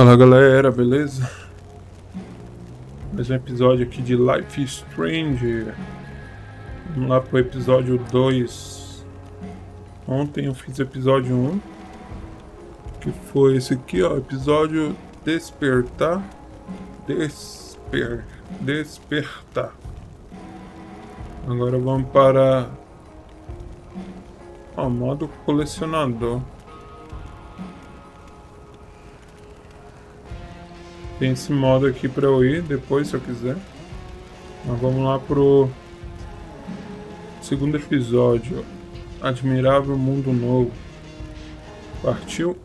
Fala galera, beleza? Mais um episódio aqui de Life is Strange. Vamos lá pro episódio 2. Ontem eu fiz o episódio 1, que foi esse aqui, ó, episódio Despertar. Despertar. Agora vamos para o modo colecionador. Tem esse modo aqui para eu ir depois, se eu quiser. Mas vamos lá pro segundo episódio, Admirável Mundo Novo. Partiu?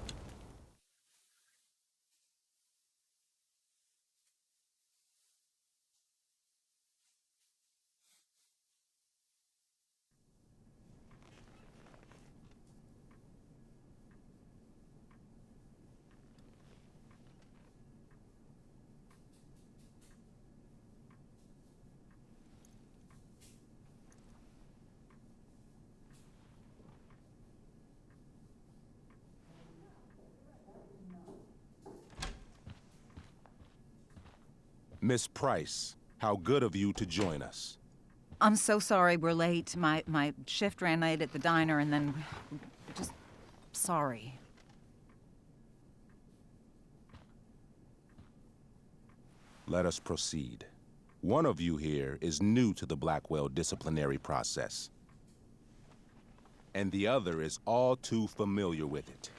Miss Price, how good of you to join us. I'm so sorry we're late. My shift ran late at the diner and then... just... sorry. Let us proceed. One of you here is new to the Blackwell disciplinary process. And the other is all too familiar with it.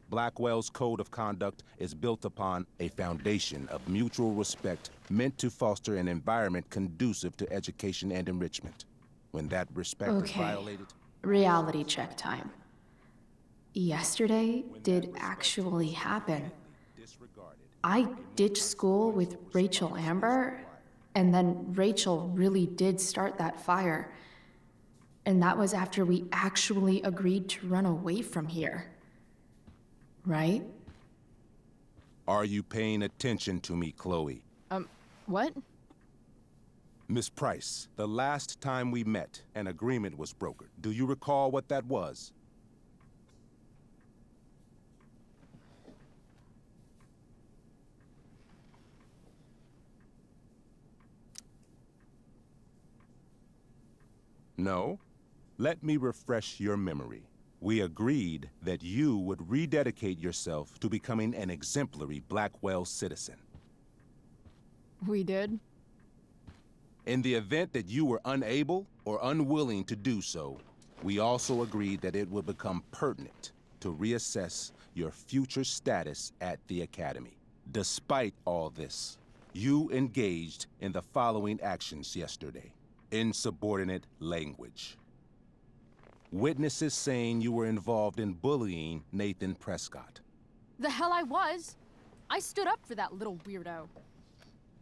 Blackwell's code of conduct is built upon a foundation of mutual respect meant to foster an environment conducive to education and enrichment. When that respect is violated... Reality check time. Yesterday did actually happen. I ditched school with Rachel Amber, and then Rachel really did start that fire. And that was after we actually agreed to run away from here. Right? Are you paying attention to me, Chloe? What? Miss Price, the last time we met, an agreement was brokered. Do you recall what that was? No? Let me refresh your memory. We agreed that you would rededicate yourself to becoming an exemplary Blackwell citizen. We did? In the event that you were unable or unwilling to do so, we also agreed that it would become pertinent to reassess your future status at the Academy. Despite all this, you engaged in the following actions yesterday. Insubordinate language. Witnesses saying you were involved in bullying Nathan Prescott. The hell I was! I stood up for that little weirdo.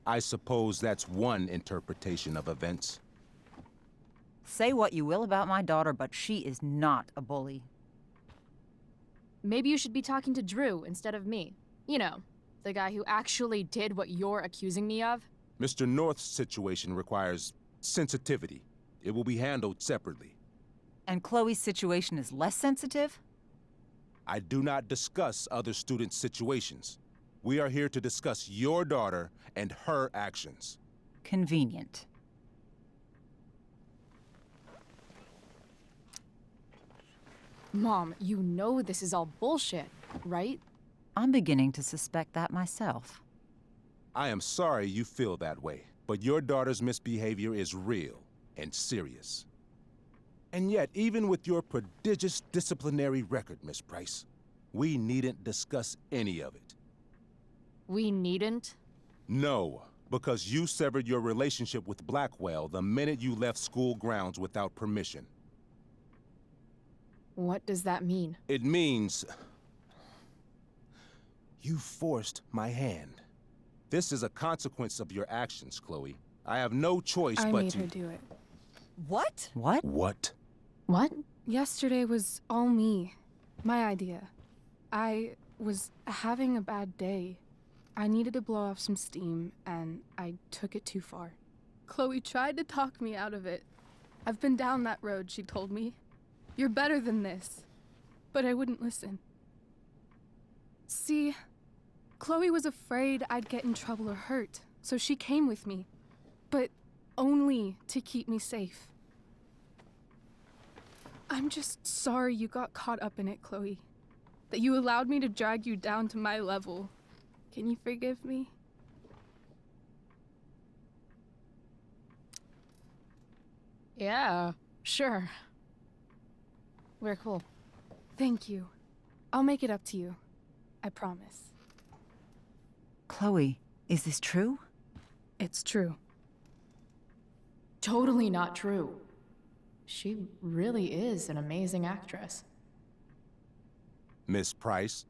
I suppose that's one interpretation of events. Say what you will about my daughter, but she is not a bully. Maybe you should be talking to Drew instead of me. You know, the guy who actually did what you're accusing me of. Mr. North's situation requires sensitivity. It will be handled separately. And Chloe's situation is less sensitive? I do not discuss other students' situations. We are here to discuss your daughter and her actions. Convenient. Mom, you know this is all bullshit, right? I'm beginning to suspect that myself. I am sorry you feel that way, but your daughter's misbehavior is real and serious. And yet, even with your prodigious disciplinary record, Miss Price, we needn't discuss any of it. We needn't? No, because you severed your relationship with Blackwell the minute you left school grounds without permission. What does that mean? It means... you forced my hand. This is a consequence of your actions, Chloe. I have no choice but to... I made her do it. What? What? What? What? Yesterday was all me. My idea. I was having a bad day. I needed to blow off some steam, and I took it too far. Chloe tried to talk me out of it. I've been down that road, she told me. You're better than this. But I wouldn't listen. See, Chloe was afraid I'd get in trouble or hurt, so she came with me. But only to keep me safe. I'm just sorry you got caught up in it, Chloe. That you allowed me to drag you down to my level. Can you forgive me? Yeah, sure. We're cool. Thank you. I'll make it up to you. I promise. Chloe, is this true? It's true. Totally not true. She really is an amazing actress. Miss Price?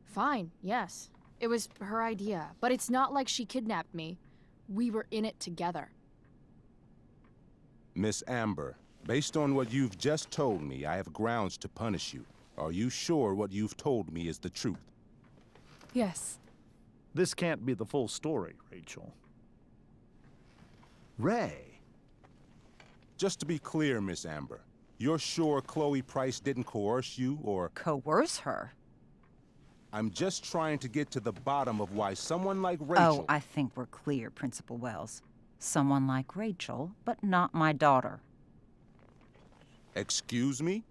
Fine, yes. It was her idea, but it's not like she kidnapped me. We were in it together. Miss Amber, based on what you've just told me, I have grounds to punish you. Are you sure what you've told me is the truth? Yes. This can't be the full story, Rachel. Ray. Just to be clear, Miss Amber, you're sure Chloe Price didn't coerce you, or... Coerce her? I'm just trying to get to the bottom of why someone like Rachel... Oh, I think we're clear, Principal Wells. Someone like Rachel, but not my daughter. Excuse me?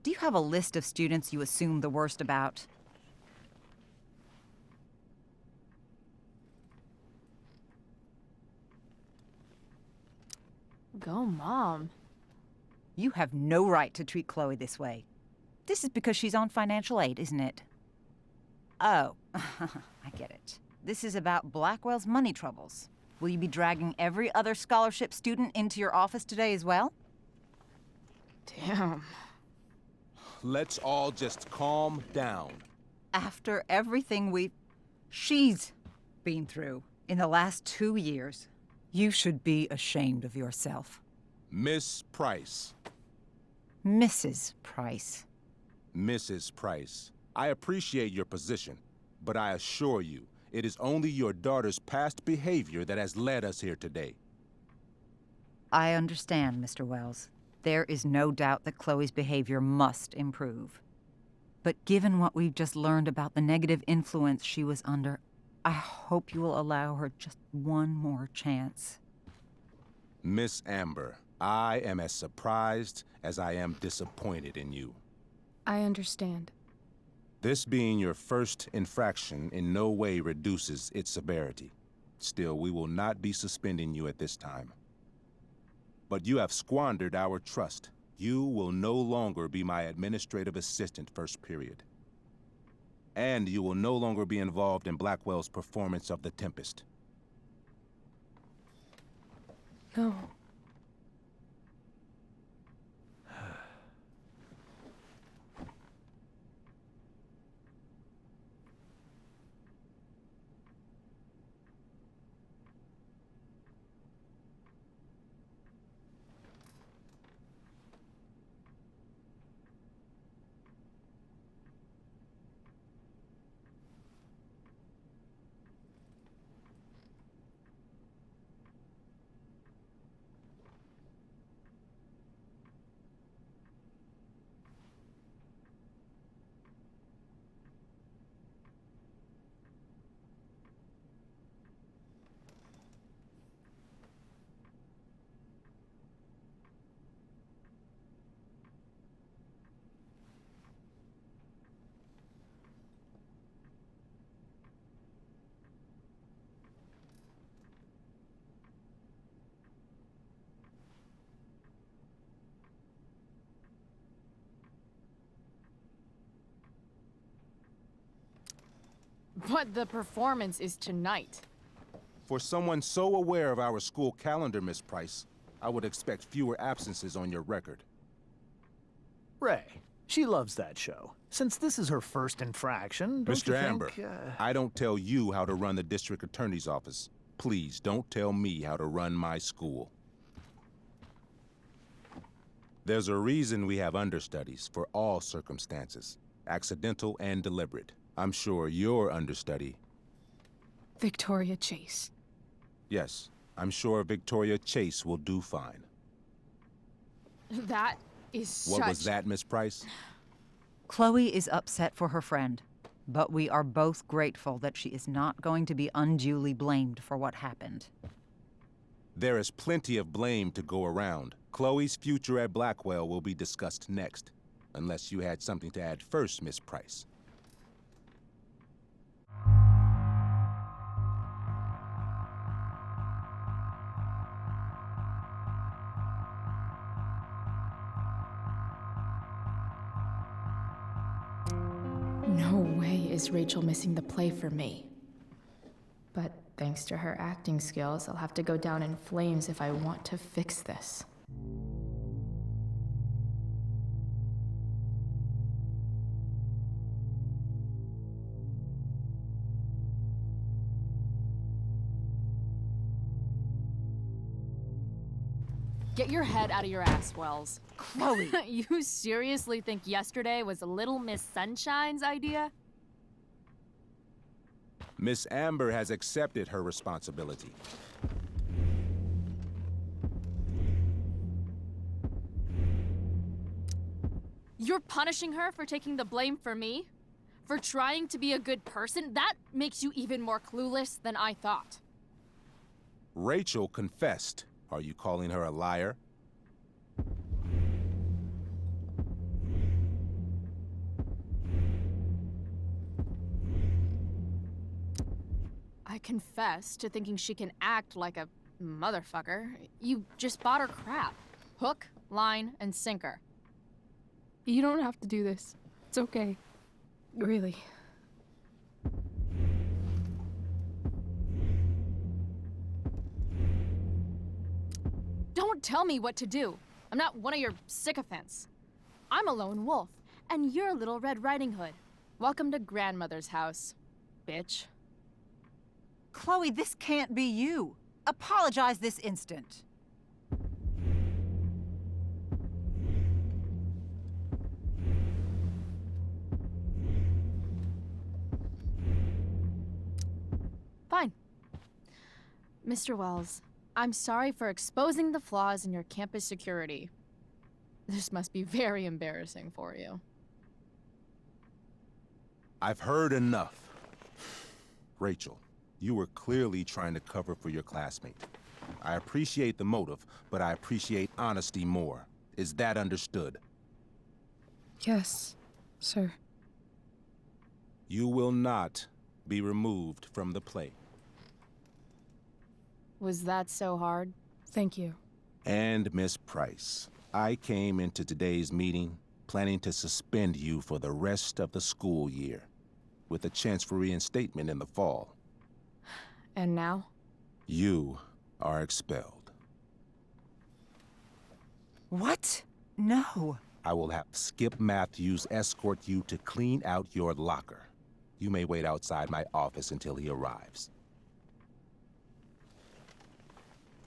Do you have a list of students you assume the worst about? Go, Mom. You have no right to treat Chloe this way. This is because she's on financial aid, isn't it? Oh, I get it. This is about Blackwell's money troubles. Will you be dragging every other scholarship student into your office today as well? Damn. Let's all just calm down. After everything she's been through in the last 2 years, you should be ashamed of yourself. Miss Price. Mrs. Price. Mrs. Price, I appreciate your position, but I assure you, it is only your daughter's past behavior that has led us here today. I understand, Mr. Wells. There is no doubt that Chloe's behavior must improve. But given what we've just learned about the negative influence she was under, I hope you will allow her just one more chance. Miss Amber, I am as surprised as I am disappointed in you. I understand. This being your first infraction in no way reduces its severity. Still, we will not be suspending you at this time. But you have squandered our trust. You will no longer be my administrative assistant first period. And you will no longer be involved in Blackwell's performance of The Tempest. No. But the performance is tonight. For someone so aware of our school calendar, Miss Price, I would expect fewer absences on your record. Ray, she loves that show. Since this is her first infraction, don't Mr. you Amber, think, I don't tell you how to run the district attorney's office. Please don't tell me how to run my school. There's a reason we have understudies for all circumstances, accidental and deliberate. I'm sure your understudy... Victoria Chase. Yes, I'm sure Victoria Chase will do fine. That is such... What was that, Miss Price? Chloe is upset for her friend, but we are both grateful that she is not going to be unduly blamed for what happened. There is plenty of blame to go around. Chloe's future at Blackwell will be discussed next, unless you had something to add first, Miss Price. No way is Rachel missing the play for me. But thanks to her acting skills, I'll have to go down in flames if I want to fix this. Get your head out of your ass, Wells. Chloe! You seriously think yesterday was Little Miss Sunshine's idea? Miss Amber has accepted her responsibility. You're punishing her for taking the blame for me? For trying to be a good person? That makes you even more clueless than I thought. Rachel confessed. Are you calling her a liar? I confess to thinking she can act like a motherfucker. You just bought her crap. Hook, line, and sinker. You don't have to do this. It's okay. Really. Don't tell me what to do. I'm not one of your sycophants. I'm a lone wolf, and you're Little Red Riding Hood. Welcome to grandmother's house, bitch. Chloe, this can't be you. Apologize this instant. Fine. Mr. Wells, I'm sorry for exposing the flaws in your campus security. This must be very embarrassing for you. I've heard enough. Rachel, you were clearly trying to cover for your classmate. I appreciate the motive, but I appreciate honesty more. Is that understood? Yes, sir. You will not be removed from the play. Was that so hard? Thank you. And Miss Price, I came into today's meeting planning to suspend you for the rest of the school year, with a chance for reinstatement in the fall. And now? You are expelled. What? No. I will have Skip Matthews escort you to clean out your locker. You may wait outside my office until he arrives.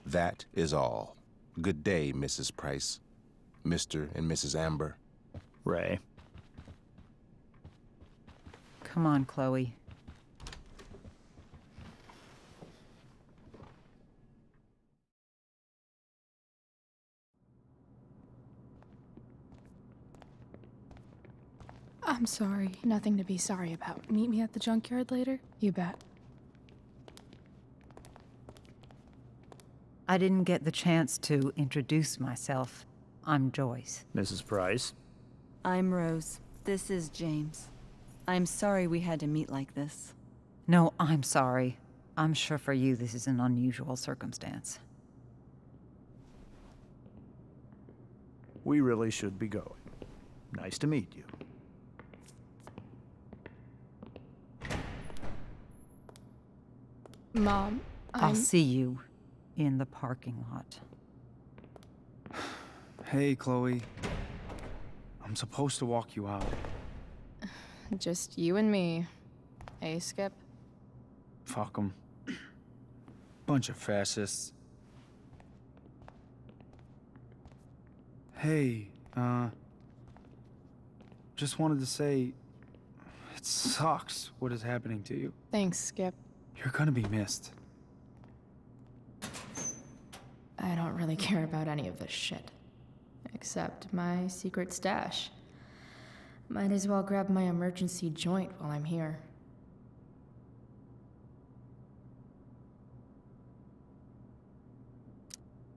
That is all. Good day, Mrs. Price. Mr. and Mrs. Amber. Ray. Come on, Chloe. I'm sorry. Nothing to be sorry about. Meet me at the junkyard later? You bet. I didn't get the chance to introduce myself. I'm Joyce. Mrs. Price. I'm Rose. This is James. I'm sorry we had to meet like this. No, I'm sorry. I'm sure for you this is an unusual circumstance. We really should be going. Nice to meet you. Mom, I'll see you in the parking lot. Hey, Chloe. I'm supposed to walk you out. Just you and me. Hey, Skip? Fuck 'em. Bunch of fascists. Hey, just wanted to say, it sucks what is happening to you. Thanks, Skip. You're gonna be missed. I don't really care about any of this shit. Except my secret stash. Might as well grab my emergency joint while I'm here.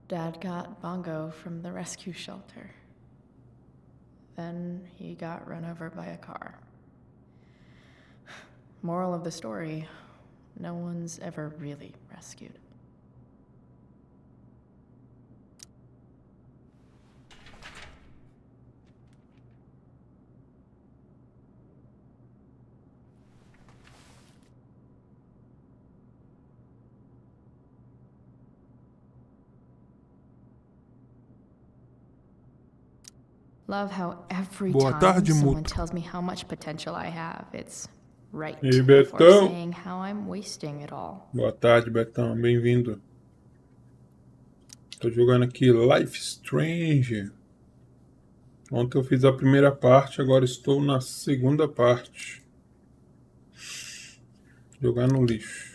Dad got Bongo from the rescue shelter. Then he got run over by a car. Moral of the story, no one's ever really rescued. Love how every Boa time tarde, someone MuTTrO. tells me how much potential I have, it's right E aí, before Betão? saying how I'm wasting it all. Boa tarde, Betão. Bem-vindo. Tô jogando aqui Life Strange. Ontem eu fiz a primeira parte, agora estou na segunda parte. Jogar no lixo.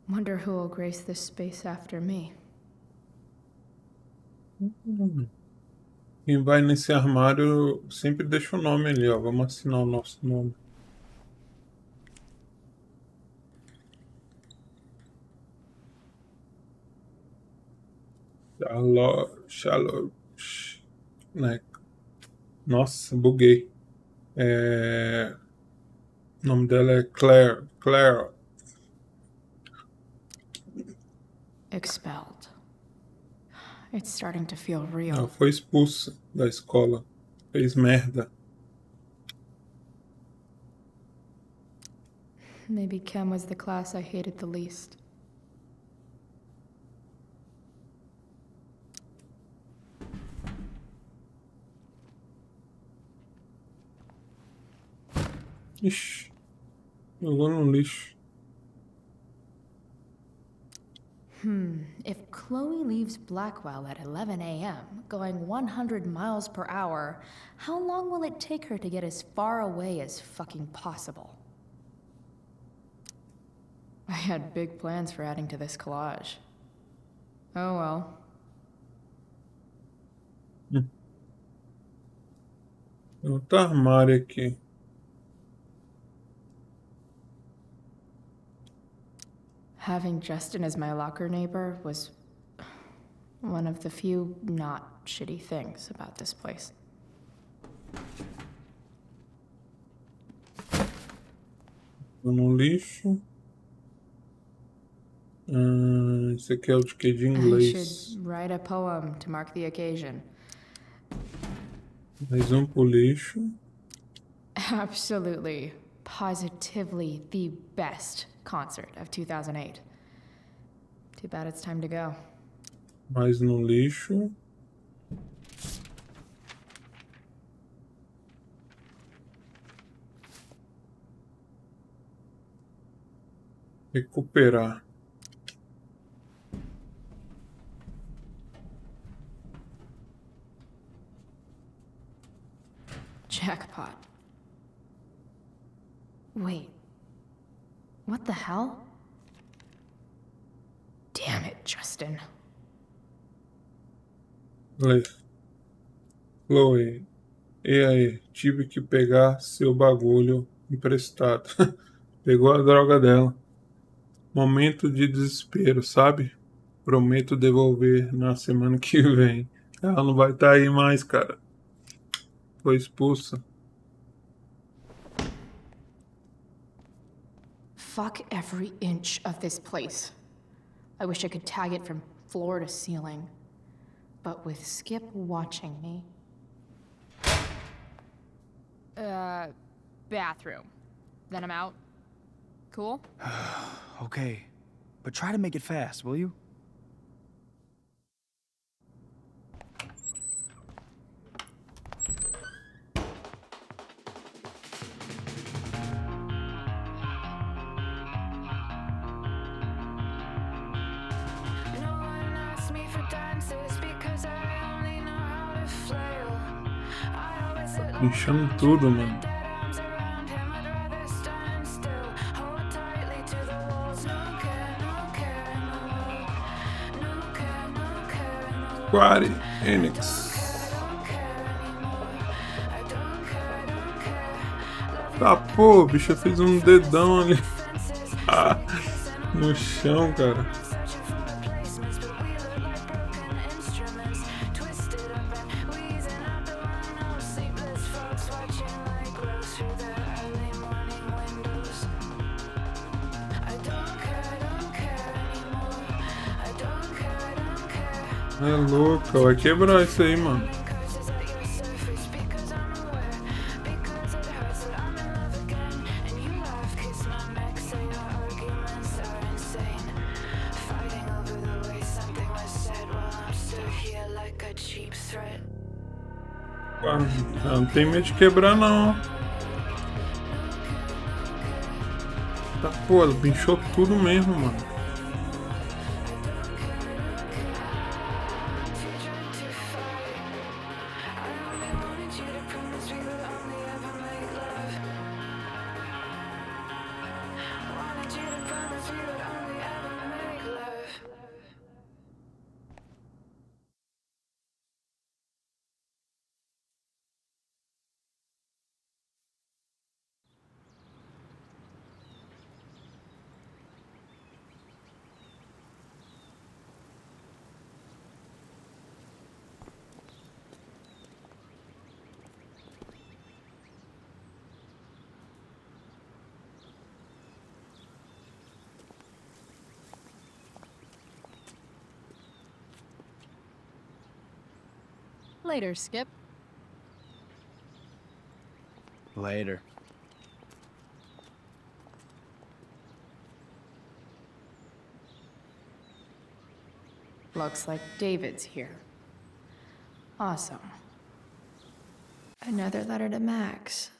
Wonder who will grace this space after me. Quem vai nesse armário sempre deixa o nome ali, ó. Vamos assinar o nosso nome. Charlotte. Né? Nossa, buguei. O nome dela é Claire. Claire. Expelled. It's starting to feel Ela real. foi expulsa da escola. Fez merda. Maybe chem was the class I hated the least. Ixi. Jogou no lixo. If Chloe leaves Blackwell at 11 a.m., going 100 miles per hour, how long will it take her to get as far away as fucking possible? I had big plans for adding to this collage. Oh well. Tem outro armário aqui. Having Justin as my locker neighbor was one of the few not shitty things about this place. Tô no lixo. Esse aqui é o de quê? De I inglês. should write a poem to mark the occasion. Mais um pro lixo. Absolutely, positively the best concert of 2008. Too bad it's time to go. Mais no lixo. Recuperar. Jackpot. Wait. What the hell? Damn it, Justin. Chloe. E aí? Tive que pegar seu bagulho emprestado. Pegou a droga dela. Momento de desespero, sabe? Prometo devolver na semana que vem. Ela não vai estar aí mais, cara. Foi expulsa. Fuck every inch of this place. I wish I could tag it from floor to ceiling. But with Skip watching me. Bathroom. Then I'm out. Cool? Okay, but try to make it fast, will you? No one asks me for dances because I only know how to flail. Inchando tudo, mano. Square Enix. Tá, pô, o bicho fez um dedão ali. No chão, cara. É louco, vai quebrar isso aí, mano. Não tem medo de quebrar, não. Tá, pô, ela pinchou tudo mesmo, mano. Later, Skip. Later. Looks like David's here. Awesome. Another letter to Max.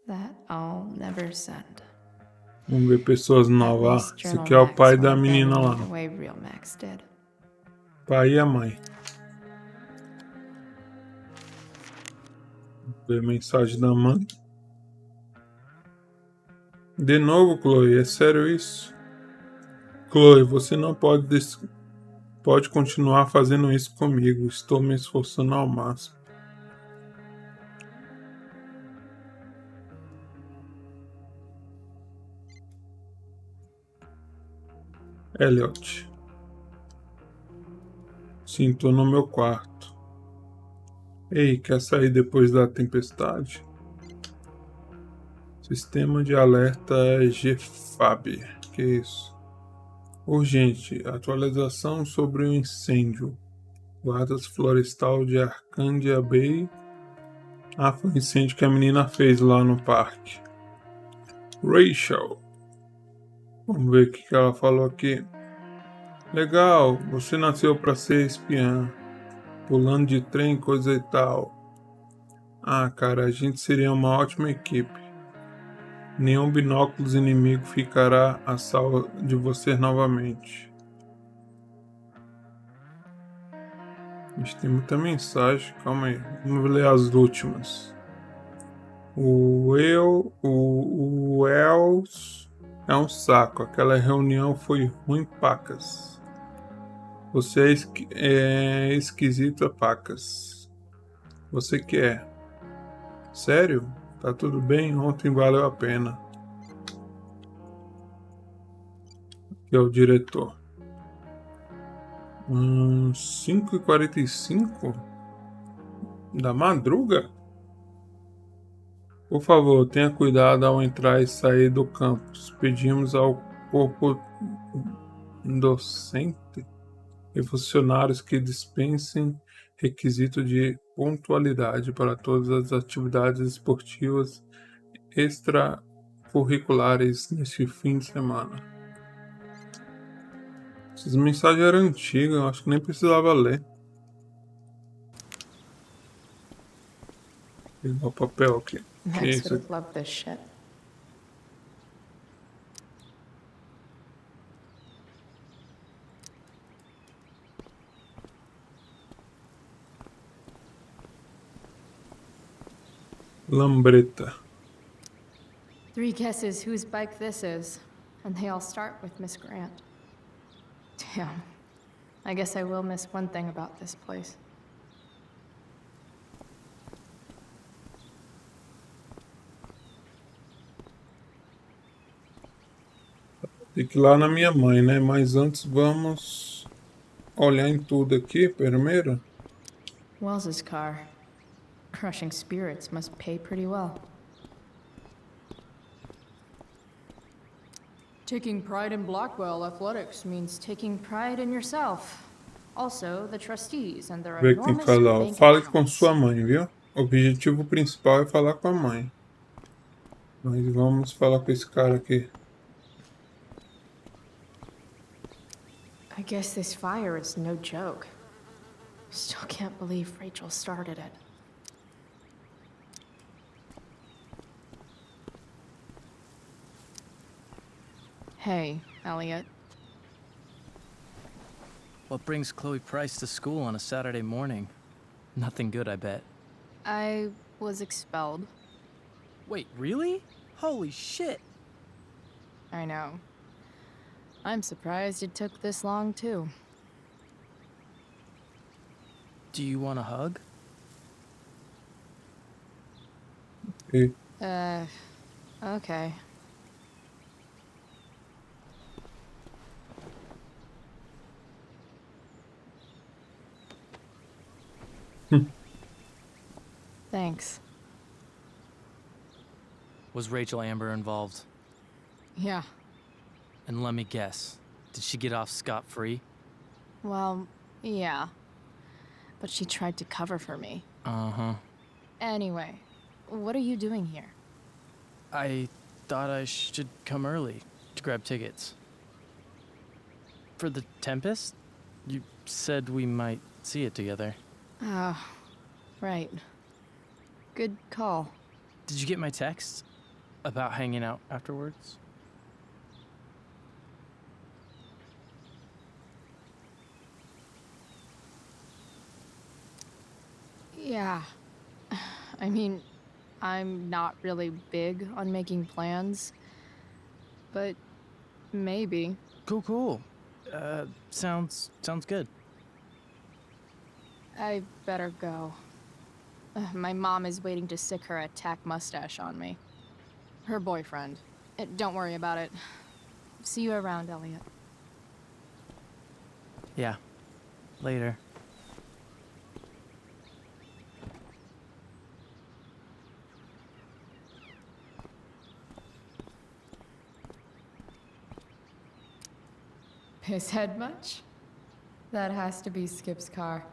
That I'll never send. Vamos ver pessoas At novas. least Esse Journal aqui é o Max pai da won't menina abandon lá. me the way real Max did. Pai e a mãe. Vamos ver a mensagem da mãe. De novo, Chloe, é sério isso? Chloe, você não pode continuar fazendo isso comigo. Estou me esforçando ao máximo. Elliot. Sim, tô no meu quarto. Ei, quer sair depois da tempestade? Sistema de alerta GFAB. Que isso? Urgente. Atualização sobre o incêndio. Guardas florestal de Arcandia Bay. Ah, foi o incêndio que a menina fez lá no parque. Rachel. Vamos ver o que ela falou aqui. Legal, você nasceu para ser espiã. Pulando de trem, coisa e tal. Ah, cara, a gente seria uma ótima equipe. Nenhum binóculos inimigo ficará a salvo de você novamente. A gente tem muita mensagem, calma aí. Vamos ler as últimas. O Els é um saco. Aquela reunião foi ruim, pacas. Você é esquisita, pacas. Você que é? Sério? Tá tudo bem? Ontem valeu a pena. Que é o diretor. 5h45 da madruga? Por favor, tenha cuidado ao entrar e sair do campus. Pedimos ao corpo docente e funcionários que dispensem requisito de pontualidade para todas as atividades esportivas extracurriculares neste fim de semana. Essas mensagens eram antigas, eu acho que nem precisava ler. Vou pegar o papel aqui. Que é Max isso would aqui? have loved this shit. Lambreta. 3 guesses whose bike this is, and they all start with Miss Grant. Damn. I guess I will miss one thing about this place. Tem que ir lá na minha mãe, né? Mas antes vamos olhar em tudo aqui primeiro. Wells's car. Crushing spirits must pay pretty well. Taking pride in Blackwell athletics means taking pride in yourself. Also, the trustees and their Ver que tem que enormous falar, ó. bank Fale com accounts. sua mãe, viu? O objetivo principal é falar com a mãe. Mas vamos falar com esse cara aqui. I guess this fire is no joke. Still can't believe Rachel started it. Hey, Elliot. What brings Chloe Price to school on a Saturday morning? Nothing good, I bet. I was expelled. Wait, really? Holy shit! I know. I'm surprised it took this long, too. Do you want a hug? E Okay. Thanks. Was Rachel Amber involved? Yeah. And let me guess, did she get off scot-free? Well, yeah. But she tried to cover for me. Uh-huh. Anyway, what are you doing here? I thought I should come early to grab tickets. For the Tempest? You said we might see it together. Oh, right. Good call. Did you get my text about hanging out afterwards? Yeah. I mean, I'm not really big on making plans, but maybe. Cool. Sounds good. I better go. My mom is waiting to sick her attack mustache on me. Her boyfriend. Don't worry about it. See you around, Elliot. Yeah. Later. Pisshead much? That has to be Skip's car.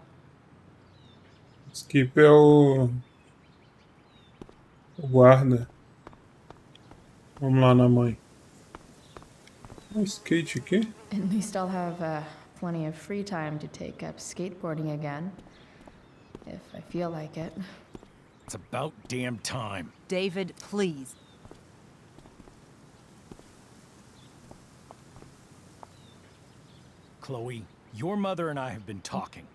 Skip é o guarda. Vamos lá na mãe. Um skate aqui. At least I'll have plenty of free time to take up skateboarding again. If I feel like it. It's about damn time. David, please. Chloe, your mother and I have been talking.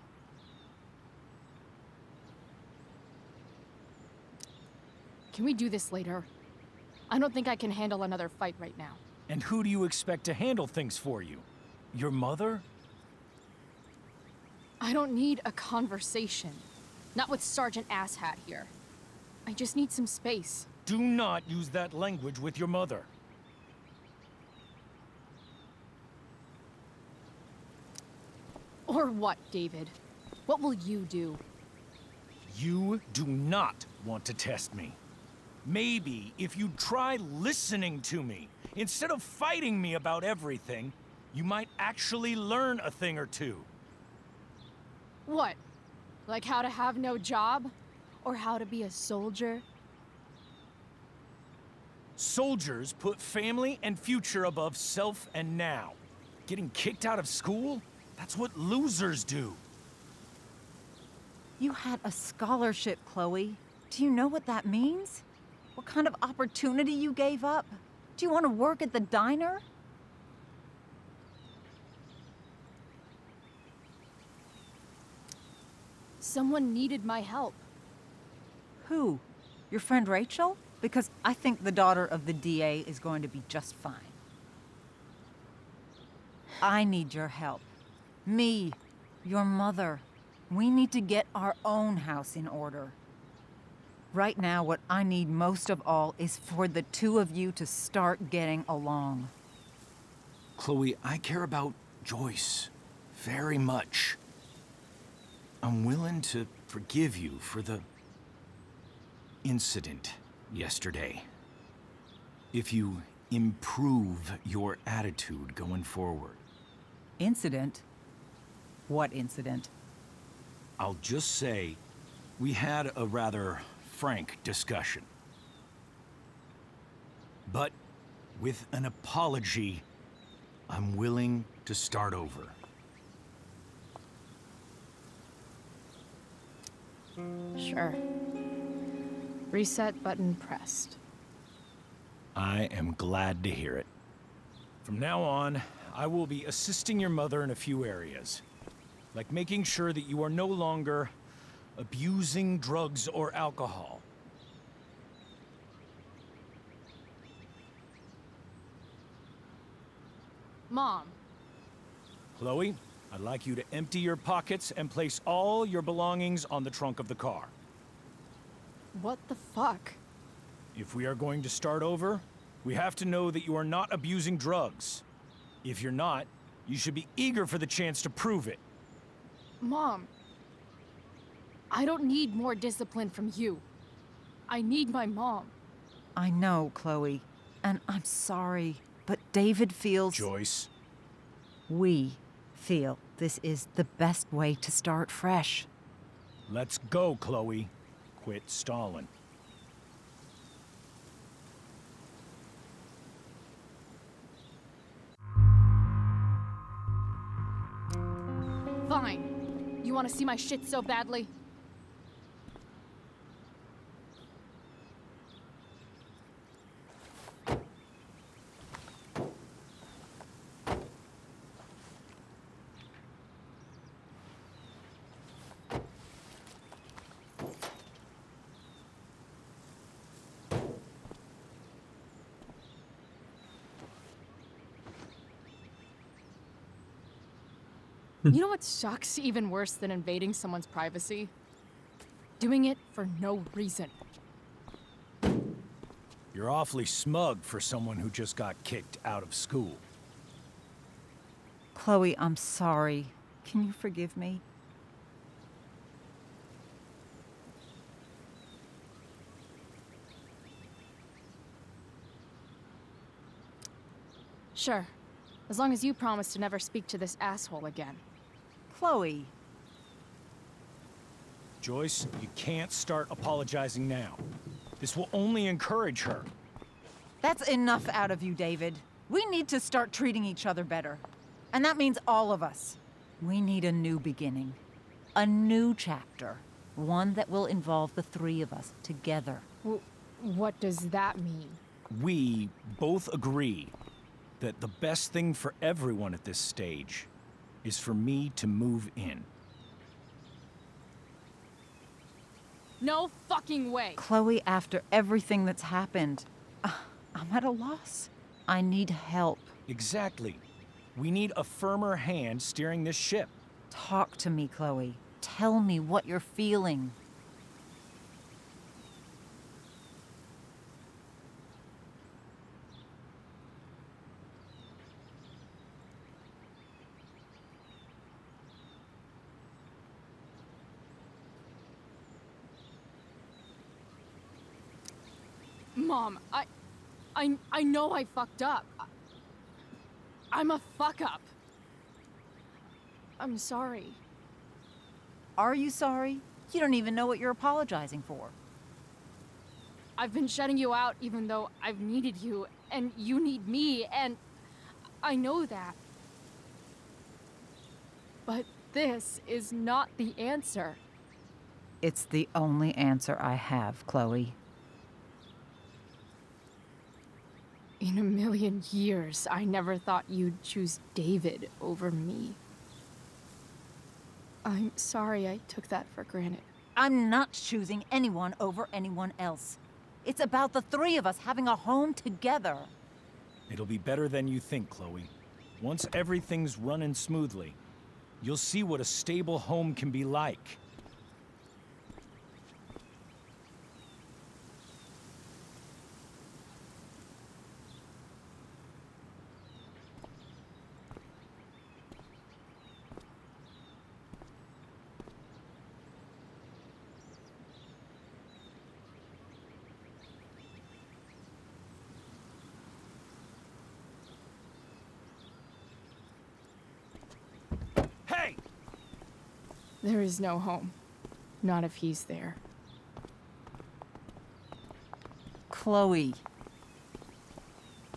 Can we do this later? I don't think I can handle another fight right now. And who do you expect to handle things for you? Your mother? I don't need a conversation. Not with Sergeant Asshat here. I just need some space. Do not use that language with your mother. Or what, David? What will you do? You do not want to test me. Maybe if you'd try listening to me, instead of fighting me about everything, you might actually learn a thing or two. What? Like how to have no job? Or how to be a soldier? Soldiers put family and future above self and now. Getting kicked out of school? That's what losers do. You had a scholarship, Chloe. Do you know what that means? What kind of opportunity you gave up? Do you want to work at the diner? Someone needed my help. Who? Your friend Rachel? Because I think the daughter of the DA is going to be just fine. I need your help. Me, your mother. We need to get our own house in order. Right now, what I need most of all is for the two of you to start getting along. Chloe, I care about Joyce very much. I'm willing to forgive you for the incident yesterday. If you improve your attitude going forward. Incident? What incident? I'll just say, we had a rather frank discussion. But with an apology, I'm willing to start over. Sure. Reset button pressed. I am glad to hear it. From now on, I will be assisting your mother in a few areas. Like making sure that you are no longer abusing drugs or alcohol. Mom, Chloe, I'd like you to empty your pockets and place all your belongings on the trunk of the car. what the fuck? If we are going to start over, we have to know that you are not abusing drugs. If you're not, you should be eager for the chance to prove it. Mom, I don't need more discipline from you. I need my mom. I know, Chloe, and I'm sorry, but David feels... Joyce. We feel this is the best way to start fresh. Let's go, Chloe. Quit stalling. Fine. You want to see my shit so badly? You know what sucks even worse than invading someone's privacy? Doing it for no reason. You're awfully smug for someone who just got kicked out of school. Chloe, I'm sorry. Can you forgive me? Sure. As long as you promise to never speak to this asshole again. Chloe. Joyce, you can't start apologizing now. This will only encourage her. That's enough out of you, David. We need to start treating each other better. And that means all of us. We need a new beginning. A new chapter. One that will involve the three of us together. What does that mean? We both agree that the best thing for everyone at this stage is for me to move in. No fucking way! Chloe, after everything that's happened, I'm at a loss. I need help. Exactly. We need a firmer hand steering this ship. Talk to me, Chloe. Tell me what you're feeling. Mom, I know I fucked up. I'm a fuck up. I'm sorry. Are you sorry? You don't even know what you're apologizing for. I've been shutting you out even though I've needed you, and you need me, and I know that. But this is not the answer. It's the only answer I have, Chloe. In a million years, I never thought you'd choose David over me. I'm sorry I took that for granted. I'm not choosing anyone over anyone else. It's about the three of us having a home together. It'll be better than you think, Chloe. Once everything's running smoothly, you'll see what a stable home can be like. Hey! There is no home. Not if he's there. Chloe.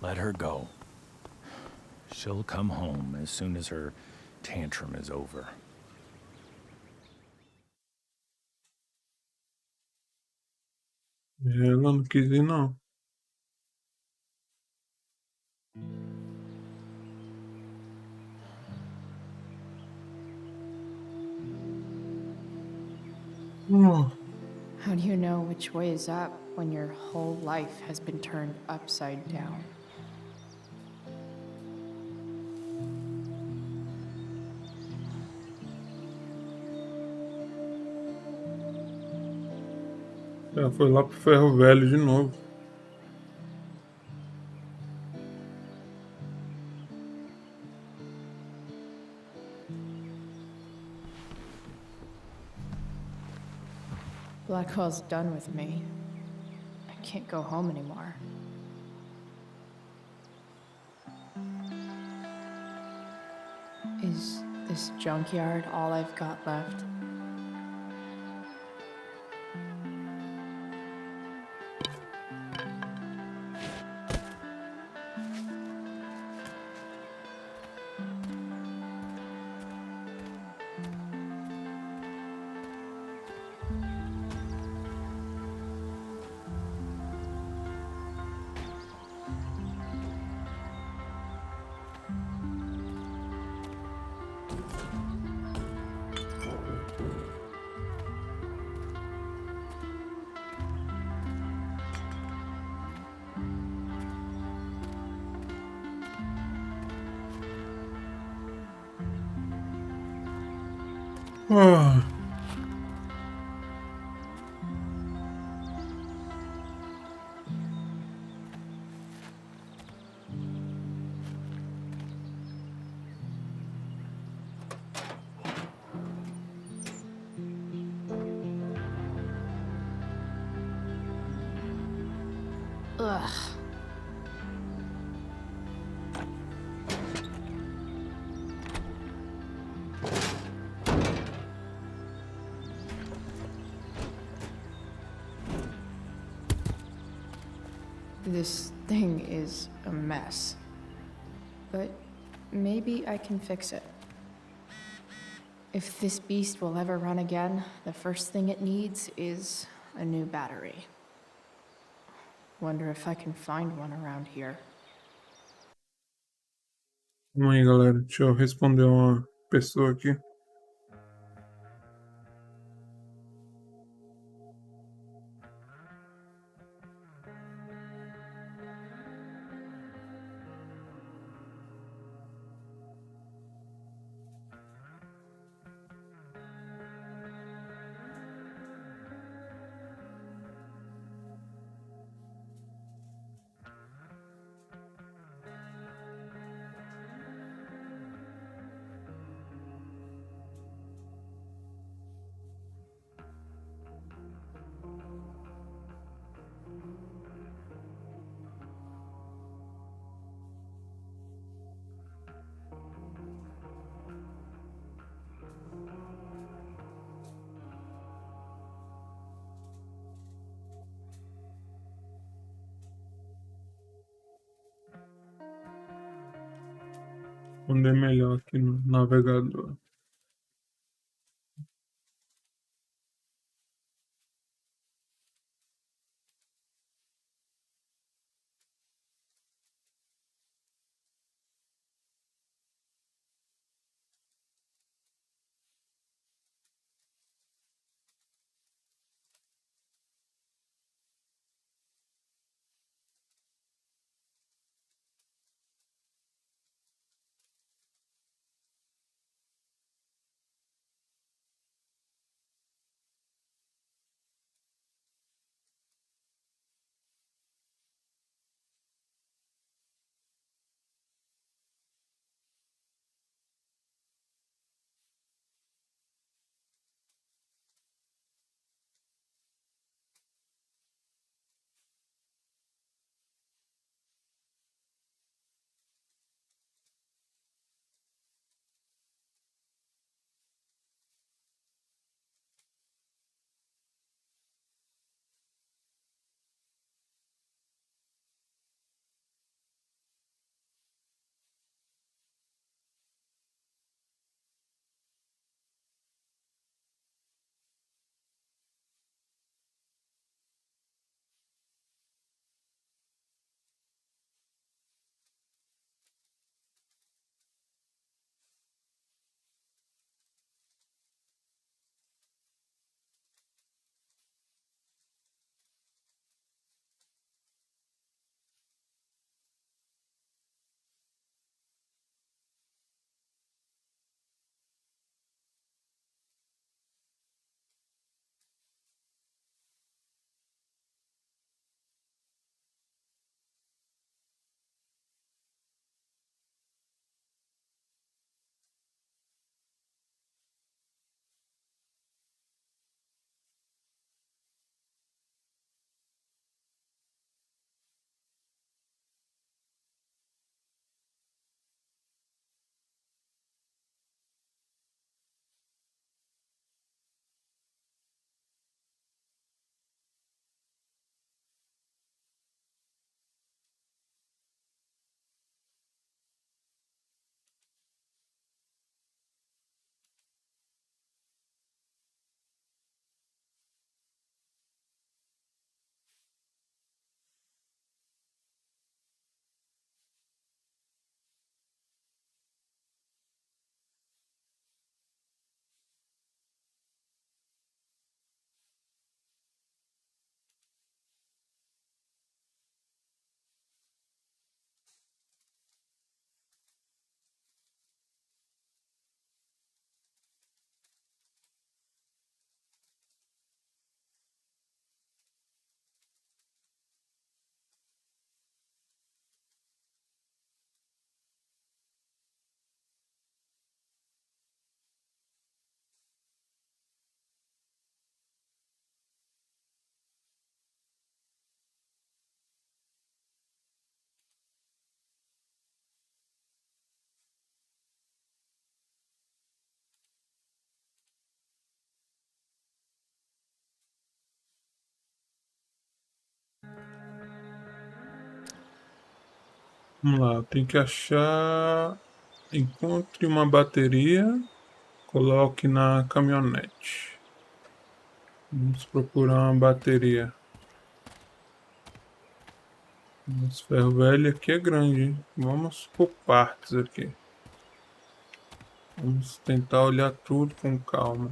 Let her go. She'll come home as soon as her tantrum is over. Ela não quis ir, não. How do you know which way is up when your whole life has been turned upside down? Ela foi lá pro ferro velho de novo. Blackwell's done with me. I can't go home anymore. Is this junkyard all I've got left? Ah, Ugh. This thing is a mess. But maybe I can fix it. If this beast will ever run again, the first thing it needs is a new battery. Wonder if I can find one around here. calma aí, galera. Deixa eu responder uma pessoa aqui. Responder melhor aqui no navegador. Vamos lá, tem que achar. Encontre uma bateria, coloque na caminhonete. Vamos procurar uma bateria. Esse ferro velho aqui é grande, hein? Vamos por partes aqui. Vamos tentar olhar tudo com calma.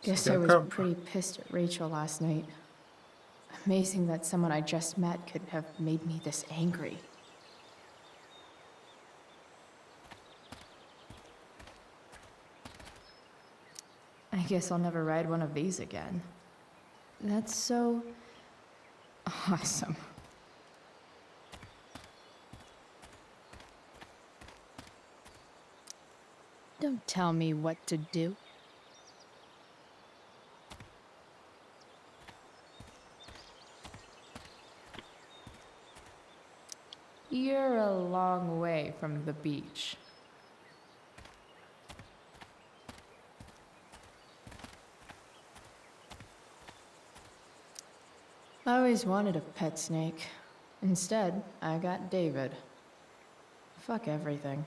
Guess I was pretty pissed at Rachel last night. Amazing that someone I just met could have made me this angry. I guess I'll never ride one of these again. That's so awesome. Don't tell me what to do. You're a long way from the beach. I always wanted a pet snake. Instead, I got David. Fuck everything.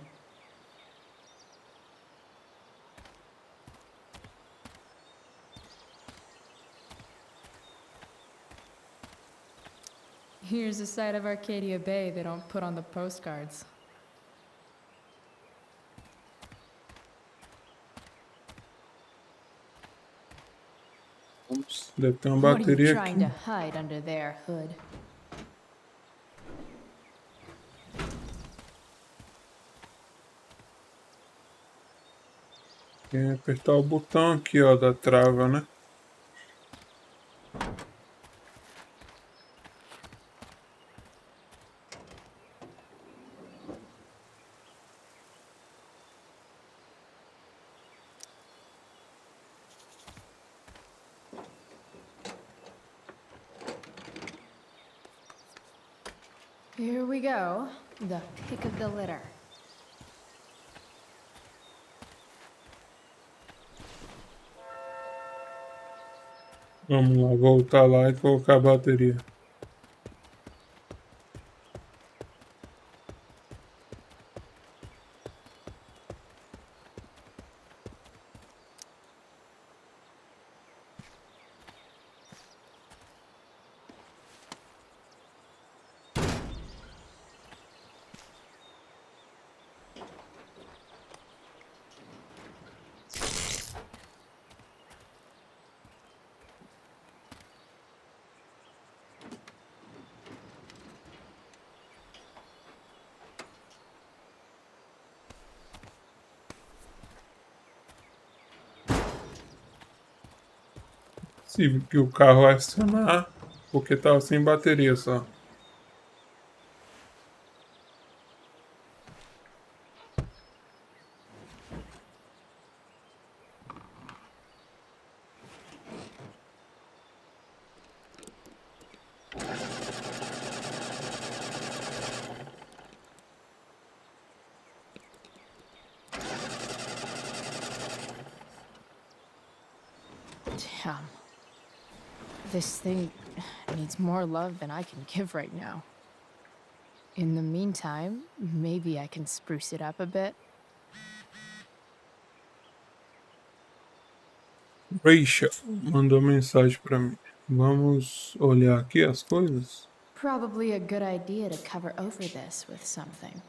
Here's a side of Arcadia Bay they don't put on the postcards. Ops, deve ter uma What are you bateria trying aqui. to hide under their hood? Tem que apertar o botão aqui, ó, da trava, né? Here we go. The pick of the litter. Vamos lá, voltar lá e colocar a bateria. Possível que o carro vai acionar porque tava sem bateria só. Damn. This thing needs more love than I can give right now. In the meantime, maybe I can spruce it up a bit. Deixa mandou mensagem pra mim. Vamos olhar aqui as coisas? Probably a good idea to cover over this with something.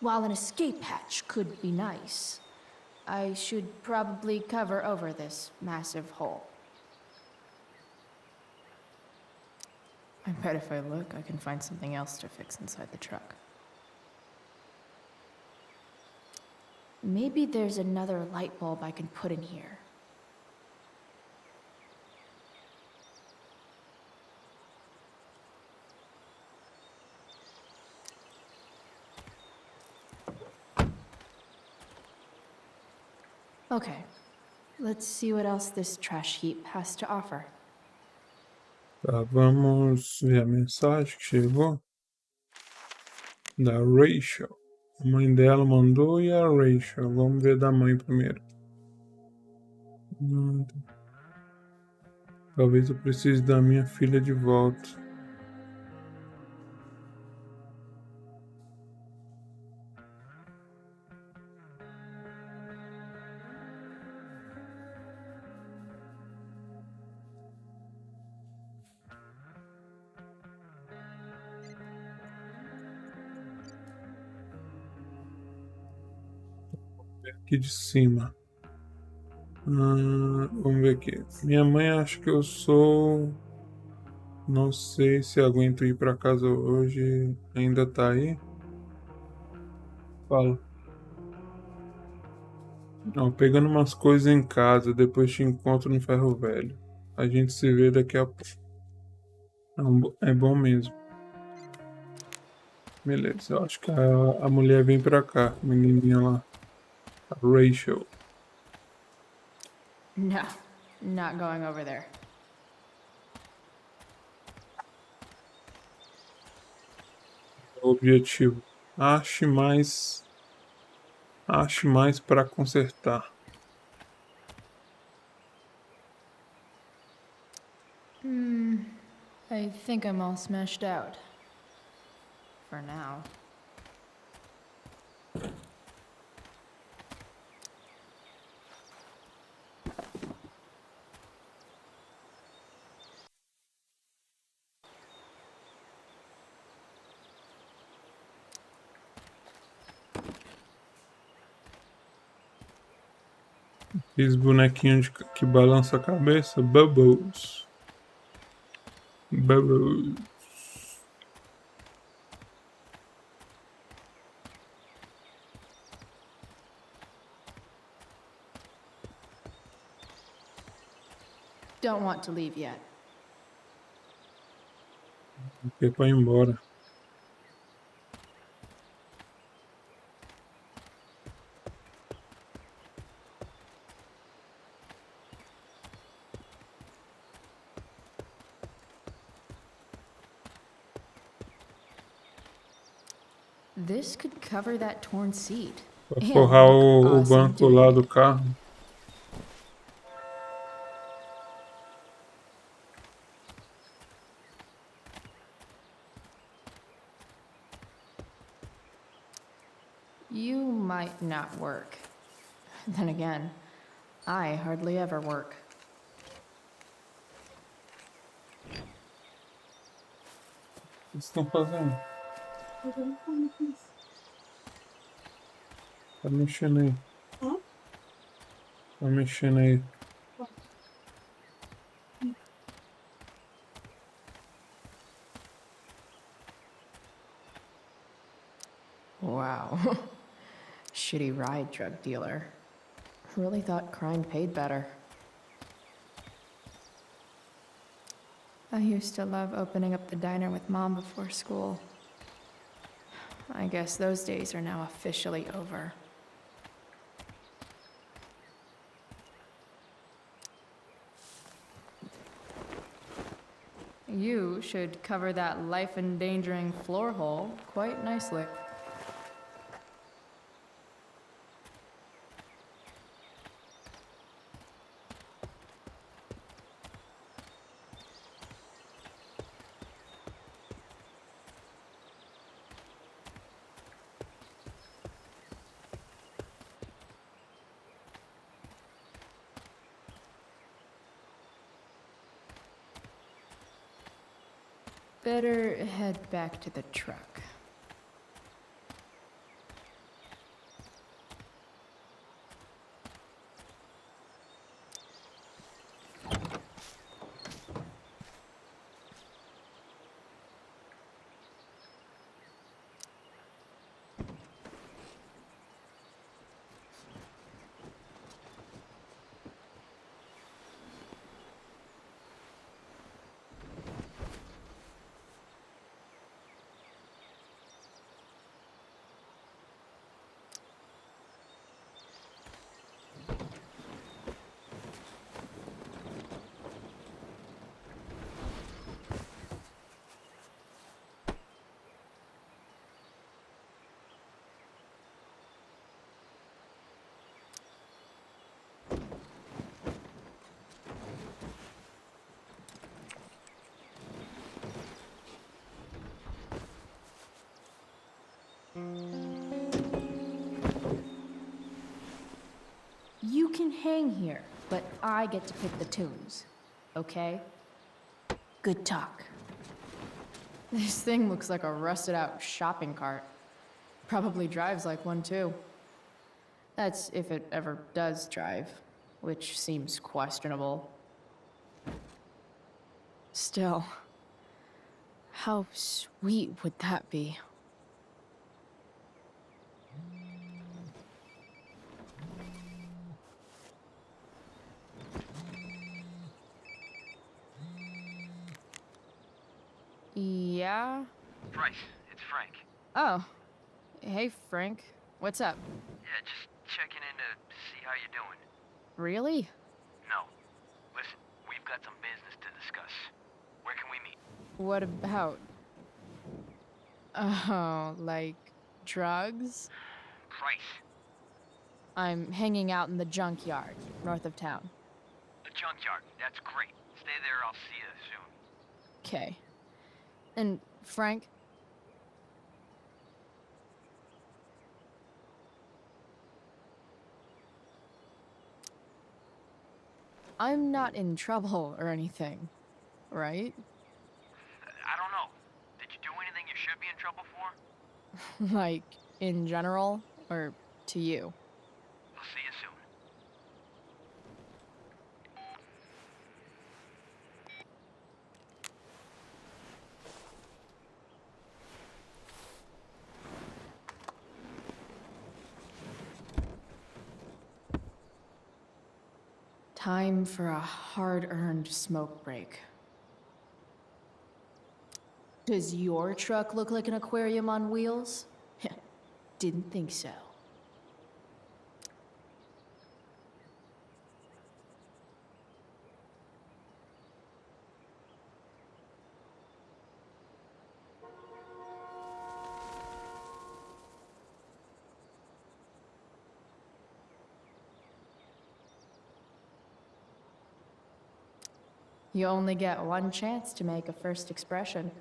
While an escape hatch could be nice, I should probably cover over this massive hole. I bet if I look, I can find something else to fix inside the truck. Maybe there's another light bulb I can put in here. Okay, let's see what else this trash heap has to offer. Tá, vamos ver a mensagem que chegou da Rachel. A mãe dela mandou e a Rachel. Vamos ver da mãe primeiro. Talvez eu precise da minha filha de volta. Aqui de cima. Vamos ver aqui. Minha mãe acha que eu sou. Não sei se aguento ir pra casa hoje. Ainda tá aí? Fala. Não, pegando umas coisas em casa, depois te encontro no ferro velho. A gente se vê daqui a pouco. É bom mesmo. Beleza, eu acho que a mulher vem pra cá, a menininha lá. A Rachel. No, not going over there. Objetivo. Ache mais para consertar. I think I'm all smashed out. For now. Aqueles bonequinhos que balança a cabeça. Bubbles. Bubbles. Don't want to leave yet. Aqui é pra ir embora. This could cover that torn seat. Pra And forrar look o awesome banco doing lá it. do carro. You might not work. Then again, I hardly ever work. O que vocês estão fazendo? Tá mexendo aí. Tá mexendo aí. Wow. Shitty ride drug dealer. Really thought crime paid better. I used to love opening up the diner with Mom before school. I guess those days are now officially over. You should cover that life-endangering floor hole quite nicely. Better head back to the truck. can hang here, but I get to pick the tunes. Okay? Good talk. This thing looks like a rusted out shopping cart. Probably drives like one too. That's if it ever does drive, which seems questionable. Still, how sweet would that be? Yeah? Bryce, it's Frank. Oh. Hey, Frank. What's up? Yeah, just checking in to see how you're doing. Really? No. Listen, we've got some business to discuss. Where can we meet? What about? Oh, like drugs? Bryce. I'm hanging out in the junkyard, north of town. The junkyard. That's great. Stay there, I'll see you soon. Okay. And Frank? I'm not in trouble or anything, right? I don't know. Did you do anything you should be in trouble for? Like, in general, or to you? I'll see you soon. Time for a hard-earned smoke break. Does your truck look like an aquarium on wheels? Didn't think so. You only get one chance to make a first expression.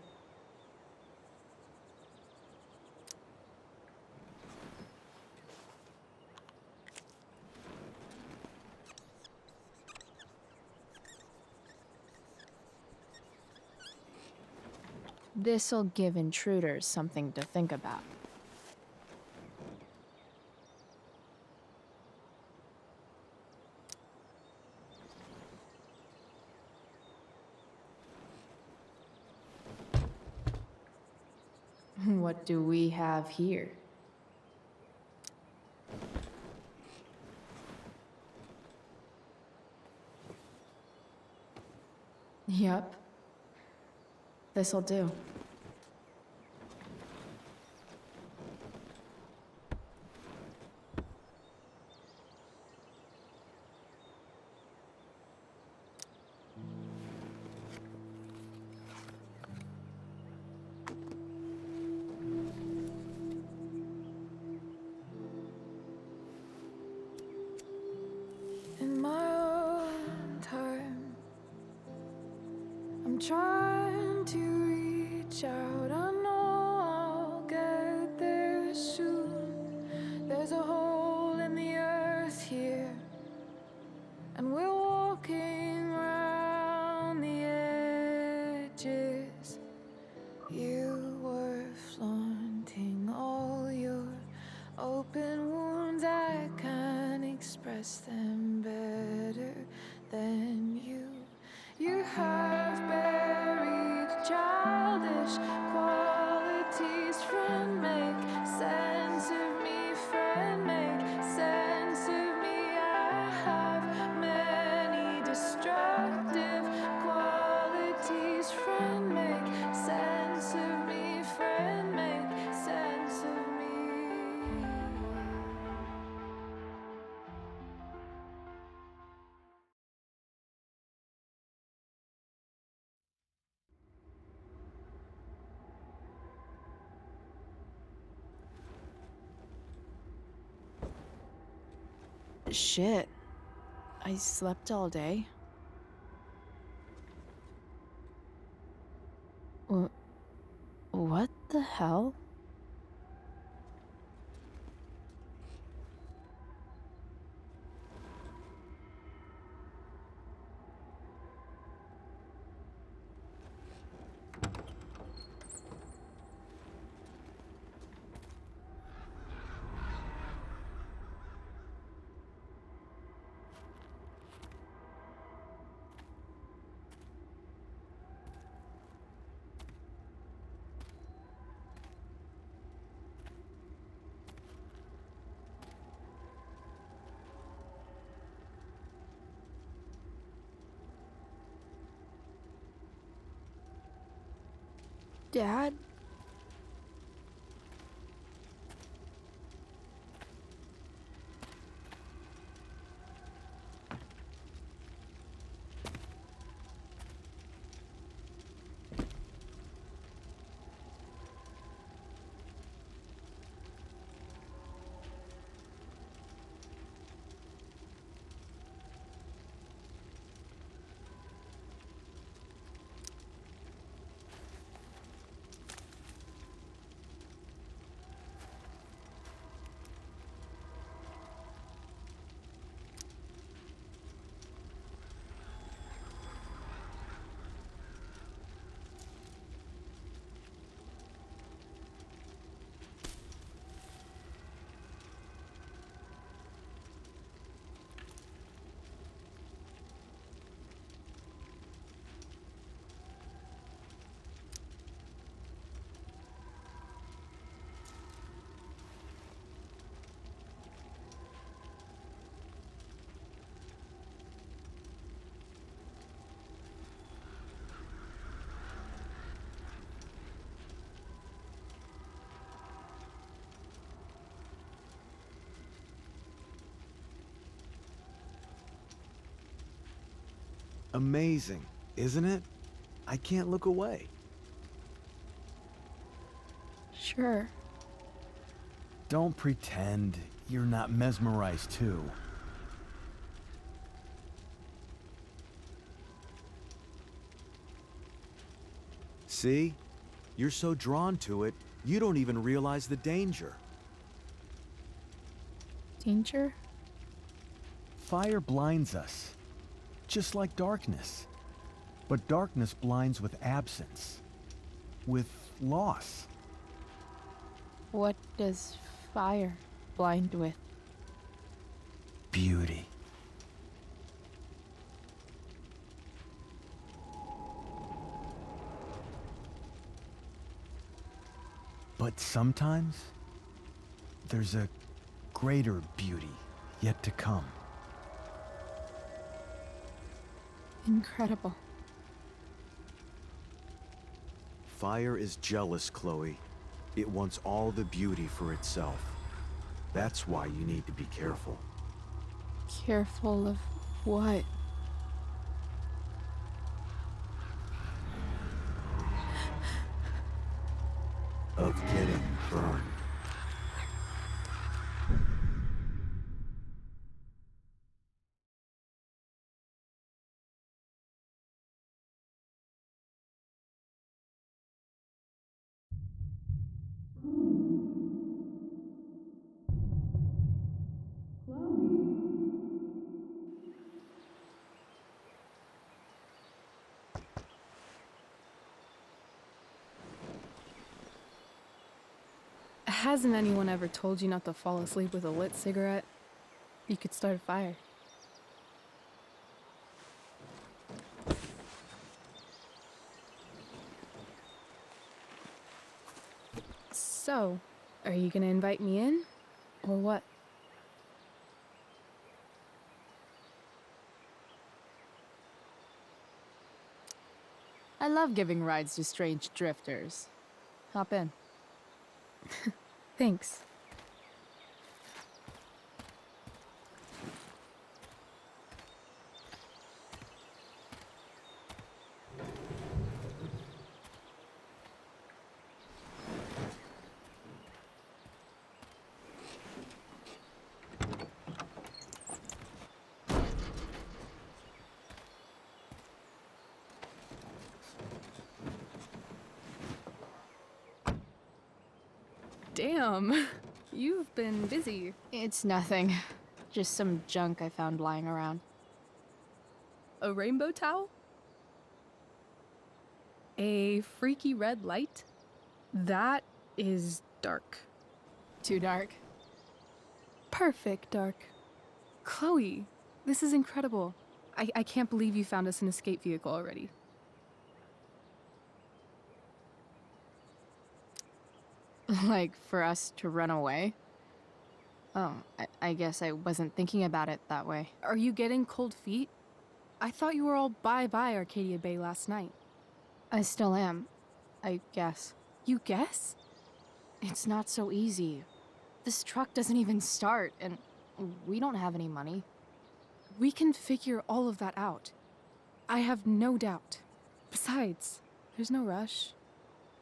This'll give intruders something to think about. What do we have here? Yep. This'll do. In my own time, I'm trying to reach out. I know I'll get there soon. There's a hole in the earth here, and we're walking around the edges. You were flaunting all your open wounds. I can't express them better than you. You have buried childish qualities. Friend, make sense of me. Friend, make sense of me. I have many destructive qualities. Friend, make sense of me. Friend, make sense of me. Shit. I slept all day. What the hell? Dad? Amazing, isn't it? I can't look away. Sure. Don't pretend you're not mesmerized too. See? You're so drawn to it, you don't even realize the danger. Danger? Fire blinds us, just like darkness. But darkness blinds with absence, with loss. What does fire blind with? Beauty. But sometimes, there's a greater beauty yet to come. Incredible. Fire is jealous, Chloe. It wants all the beauty for itself. That's why you need to be careful. Careful of what? Of getting burned. Hasn't anyone ever told you not to fall asleep with a lit cigarette? You could start a fire. So, are you gonna invite me in? Or what? I love giving rides to strange drifters. Hop in. Thanks. Damn, you've been busy. It's nothing. Just some junk I found lying around. A rainbow towel? A freaky red light? That is dark. Too dark? Perfect dark. Chloe, this is incredible. I can't believe you found us an escape vehicle already. Like, for us to run away? Oh, I guess I wasn't thinking about it that way. Are you getting cold feet? I thought you were all bye-bye Arcadia Bay last night. I still am. I guess. You guess? It's not so easy. This truck doesn't even start, and we don't have any money. We can figure all of that out. I have no doubt. Besides, there's no rush.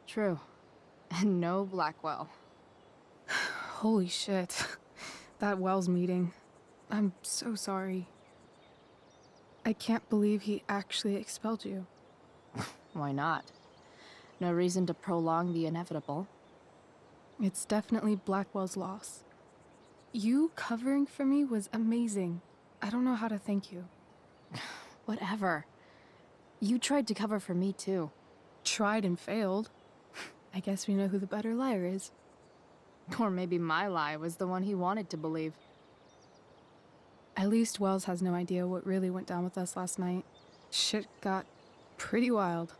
True. And no Blackwell. Holy shit. That Wells meeting. I'm so sorry. I can't believe he actually expelled you. Why not? No reason to prolong the inevitable. It's definitely Blackwell's loss. You covering for me was amazing. I don't know how to thank you. Whatever. You tried to cover for me too. Tried and failed. I guess we know who the better liar is. Or maybe my lie was the one he wanted to believe. At least Wells has no idea what really went down with us last night. Shit got pretty wild.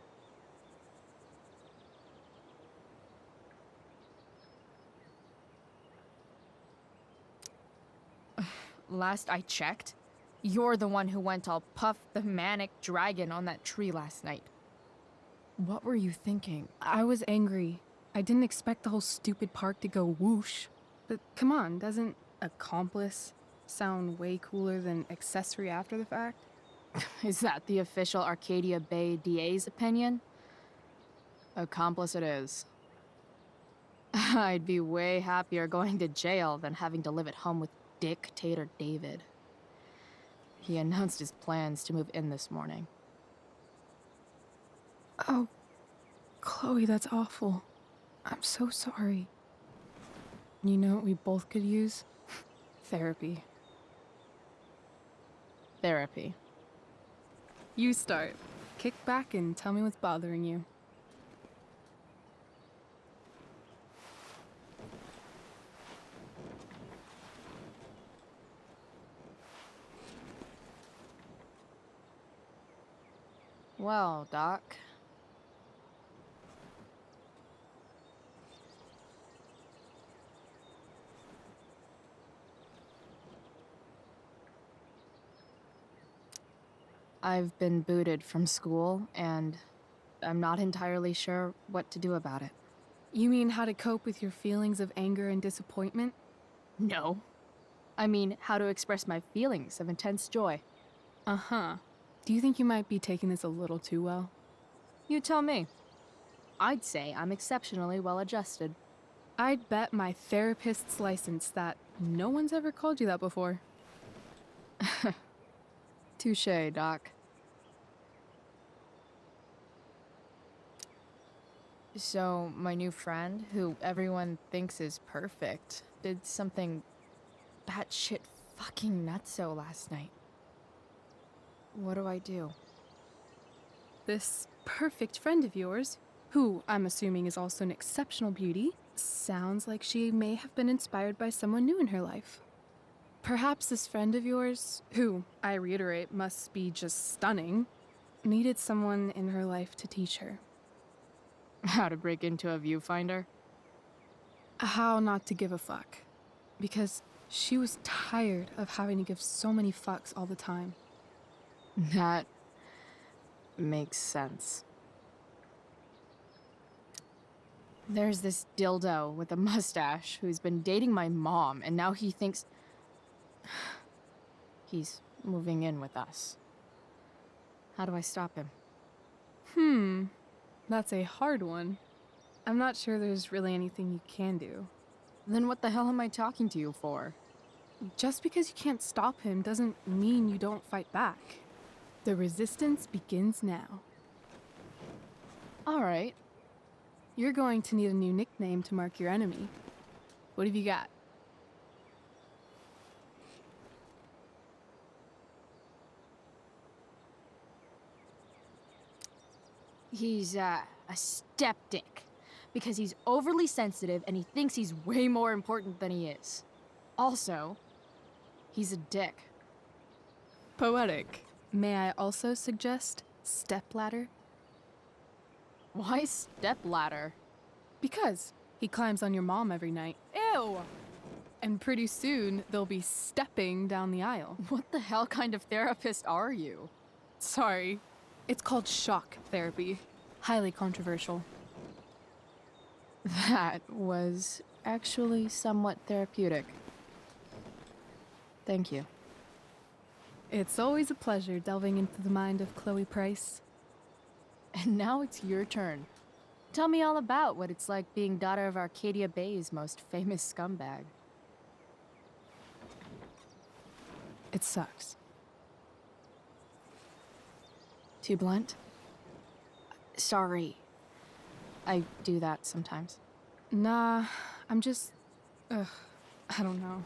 Last I checked, you're the one who went all Puff the Manic Dragon on that tree last night. What were you thinking? I was angry. I didn't expect the whole stupid park to go whoosh. But come on, doesn't accomplice sound way cooler than accessory after the fact? Is that the official Arcadia Bay DA's opinion? Accomplice it is. I'd be way happier going to jail than having to live at home with Dictator David. He announced his plans to move in this morning. Oh, Chloe, that's awful. I'm so sorry. You know what we both could use? Therapy. Therapy. You start. Kick back and tell me what's bothering you. Well, Doc. I've been booted from school, and I'm not entirely sure what to do about it. You mean how to cope with your feelings of anger and disappointment? No. I mean, how to express my feelings of intense joy. Uh-huh. Do you think you might be taking this a little too well? You tell me. I'd say I'm exceptionally well adjusted. I'd bet my therapist's license that no one's ever called you that before. Touché, Doc. So, my new friend, who everyone thinks is perfect, did something batshit fucking nutso last night. What do I do? This perfect friend of yours, who I'm assuming is also an exceptional beauty, sounds like she may have been inspired by someone new in her life. Perhaps this friend of yours, who, I reiterate, must be just stunning, needed someone in her life to teach her. How to break into a viewfinder? How not to give a fuck. Because she was tired of having to give so many fucks all the time. That makes sense. There's this dildo with a mustache who's been dating my mom, and now he thinks he's moving in with us. How do I stop him? That's a hard one. I'm not sure there's really anything you can do. Then what the hell am I talking to you for? Just because you can't stop him doesn't mean you don't fight back. The resistance begins now. All right. You're going to need a new nickname to mark your enemy. What have you got? He's, a skeptic. Because he's overly sensitive and he thinks he's way more important than he is. Also, he's a dick. Poetic. May I also suggest stepladder? Why stepladder? Because he climbs on your mom every night. Ew! And pretty soon, they'll be stepping down the aisle. What the hell kind of therapist are you? Sorry. It's called shock therapy. Highly controversial. That was actually somewhat therapeutic. Thank you. It's always a pleasure delving into the mind of Chloe Price. And now it's your turn. Tell me all about what it's like being daughter of Arcadia Bay's most famous scumbag. It sucks. Too blunt? Sorry. I do that sometimes. Nah, I'm just... I don't know.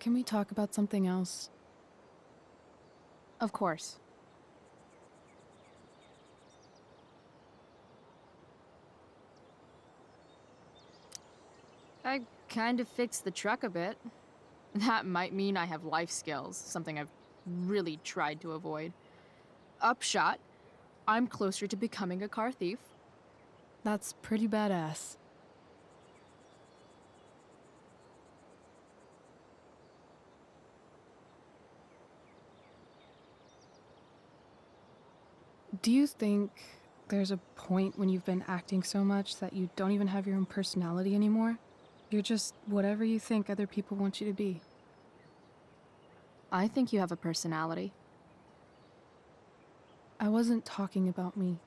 Can we talk about something else? Of course. I kind of fixed the truck a bit. That might mean I have life skills, something I've really tried to avoid. Upshot, I'm closer to becoming a car thief. That's pretty badass. Do you think there's a point when you've been acting so much that you don't even have your own personality anymore? You're just whatever you think other people want you to be. I think you have a personality. I wasn't talking about me.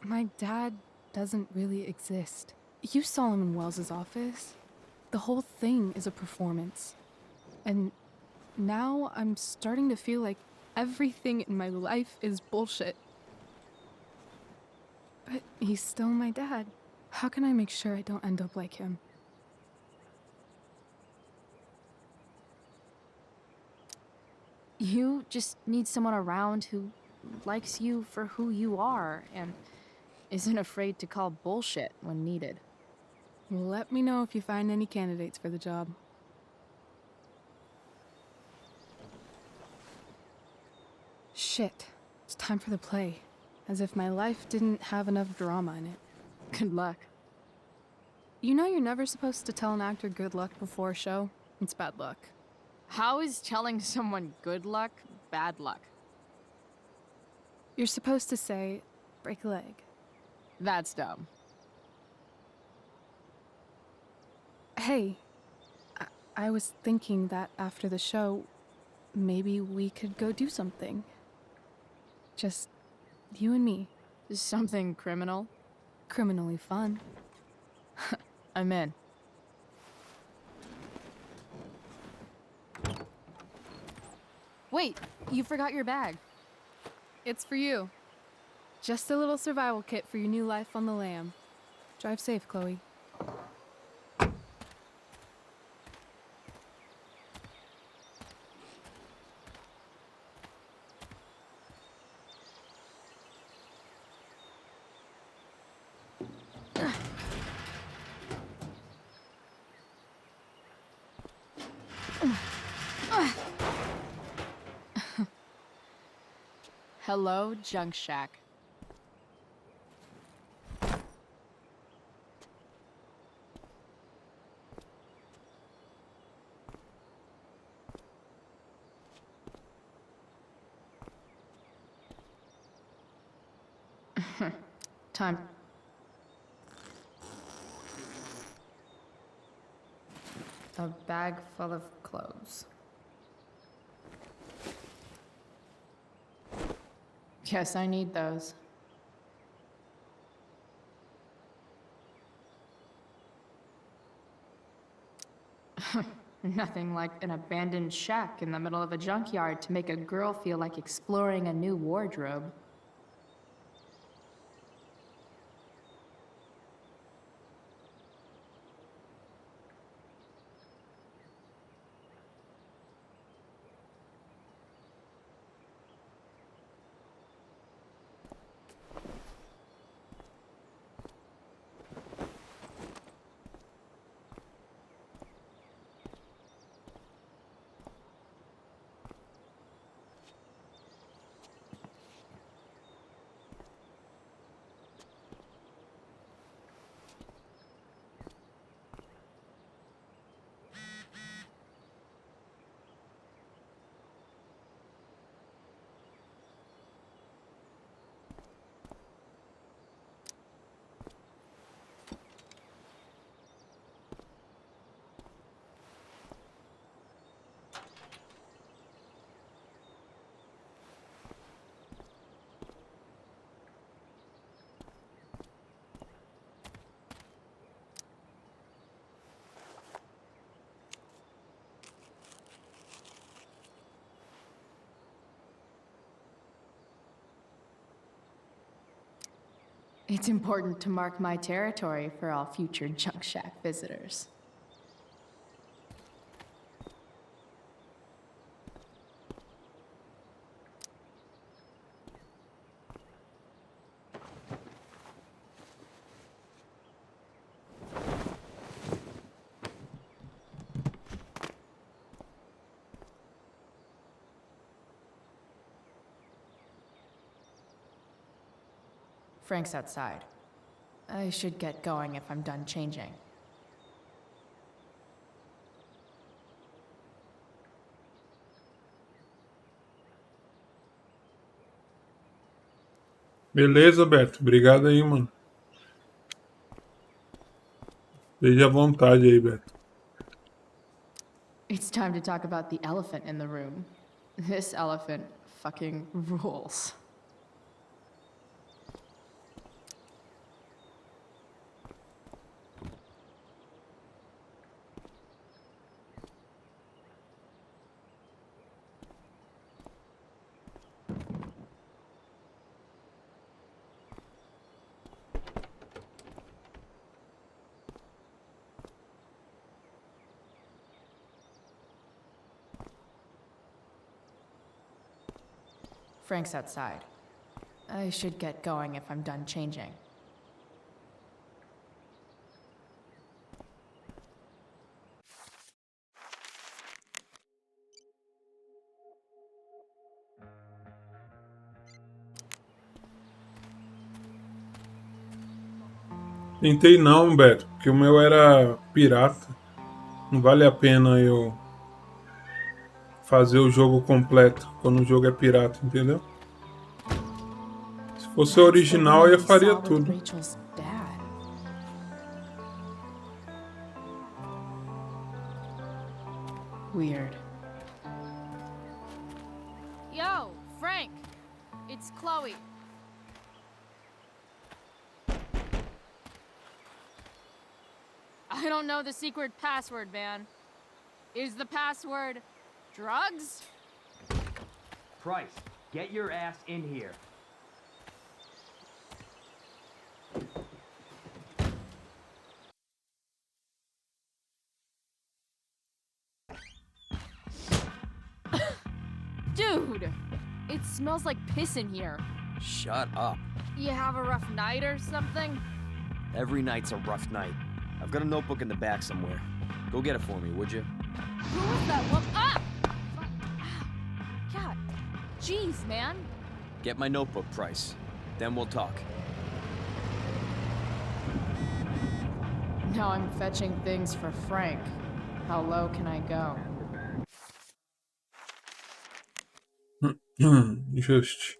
My dad doesn't really exist. You saw him in Wells's office. The whole thing is a performance. And now I'm starting to feel like everything in my life is bullshit. But he's still my dad. How can I make sure I don't end up like him? You just need someone around who likes you for who you are and isn't afraid to call bullshit when needed. Let me know if you find any candidates for the job. Shit, it's time for the play. As if my life didn't have enough drama in it. Good luck. You know you're never supposed to tell an actor good luck before a show? It's bad luck. How is telling someone good luck bad luck? You're supposed to say, break a leg. That's dumb. Hey, I was thinking that after the show, maybe we could go do something. Just you and me. Something criminal? Criminally fun. I'm in. Wait, you forgot your bag. It's for you. Just a little survival kit for your new life on the lam. Drive safe, Chloe. Hello, Junk Shack. Time. A bag full of clothes. Guess I need those. Nothing like an abandoned shack in the middle of a junkyard to make a girl feel like exploring a new wardrobe. It's important to mark my territory for all future junk shack visitors. Frank's outside. I should get going if I'm done changing. Beleza, Beto. Obrigado aí, mano. Esteja à vontade aí, Beto. It's time to talk about the elephant in the room. This elephant fucking rules. Frank's outside. I should get going if I'm done changing. Tentei não, Beto, porque o meu era pirata. Não vale a pena eu fazer o jogo completo quando o jogo é pirata, entendeu? Se fosse original, eu faria tudo. Rachel's dad. Weird. Yo, Frank! It's Chloe. I don't know the secret password, man. Is the password drugs? Price, get your ass in here. Dude! It smells like piss in here. Shut up. You have a rough night or something? Every night's a rough night. I've got a notebook in the back somewhere. Go get it for me, would you? Who was that woman? Ah! Fuck. Ah. God. Jeez, man. Get my notebook, Price. Then we'll talk. Now I'm fetching things for Frank. How low can I go? Just.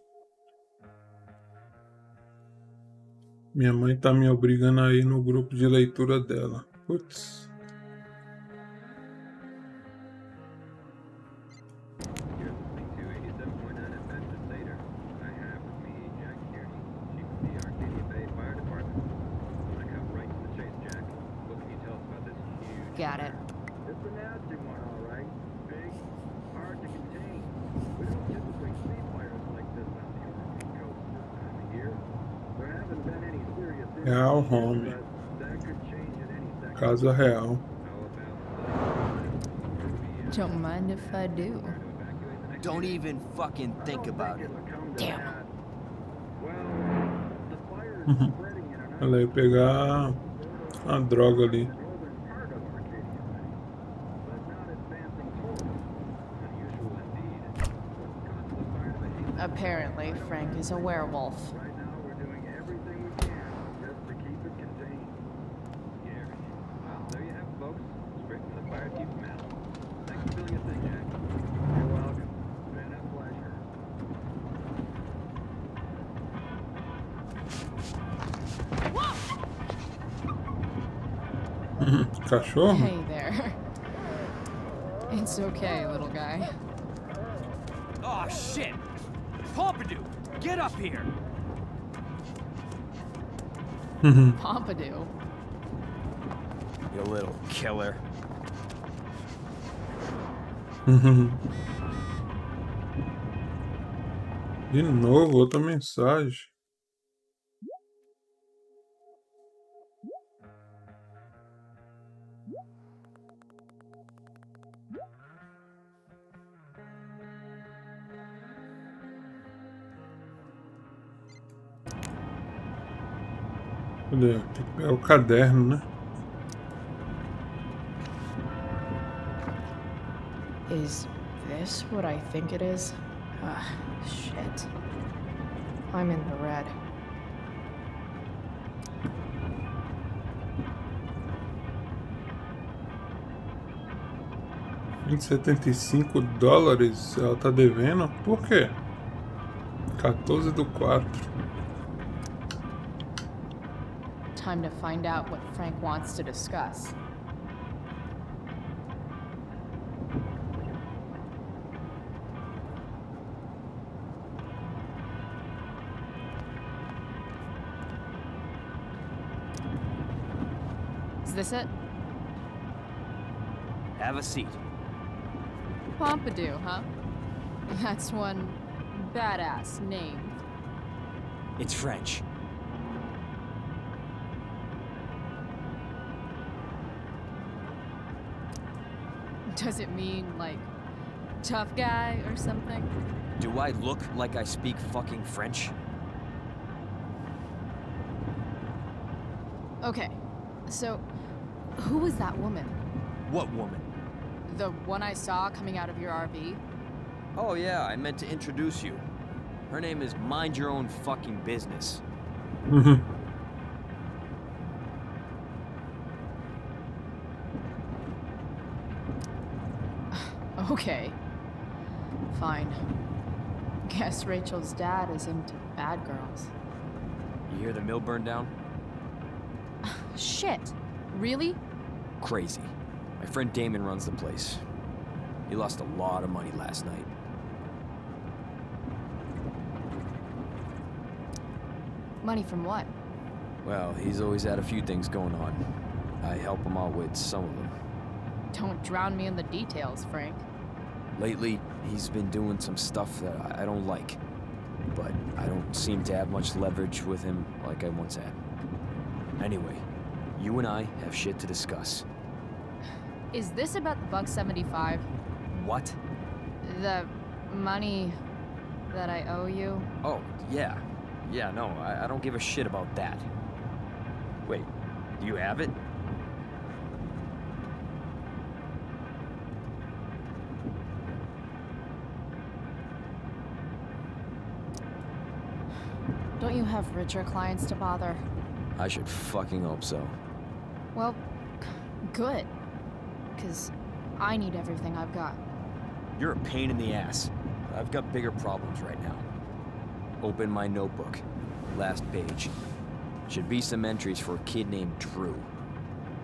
Minha mãe tá me obrigando a ir no grupo de leitura dela. Putz. Got it. It's a nasty one, all right. Big, hard to contain. We don't typically see fires like this on the Oregon coast this time of year. There haven't been any serious Real, incidents, homie. but that could change at any second. Casa real. Don't mind if I do. Don't even fucking think about it. Damn. Ela ia pegar a droga ali. Apparently, Frank is a werewolf. Right now, we're doing everything we can just to keep it contained. Scary. Well, there you have it, folks. Straight from the fire chief's mouth. Thanks for doing your thing, Jack. You're welcome. It's been a pleasure. Cachorro? Hey there. It's okay, little guy. Oh, shit! Pompidou, get up here! Pompidou. You little killer. De novo, outra mensagem. Cadê? Tem que pegar o caderno, né? Is this what I think it is? Ah, shit. I'm in the red. $75 ela tá devendo? Por quê? 14/4. Time to find out what Frank wants to discuss. Is this it? Have a seat. Pompidou, huh? That's one badass name. It's French. Does it mean, like, tough guy or something? Do I look like I speak fucking French? Okay, so who was that woman? What woman? The one I saw coming out of your RV? Oh yeah, I meant to introduce you. Her name is Mind Your Own Fucking Business. Okay. Fine. Guess Rachel's dad is into bad girls. You hear the mill burn down? Shit. Really? Crazy. My friend Damon runs the place. He lost a lot of money last night. Money from what? Well, he's always had a few things going on. I help him out with some of them. Don't drown me in the details, Frank. Lately, he's been doing some stuff that I don't like. But I don't seem to have much leverage with him like I once had. Anyway, you and I have shit to discuss. Is this about the $175? What? The money that I owe you? Oh, yeah. Yeah, no, I don't give a shit about that. Wait, do you have it? Don't you have richer clients to bother? I should fucking hope so. Well, good. 'Cause I need everything I've got. You're a pain in the ass. I've got bigger problems right now. Open my notebook. Last page. Should be some entries for a kid named Drew.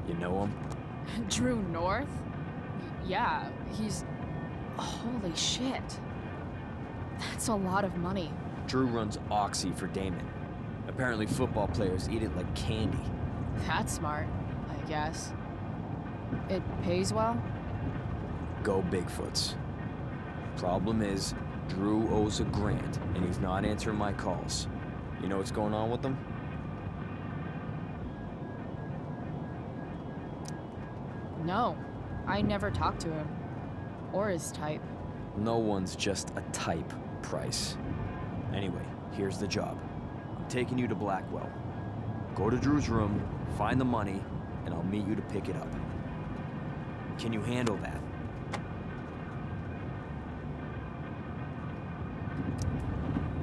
You know him? Drew North? Yeah, he's... Holy shit. That's a lot of money. Drew runs Oxy for Damon. Apparently football players eat it like candy. That's smart, I guess. It pays well? Go Bigfoots. Problem is, Drew owes a grand, and he's not answering my calls. You know what's going on with him? No, I never talked to him. Or his type. No one's just a type, Price. Anyway, here's the job. I'm taking you to Blackwell. Go to Drew's room, find the money, and I'll meet you to pick it up. Can you handle that?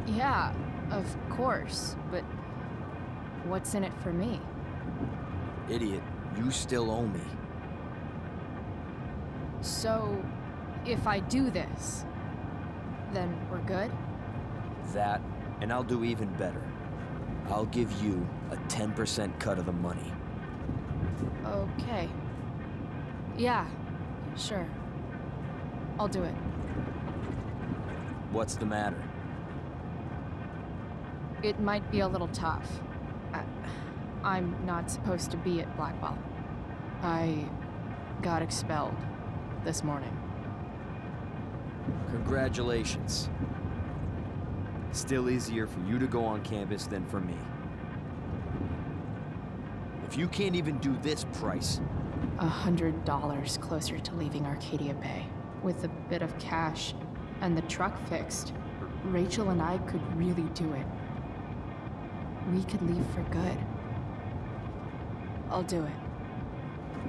Yeah, of course, but what's in it for me? Idiot, you still owe me. So, if I do this, then we're good? That, and I'll do even better. I'll give you a 10% cut of the money. Okay. Yeah, sure. I'll do it. What's the matter? It might be a little tough. I'm not supposed to be at Blackwell. I got expelled this morning. Congratulations. Still easier for you to go on campus than for me. If you can't even do this, Price... $100 closer to leaving Arcadia Bay. With a bit of cash and the truck fixed, Rachel and I could really do it. We could leave for good. I'll do it.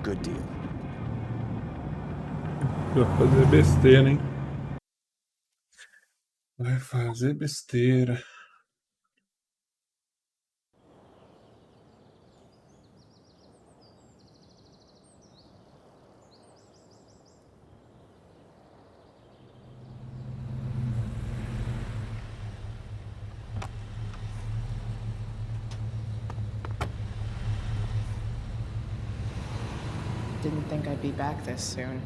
Good deal. Vai fazer besteira, hein? Vai fazer besteira. Didn't think I'd be back this soon.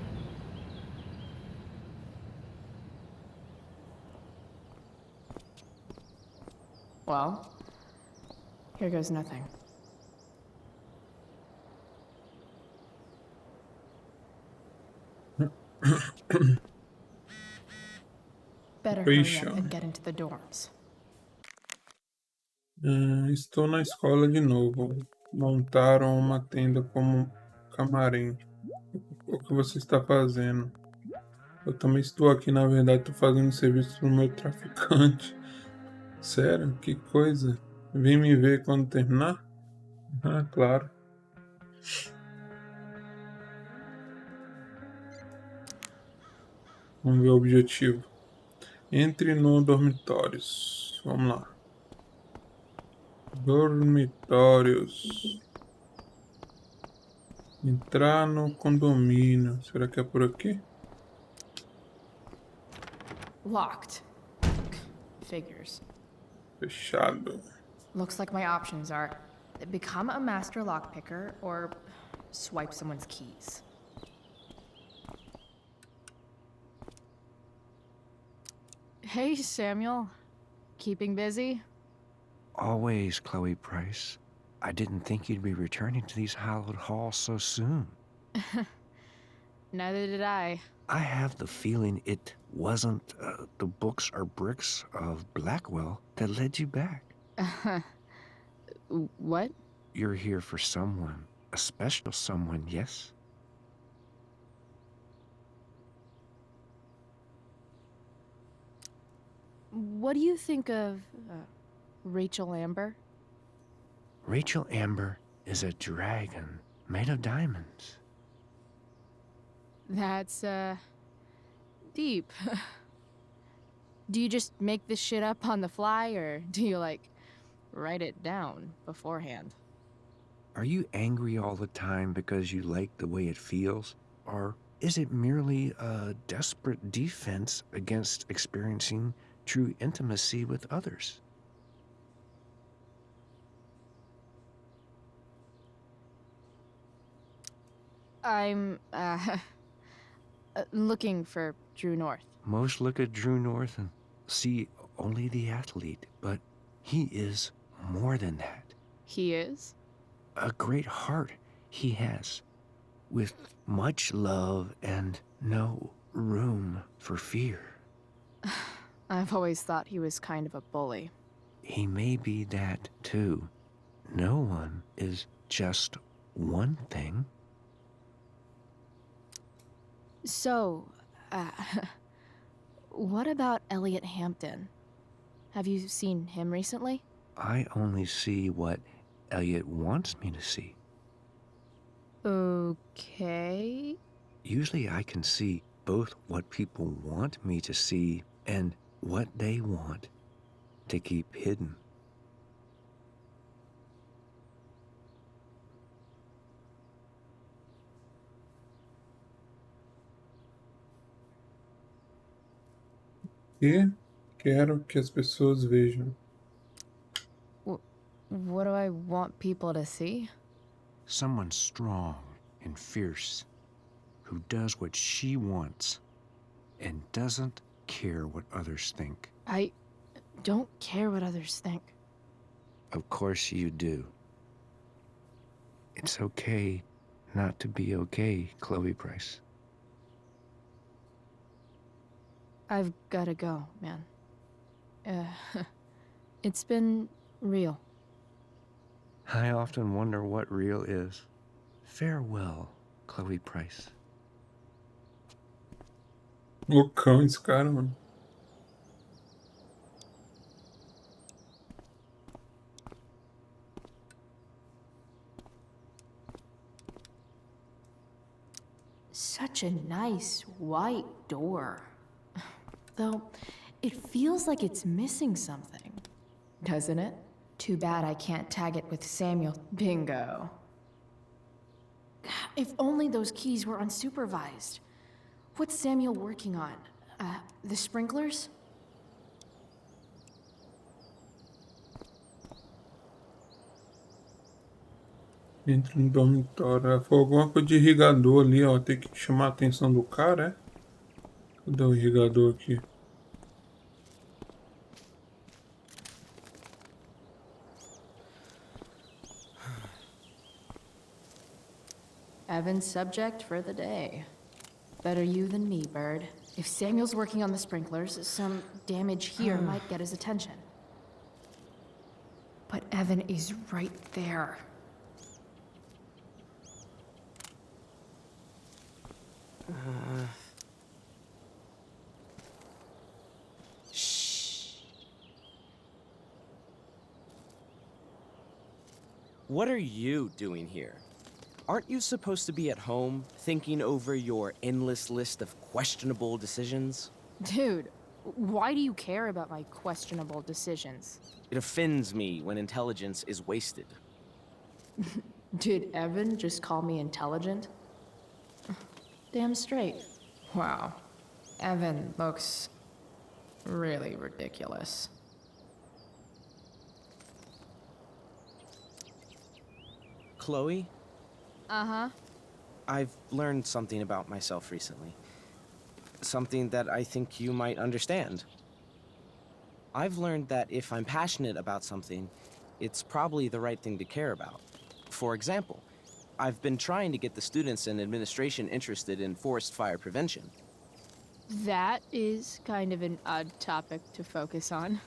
Well, here goes nothing. Better hurry up and get into the dorms. Estou na escola de novo. Montaram uma tenda como camarim. O que você está fazendo? Eu também estou aqui, na verdade, estou fazendo serviço para o meu traficante. Sério? Que coisa. Vem me ver quando terminar? Ah, claro. Vamos ver o objetivo. Entre no dormitórios. Vamos lá. Dormitórios. Entrar no condomínio. Será que é por aqui? Locked. Figures. Fechado. Looks like my options are become a master lockpicker or swipe someone's keys. Hey, Samuel. Keeping busy? Always, Chloe Price. I didn't think you'd be returning to these hallowed halls so soon. Neither did I. I have the feeling it wasn't the books or bricks of Blackwell that led you back. What? You're here for someone. A special someone, yes? What do you think of Rachel Amber? Rachel Amber is a dragon made of diamonds. That's, deep. Do you just make this shit up on the fly, or do you, like, write it down beforehand? Are you angry all the time because you like the way it feels? Or is it merely a desperate defense against experiencing true intimacy with others? I'm, looking for Drew North. Most look at Drew North and see only the athlete, but he is more than that. He is? A great heart he has, with much love and no room for fear. I've always thought he was kind of a bully. He may be that too. No one is just one thing. So, what about Elliot Hampton? Have you seen him recently? I only see what Elliot wants me to see. Okay. Usually I can see both what people want me to see and what they want to keep hidden. E quero que as pessoas vejam. What do I want people to see? Someone strong and fierce who does what she wants and doesn't care what others think. I don't care what others think. Of course you do. It's okay not to be okay, Chloe Price. I've gotta go, man. It's been real. I often wonder what real is. Farewell, Chloe Price. Loucão esse cara, mano. Such a nice white door. Though, it feels like it's missing something. Doesn't it? Too bad I can't tag it with Samuel. Bingo. If only those keys were unsupervised. What's Samuel working on? The sprinklers? Entra no dormitório. Foi alguma coisa de irrigador ali, ó. Tem que chamar a atenção do cara, é? Cadê o irrigador aqui? Evan's subject for the day. Better you than me, Bird. If Samuel's working on the sprinklers, some damage here might get his attention. But Evan is right there. Shh. What are you doing here? Aren't you supposed to be at home, thinking over your endless list of questionable decisions? Dude, why do you care about my questionable decisions? It offends me when intelligence is wasted. Did Evan just call me intelligent? Damn straight. Wow. Evan looks really ridiculous. Chloe? Uh-huh. I've learned something about myself recently. Something that I think you might understand. I've learned that if I'm passionate about something, it's probably the right thing to care about. For example, I've been trying to get the students and administration interested in forest fire prevention. That is kind of an odd topic to focus on.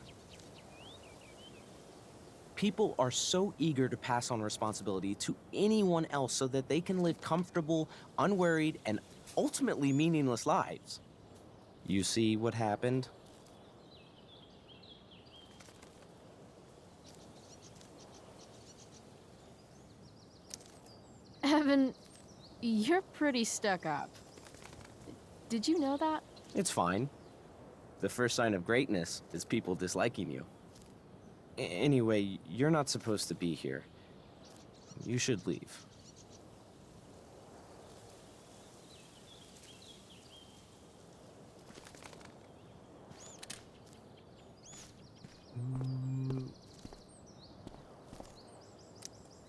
People are so eager to pass on responsibility to anyone else so that they can live comfortable, unworried, and ultimately meaningless lives. You see what happened? Evan, you're pretty stuck up. Did you know that? It's fine. The first sign of greatness is people disliking you. Anyway, you're not supposed to be here. You should leave.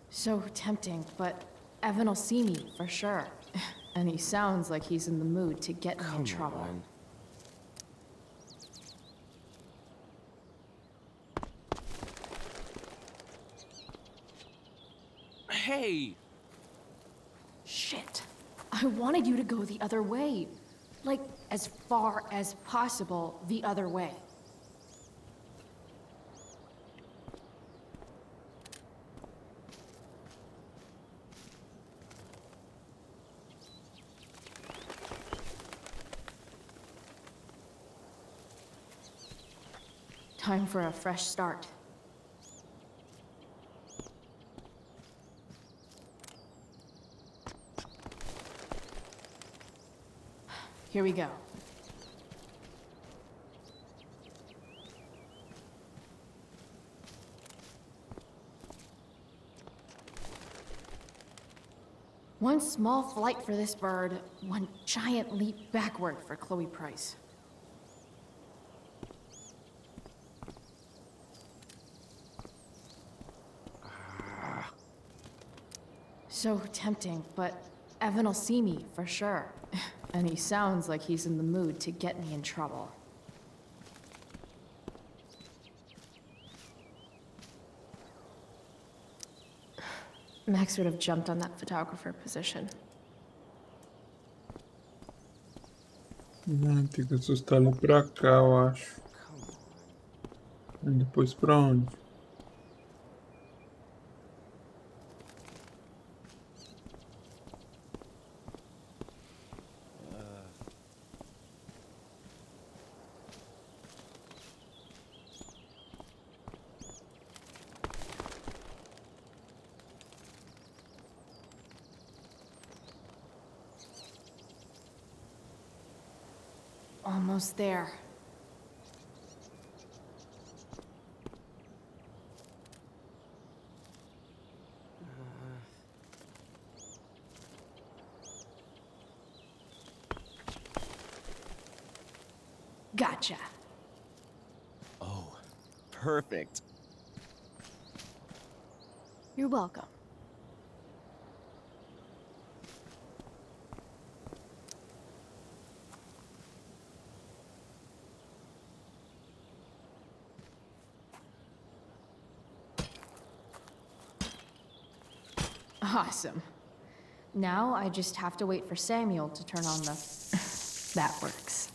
So tempting, but Evan will see me for sure. And he sounds like he's in the mood to get me in trouble. on. Hey! Shit. I wanted you to go the other way. Like, as far as possible the other way. Time for a fresh start. Here we go. One small flight for this bird, one giant leap backward for Chloe Price. So tempting, but Evan will see me for sure. And he sounds like he's in the mood to get me in trouble. Max would have jumped on that photographer position. Tem que assustar ali pra cá, eu acho. E depois pra onde? almost there. Gotcha. Oh, perfect. You're welcome. Awesome. Now I just have to wait for Samuel to turn on the... That works.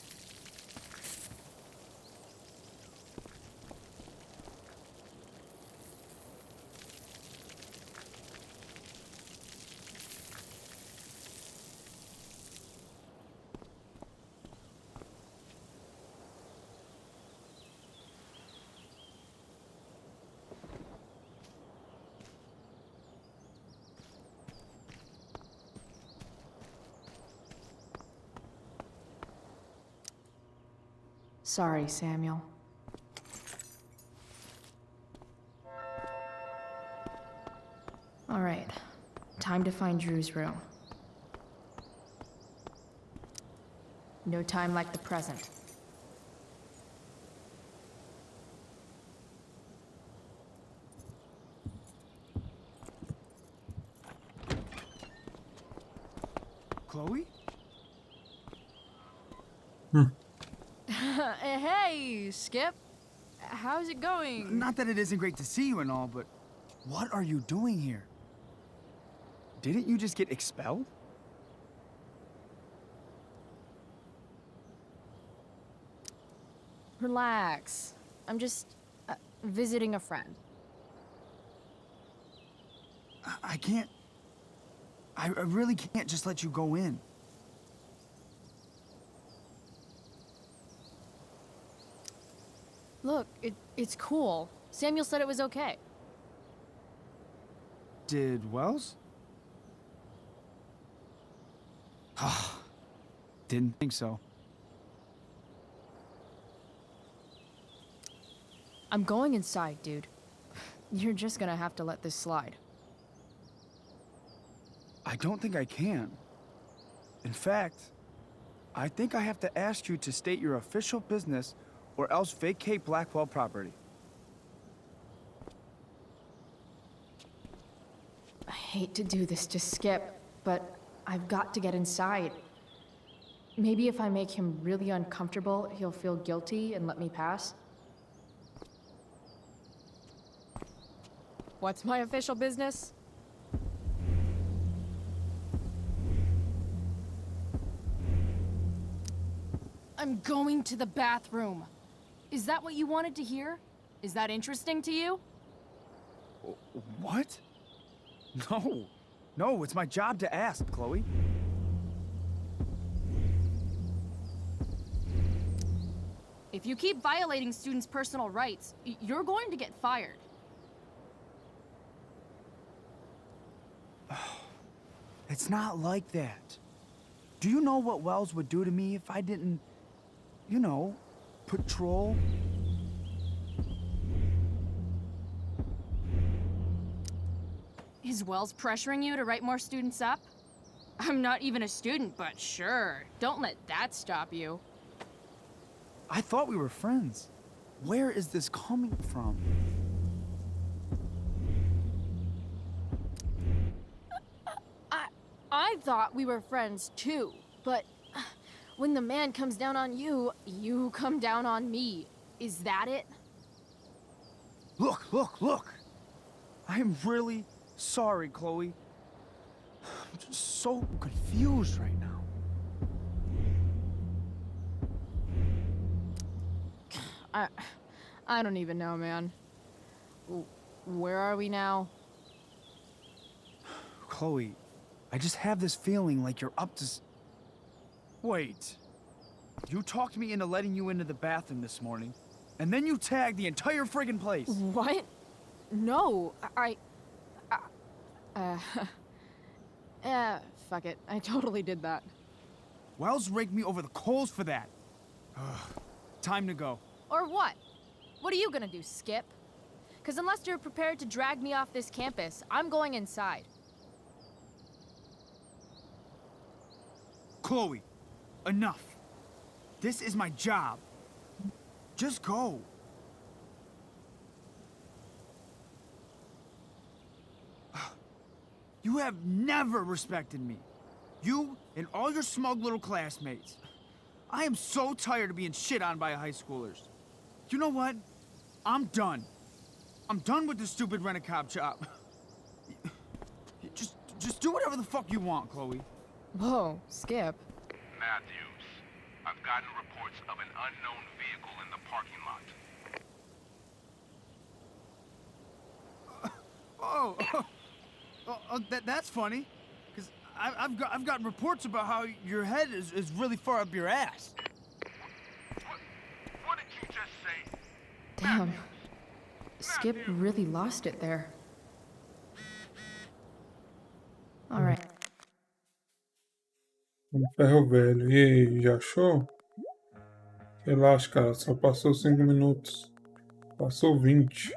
Sorry, Samuel. All right, time to find Drew's room. No time like the present. Chloe? Hey, Skip. How's it going? Not that it isn't great to see you and all, but what are you doing here? Didn't you just get expelled? Relax. I'm just visiting a friend. I can't... I really can't just let you go in. Look, it's cool. Samuel said it was okay. Did Wells? Didn't think so. I'm going inside, dude. You're just gonna have to let this slide. I don't think I can. In fact, I think I have to ask you to state your official business or else vacate Blackwell property. I hate to do this to Skip, but I've got to get inside. Maybe if I make him really uncomfortable, he'll feel guilty and let me pass. What's my official business? I'm going to the bathroom. Is that what you wanted to hear? Is that interesting to you? What? No. No, it's my job to ask, Chloe. If you keep violating students' personal rights, you're going to get fired. It's not like that. Do you know what Wells would do to me if I didn't, you know, patrol? Is Wells pressuring you to write more students up? I'm not even a student, but sure. Don't let that stop you. I thought we were friends. Where is this coming from? I thought we were friends too, but when the man comes down on you, you come down on me. Is that it? Look! I am really sorry, Chloe. I'm just so confused right now. I don't even know, man. Where are we now? Chloe, I just have this feeling like you're up to... Wait. You talked me into letting you into the bathroom this morning, and then you tagged the entire friggin' place. What? No, fuck it. I totally did that. Wells raked me over the coals for that. Time to go. Or what? What are you gonna do, Skip? Because unless you're prepared to drag me off this campus, I'm going inside. Chloe, enough. This is my job. Just go. You have never respected me. You and all your smug little classmates. I am so tired of being shit on by high schoolers. You know what? I'm done. I'm done with this stupid rent-a-cop job. Just do whatever the fuck you want, Chloe. Whoa, Skip. Matthews, I've gotten reports of an unknown vehicle in the parking lot. That's funny. Because I've got reports about how your head is really far up your ass. What did you just say? Damn. Skip really lost it there. All right. Ferro velho. E aí, já achou? Relaxa, cara, só passou 5 minutos. Passou 20.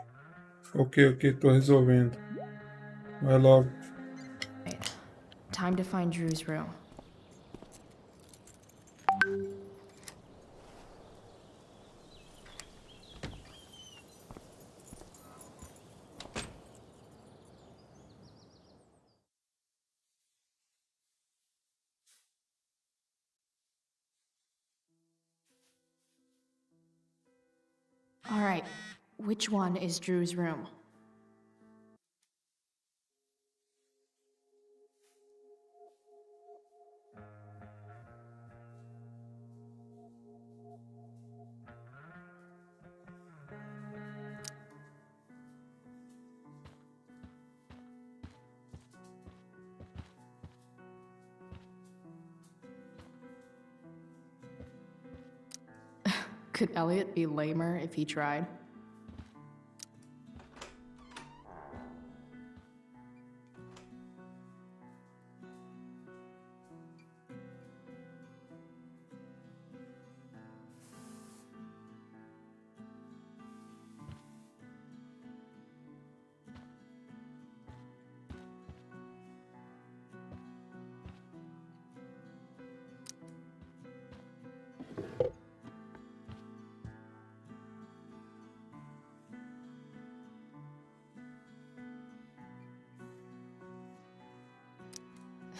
Ok, tô resolvendo. Vai logo. Time to find Drew's room. All right, which one is Drew's room? Could Elliot be lamer if he tried?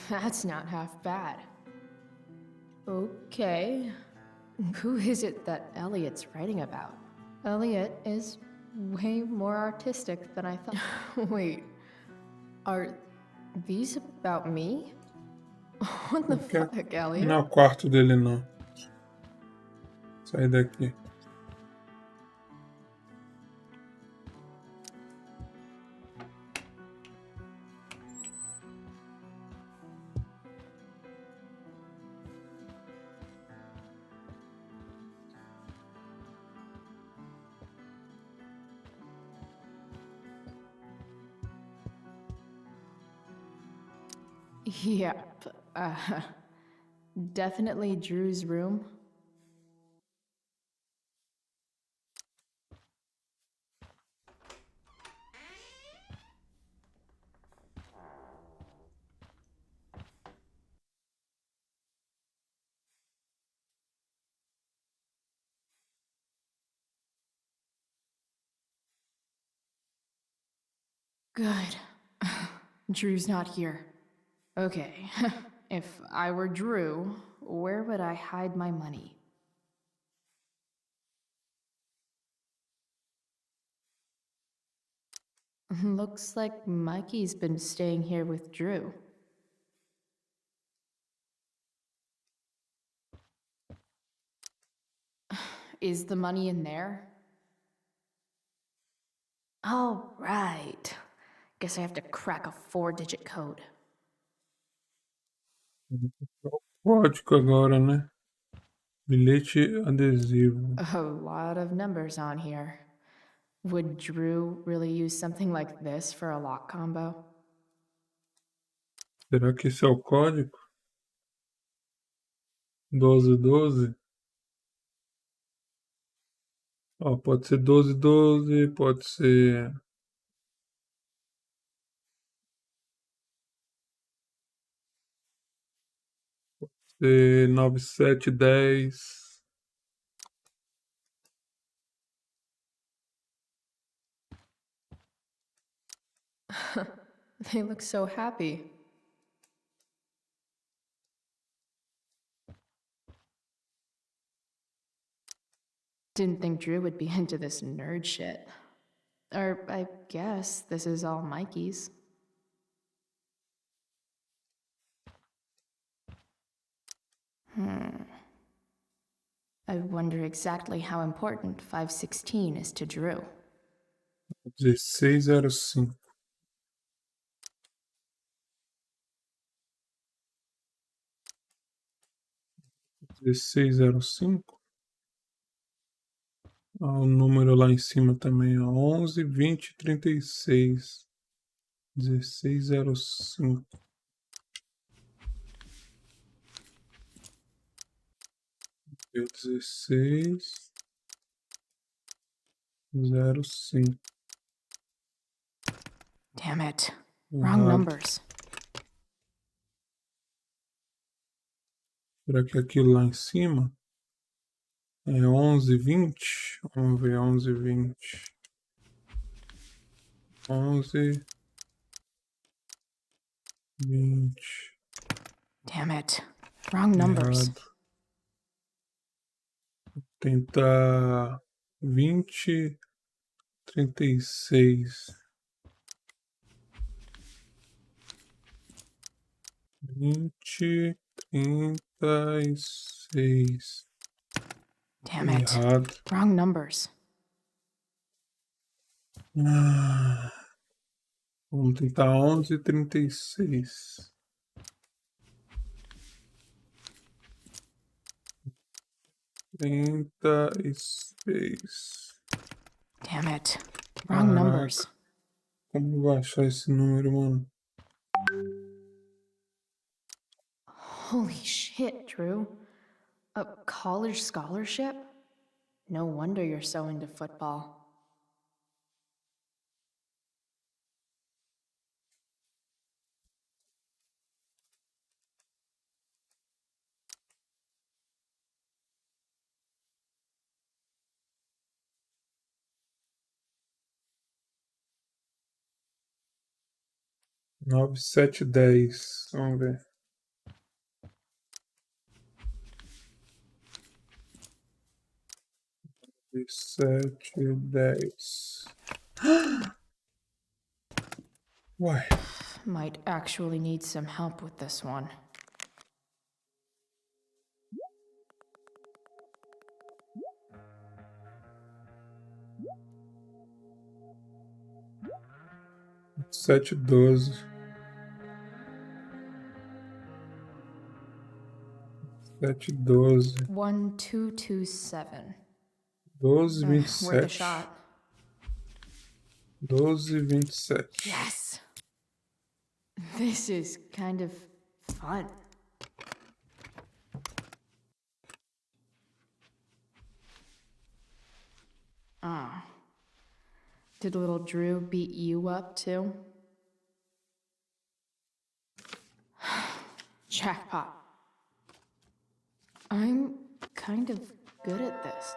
That's not half bad. Okay. Who is it that Elliot's writing about? Elliot is way more artistic than I thought. Wait, are these about me? What the fuck, Elliot? Não é o quarto dele, não. Sai daqui. Yep. Definitely Drew's room. Good. Drew's not here. Okay. If I were Drew, where would I hide my money? Looks like Mikey's been staying here with Drew. Is the money in there? Oh, right. Guess I have to crack a 4-digit code. Código agora, né? Bilhete adesivo. A lot of numbers on here. Would Drew really use something like this for a lock combo? Será que esse é o código? 1212? Ó, pode ser 12, 12, pode ser 9, 7, 10. They look so happy. Didn't think Drew would be into this nerd shit. Or I guess this is all Mikey's. I wonder exactly how important 516 is to Drew. 1605. 1605. Ah, o número lá em cima também, ó. 11, 20, 36. 1605. Deu 1605. Damn it. Wrong numbers. Será que aquilo lá em cima é 11, 20? Vamos ver, 11, 20. 11, 20. Damn it. Wrong numbers. Errado. Vou tentar 20, 36. 20, 36. Damn it. Errado. Wrong numbers. Vamos tentar 11, 36. 36. Damn it. Wrong numbers. Como baixar esse número, mano? Holy shit, Drew. A college scholarship? No wonder you're so into football. Nove, sete, 10. Vamos ver. 7, 10. Uai. Might actually need some help with this one. Sete, 12. 7, 12. 1227. 12, Worth a 27. shot. 12, 27. Yes! This is kind of fun. Oh. Did little Drew beat you up too? Jackpot. I'm kind of good at this.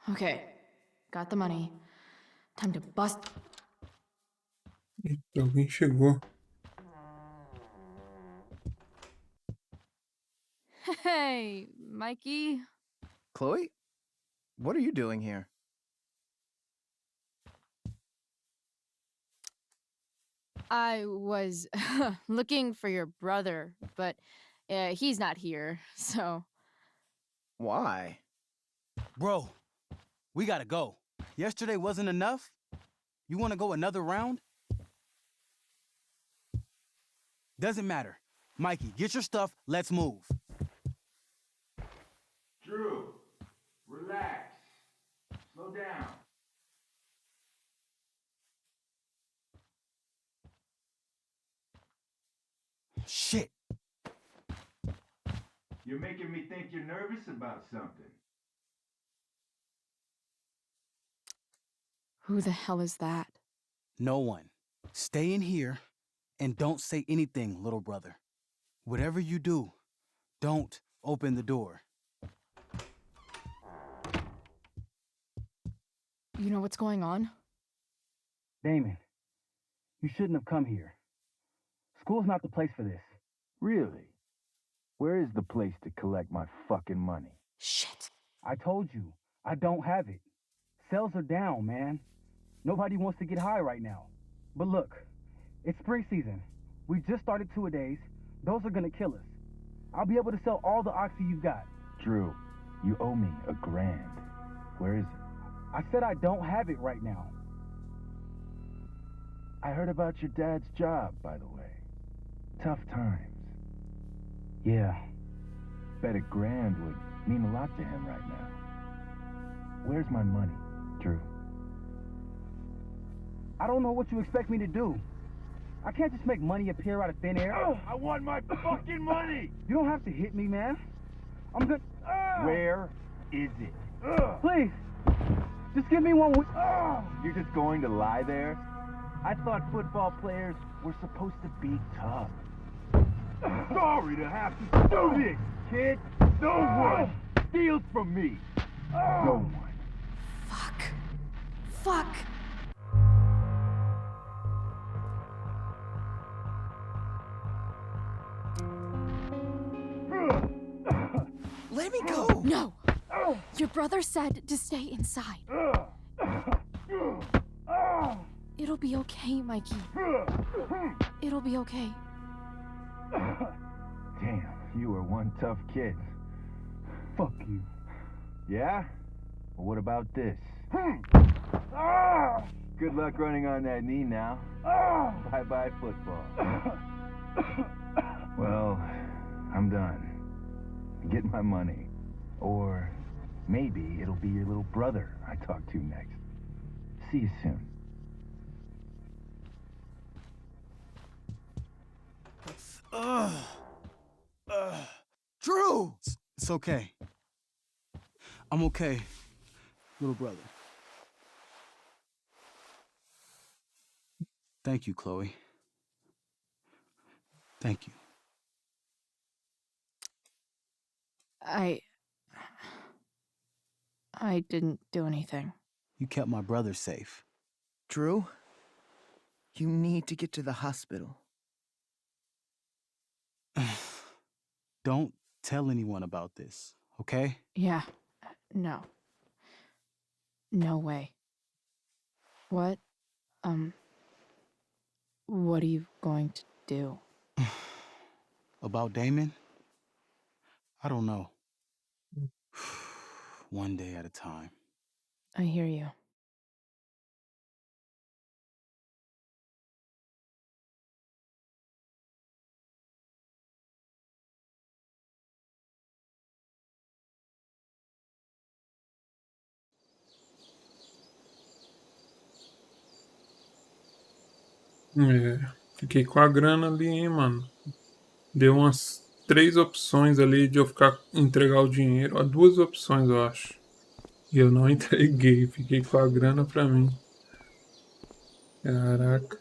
Okay, got the money. Time to bust. Eita, alguém chegou. Hey, Mikey. Chloe? What are you doing here? I was looking for your brother, but he's not here, so... Why? Bro, we gotta go. Yesterday wasn't enough? You wanna go another round? Doesn't matter. Mikey, get your stuff, let's move. Drew, relax. Slow down. You're making me think you're nervous about something. Who the hell is that? No one. Stay in here and don't say anything, little brother. Whatever you do, don't open the door. You know what's going on? Damon, you shouldn't have come here. School's not the place for this. Really? Where is the place to collect my fucking money? Shit. I told you, I don't have it. Sales are down, man. Nobody wants to get high right now. But look, it's spring season. We just started two-a-days. Those are gonna kill us. I'll be able to sell all the oxy you've got. Drew, you owe me $1,000. Where is it? I said I don't have it right now. I heard about your dad's job, by the way. Tough times. Yeah, bet $1,000 would mean a lot to him right now. Where's my money, Drew? I don't know what you expect me to do. I can't just make money appear out of thin air. I want my fucking money! You don't have to hit me, man. I'm good. Where is it? Please, just give me one. You're just going to lie there? I thought football players were supposed to be tough. Sorry to have to do this, kid. No one steals from me. No one. Fuck. Let me go! No! Your brother said to stay inside. It'll be okay, Mikey. It'll be okay. Damn, you are one tough kid. Fuck you. Yeah? Well, what about this? Good luck running on that knee now. Bye-bye football. Well, I'm done. Get my money. Or maybe it'll be your little brother I talk to next. See you soon. Drew! It's okay. I'm okay, little brother. Thank you, Chloe. Thank you. I didn't do anything. You kept my brother safe. Drew, you need to get to the hospital. Don't tell anyone about this, okay? Yeah. No. No way. What are you going to do? About Damon? I don't know. One day at a time. I hear you. Fiquei com a grana ali, hein, mano. Deu umas 3 opções ali de eu entregar o dinheiro. Ó, 2 opções, eu acho. E eu não entreguei. Fiquei com a grana pra mim. Caraca.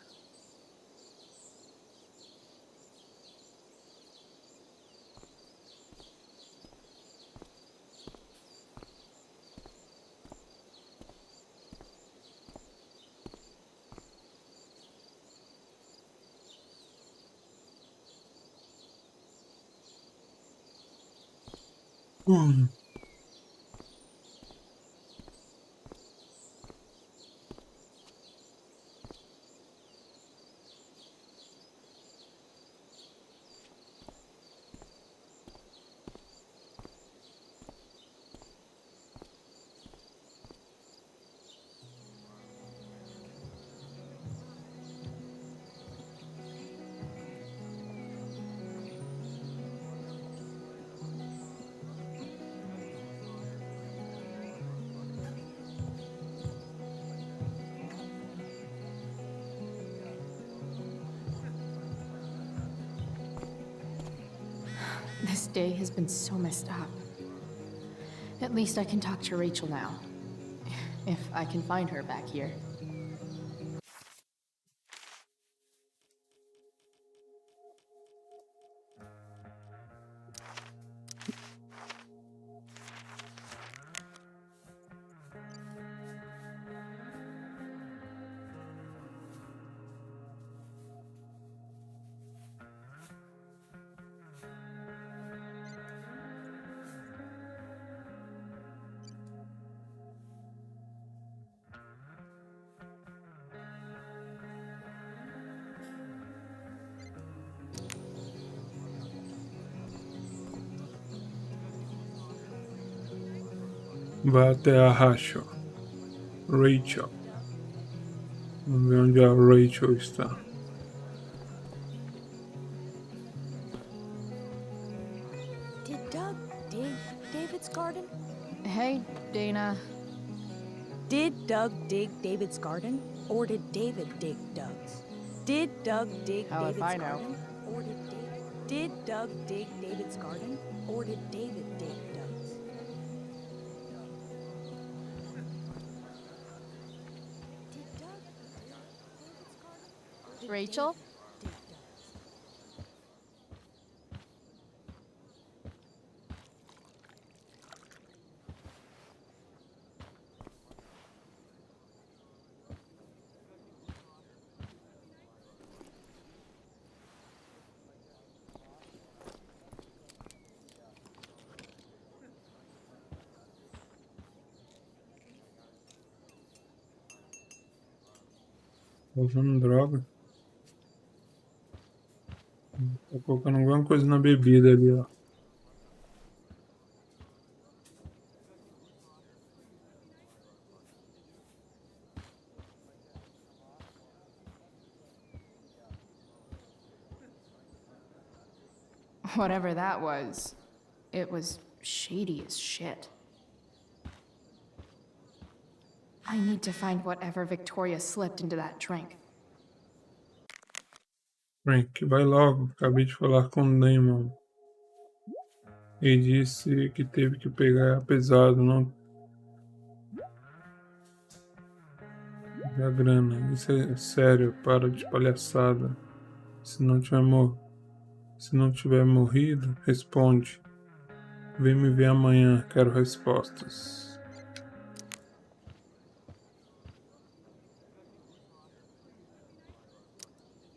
Hum. day has been so messed up. At least I can talk to Rachel now. If I can find her back here. Vai até a Rachel. Rachel. Vamos ver onde a Rachel está. Did Doug dig David's garden? Hey, Dana. Did Doug dig David's garden? Or did David dig Doug's? Did Doug dig Hell if David's I know. garden? Or did Doug dig David's garden? Or did David dig Doug's? Rachel? Tá usando droga. Tá colocando alguma coisa na bebida ali, ó. Whatever that was, it was shady as shit. I need to find whatever Victoria slipped into that drink. Frank, vai logo. Acabei de falar com o Damon. Ele disse que teve que pegar pesado, não? A grana. Isso é sério. Para de palhaçada. Se não tiver morrido, responde. Vem me ver amanhã. Quero respostas.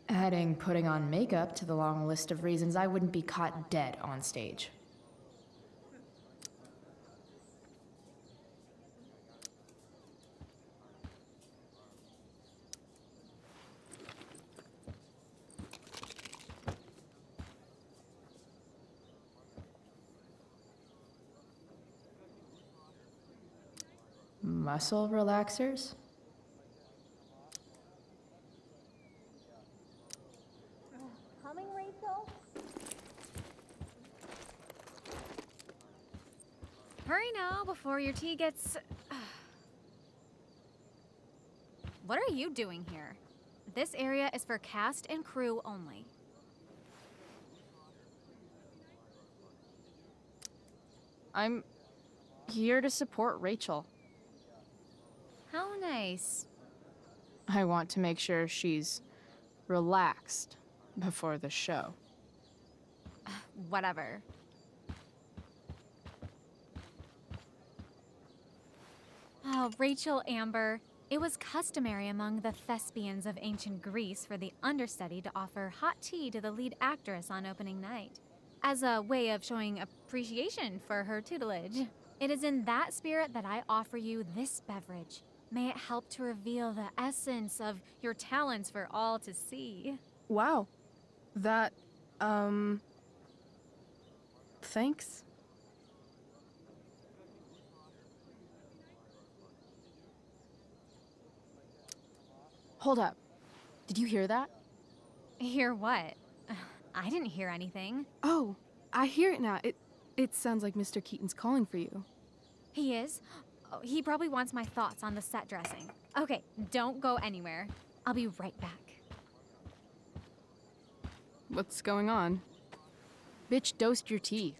Adding putting on makeup to the long list of reasons I wouldn't be caught dead on stage. Muscle relaxers? Coming, Rachel? Hurry now before your tea gets... What are you doing here? This area is for cast and crew only. I'm here to support Rachel. How nice. I want to make sure she's relaxed before the show. Whatever. Oh, Rachel Amber. It was customary among the thespians of ancient Greece for the understudy to offer hot tea to the lead actress on opening night, as a way of showing appreciation for her tutelage. It is in that spirit that I offer you this beverage. May it help to reveal the essence of your talents for all to see. Wow. That, thanks. Hold up. Did you hear that? Hear what? I didn't hear anything. Oh, I hear it now. It sounds like Mr. Keaton's calling for you. He is? Oh, he probably wants my thoughts on the set dressing. Okay, don't go anywhere. I'll be right back. What's going on? bitch dosed your teeth.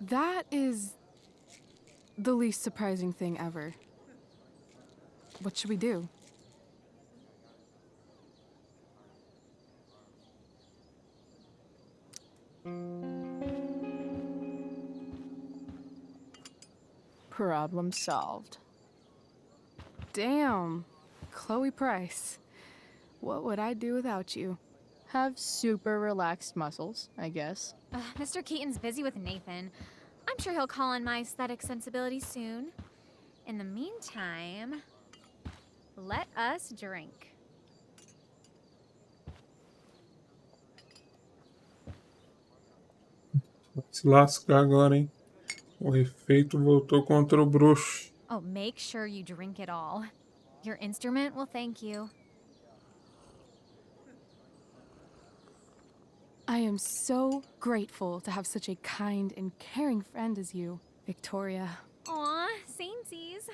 That is the least surprising thing ever. What should we do? Problem solved. Damn, Chloe Price. What would I do without you? Have super relaxed muscles, I guess. Mr. Keaton's busy with Nathan. I'm sure he'll call on my aesthetic sensibilities soon. In the meantime, let us drink. Vai se lascar agora, hein? O efeito voltou contra o bruxo. Oh, make sure you drink it all. Your instrument will thank you. I am so grateful to have such a kind and caring friend as you, Victoria. Aw, samesies.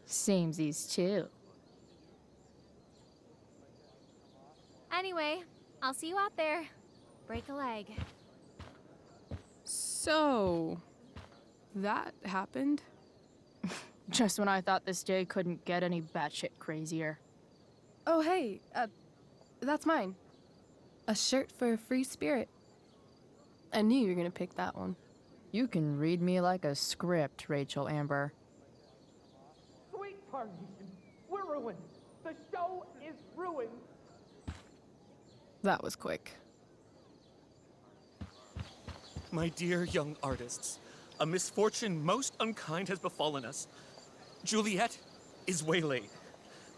Samesies too. Anyway, I'll see you out there. Break a leg. So, that happened? Just when I thought this day couldn't get any batshit crazier. Oh, hey, that's mine. A shirt for a free spirit. I knew you were gonna pick that one. You can read me like a script, Rachel Amber. Sweet Carnation, we're ruined. The show is ruined. That was quick. My dear young artists, a misfortune most unkind has befallen us. Juliet is waylaid.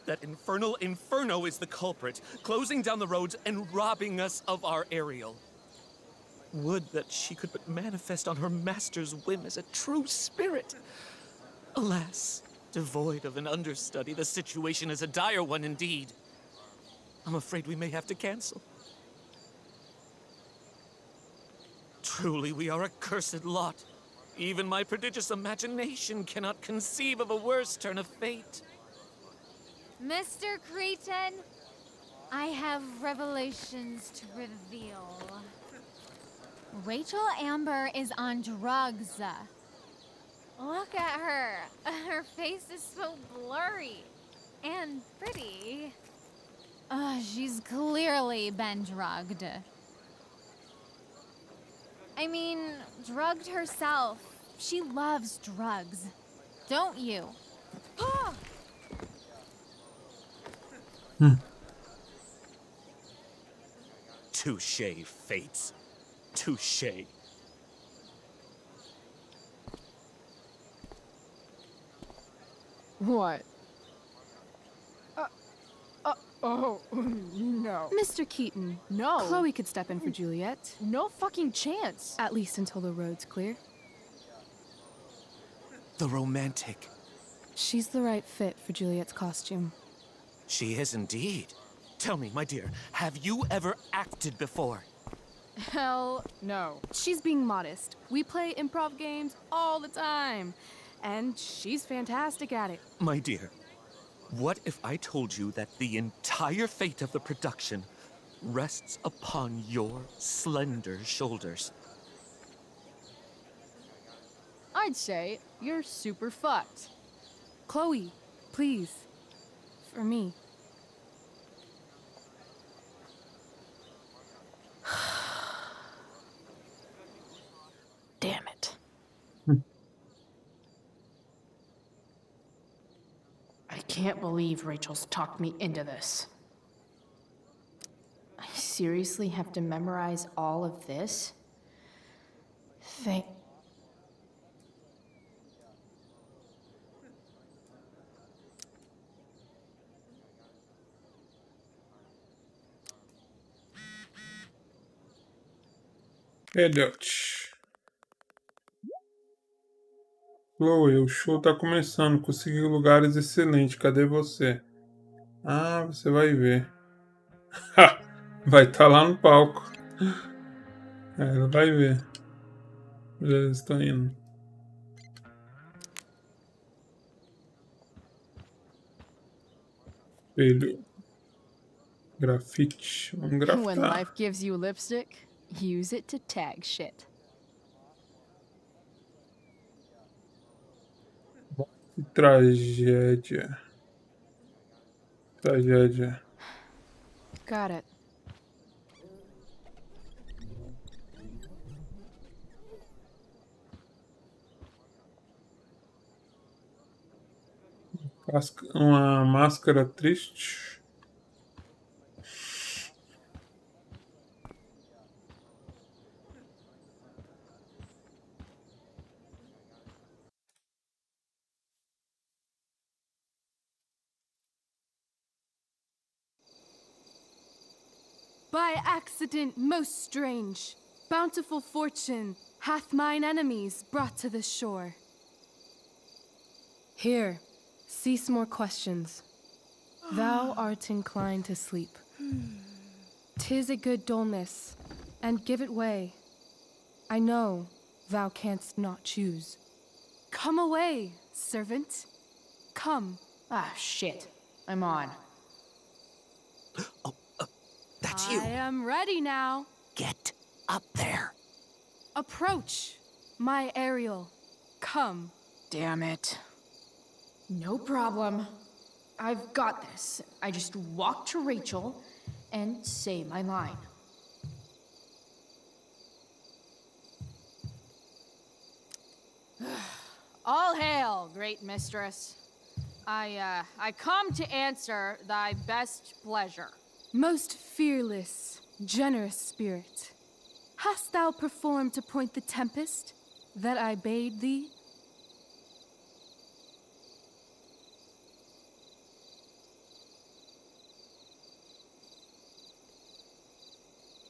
That infernal inferno is the culprit, closing down the roads and robbing us of our Ariel. Would that she could but manifest on her master's whim as a true spirit. Alas, devoid of an understudy, the situation is a dire one indeed. I'm afraid we may have to cancel. Truly, we are a cursed lot. Even my prodigious imagination cannot conceive of a worse turn of fate. Mr. Cretan, I have revelations to reveal. Rachel Amber is on drugs. Look at her. Her face is so blurry and pretty. She's clearly been drugged. I mean, drugged herself. She loves drugs. Don't you? Touché, fates. Touché. What? Oh, no. Mr. Keaton. No. Chloe could step in for Juliet. No fucking chance. At least until the road's clear. The romantic. She's the right fit for Juliet's costume. She is indeed. Tell me, my dear, have you ever acted before? Hell no. She's being modest. We play improv games all the time. And she's fantastic at it. My dear, what if I told you that the entire fate of the production rests upon your slender shoulders? I'd say you're super fucked. Chloe, please. For me. Damn it. I can't believe Rachel's talked me into this. I seriously have to memorize all of this? Thank... Elliot. Chloe, o show tá começando. Consegui lugares excelentes. Cadê você? Ah, você vai ver. Vai estar lá no palco. Ela vai ver. Eles estão indo. Espelho. Grafite. Vamos When grafitar. life gives you lipstick, use it to tag shit. Tragédia. Tragédia. Got it. Uma máscara triste. By accident most strange, bountiful fortune hath mine enemies brought to this shore. Here, cease more questions. Thou art inclined to sleep. 'Tis a good dullness, and give it way. I know thou canst not choose. Come away, servant. Come. Ah, shit. I'm on. That's I am ready now. Get up there. Approach, my Ariel. Come. Damn it. No problem. I've got this. I just walk to Rachel and say my line. All hail, great mistress. I come to answer thy best pleasure. Most fearless, generous spirit, hast thou performed to point the tempest that I bade thee?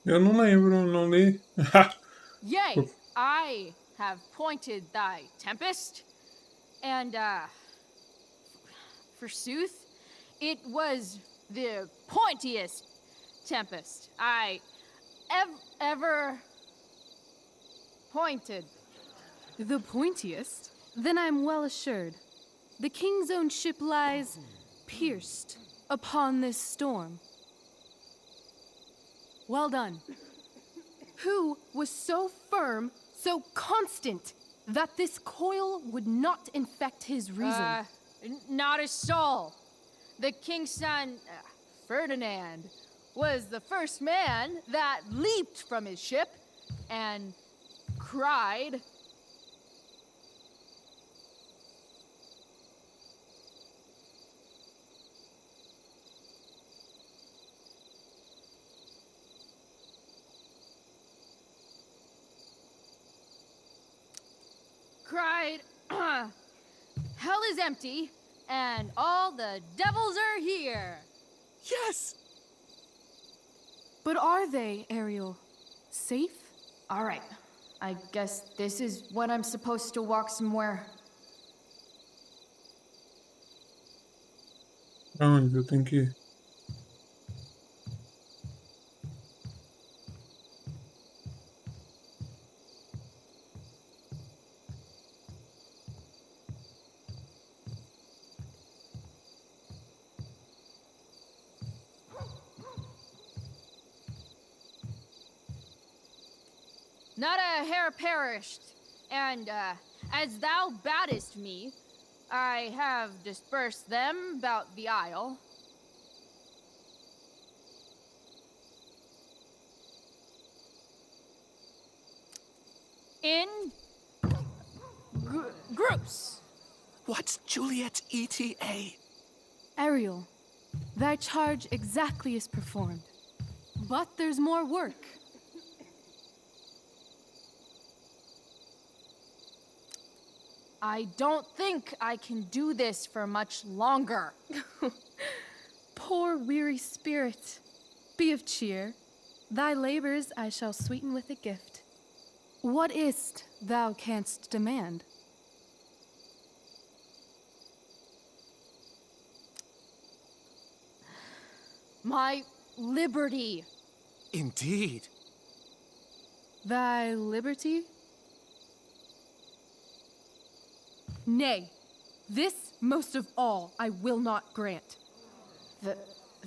Eu não lembro, não li. Yea, I have pointed thy tempest, and, forsooth, it was the pointiest tempest I ever pointed. The pointiest? Then I'm well assured. The king's own ship lies pierced upon this storm. Well done. Who was so firm, so constant, that this coil would not infect his reason? Not a soul. The king's son, Ferdinand, was the first man that leaped from his ship and cried, hell is empty, and all the devils are here. Yes! But are they, Ariel? Safe? All right. I guess this is when I'm supposed to walk somewhere. Onde eu tenho que ir? Not a hair perished, and as thou badest me, I have dispersed them about the isle. In groups. What's Juliet's ETA? Ariel, thy charge exactly is performed. But there's more work. I don't think I can do this for much longer. Poor weary spirit. Be of cheer. Thy labors I shall sweeten with a gift. What is't thou canst demand? My liberty. Indeed. Thy liberty? Nay, this most of all I will not grant.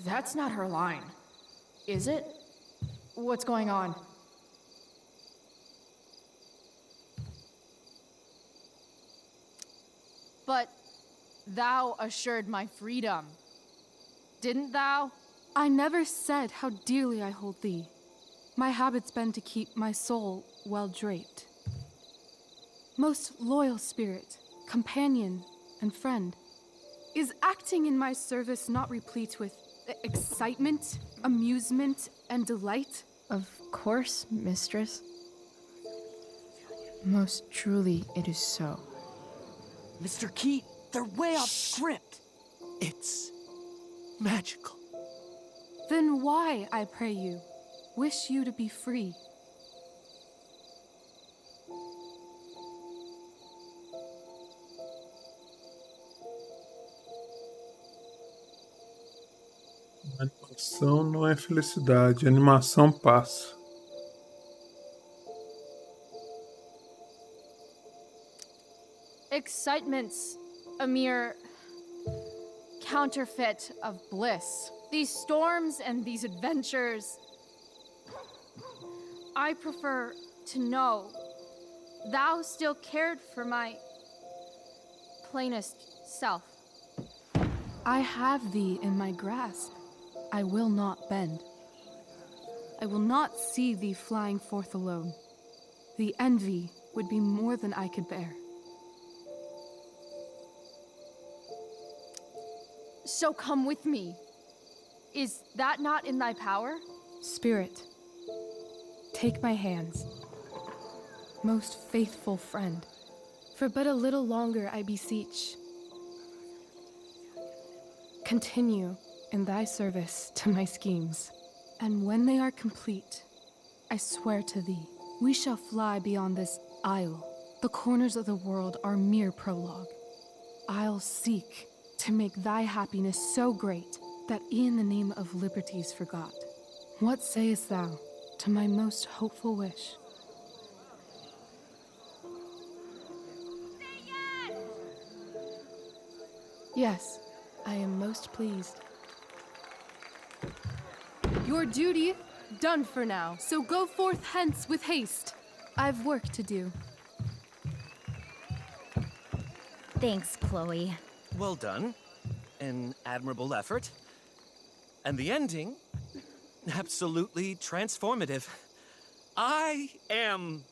That's not her line. Is it? What's going on? But thou assured my freedom, didn't thou? I never said how dearly I hold thee. My habit's been to keep my soul well draped. Most loyal spirit, companion, and friend, is acting in my service not replete with excitement, amusement, and delight? Of course, mistress. Most truly it is so. Mr. Keat, they're way off script. It's magical. Then why, I pray you, wish you to be free? Animação não é felicidade, animação passa. Excitement's a mere counterfeit of bliss. These storms and these adventures, I prefer to know thou still cared for my plainest self. I have thee in my grasp. I will not bend. I will not see thee flying forth alone. The envy would be more than I could bear. So come with me. Is that not in thy power? Spirit, take my hands. Most faithful friend, for but a little longer I beseech. Continue in thy service to my schemes, and when they are complete, I swear to thee, we shall fly beyond this isle. The corners of the world are mere prologue. I'll seek to make thy happiness so great that e'en the name of liberty's forgot. What sayest thou to my most hopeful wish? Yes, I am most pleased. Your duty done for now, so go forth hence with haste. I've work to do. Thanks, Chloe. Well done. An admirable effort. And the ending, absolutely transformative. I am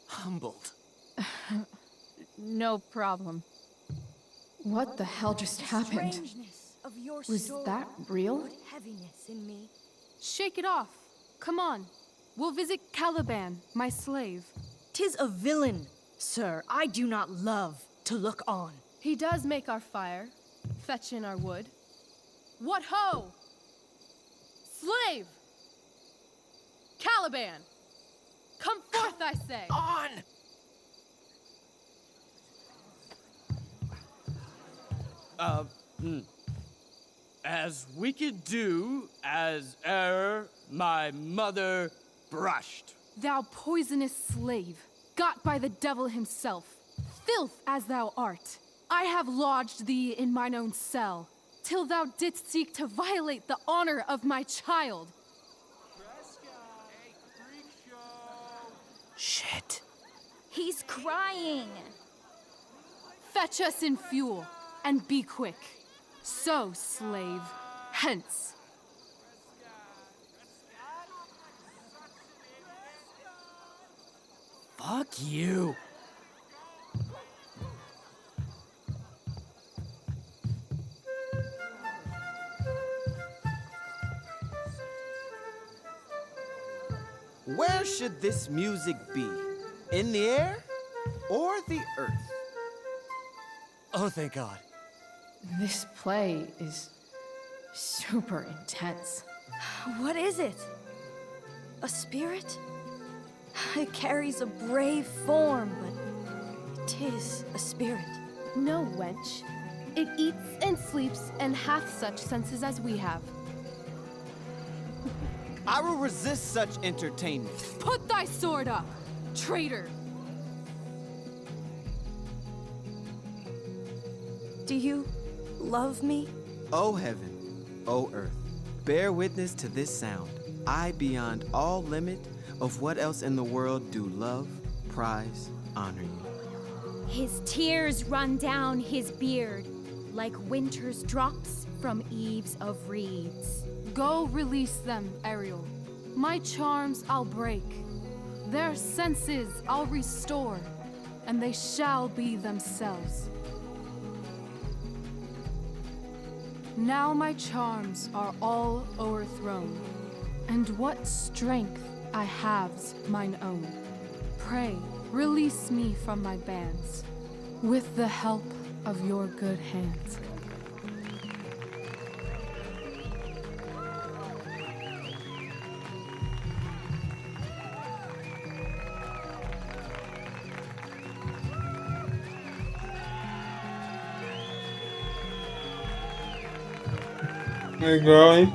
humbled. No problem. What the hell just happened? Was that real? Heaviness in me. Shake it off. Come on. We'll visit Caliban, my slave. 'Tis a villain, sir, I do not love to look on. He does make our fire, fetch in our wood. What ho! Slave! Caliban! Come forth, I say! On! As we could do as e'er my mother brushed. Thou poisonous slave, got by the devil himself, filth as thou art, I have lodged thee in mine own cell, till thou didst seek to violate the honor of my child. Shit. He's crying. Fetch us in fuel, and be quick. So, slave, hence. Fuck you. Where should this music be? In the air or the earth? Oh, thank God. This play is super intense. What is it? A spirit? It carries a brave form, but 'tis a spirit. No, wench. It eats and sleeps and hath such senses as we have. I will resist such entertainment. Put thy sword up, traitor! Do you love me, O heaven, O earth, bear witness to this sound. I beyond all limit of what else in the world do love, prize, honor you. His tears run down his beard like winter's drops from eaves of reeds. Go release them, Ariel. My charms I'll break. Their senses I'll restore, and they shall be themselves. Now my charms are all o'erthrown, and what strength I have's mine own. Pray, release me from my bands, with the help of your good hands. Legal, hein?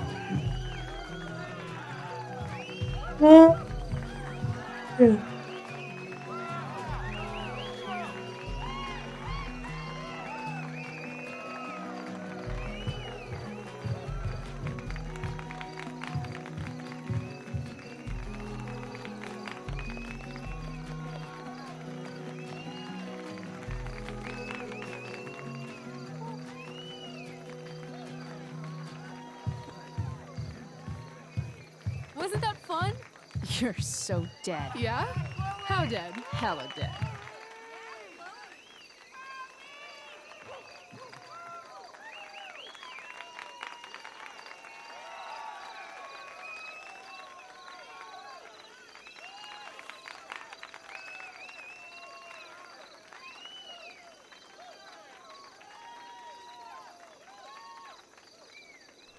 Wasn't that fun? You're so dead. Yeah? How dead? Hella dead.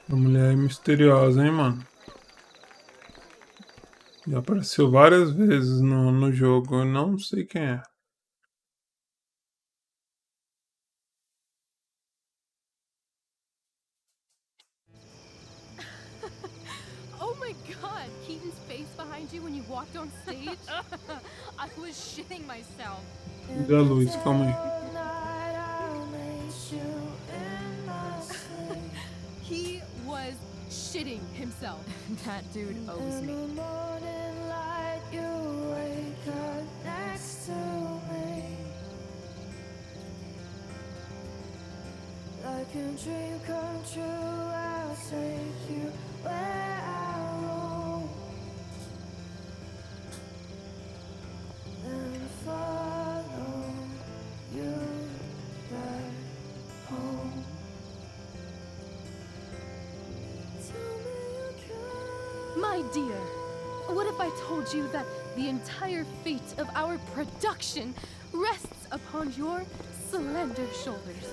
A mulher é misteriosa, hein, mano? Já apareceu várias vezes no jogo, eu não sei quem é. Oh my god, Keaton's face behind you when you walked on stage? I was shitting myself. Cadê a luz? Calma aí. He was shitting himself. That dude owes me. Like a dream come true, I'll take you where I roam, then follow you back home. My dear, what if I told you that the entire fate of our production rests upon your slender shoulders?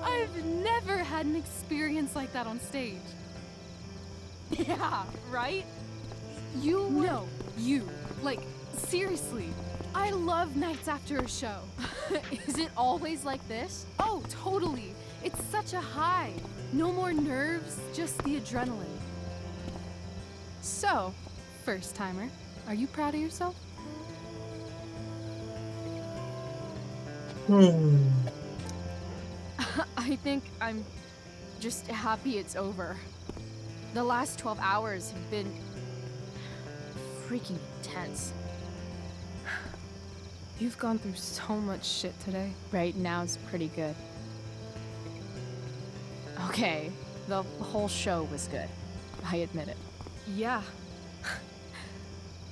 I've never had an experience like that on stage. Yeah, right? You? No, you. Like, seriously. I love nights after a show. Is it always like this? Oh, totally. It's such a high. No more nerves, just the adrenaline. So, first timer, are you proud of yourself? I think I'm just happy it's over. The last 12 hours have been freaking intense. You've gone through so much shit today. Right now's pretty good. Okay, the whole show was good. I admit it. Yeah.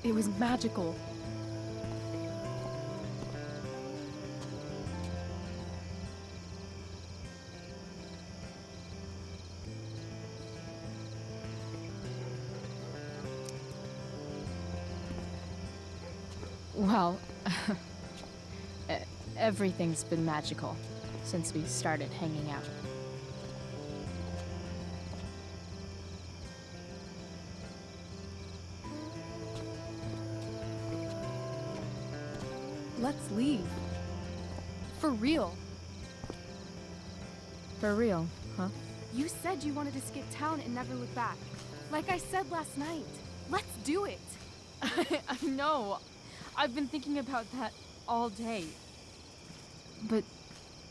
It was magical. Well, everything's been magical since we started hanging out. Let's leave. For real. For real, huh? You said you wanted to skip town and never look back. Like I said last night. Let's do it. I know. I've been thinking about that all day. But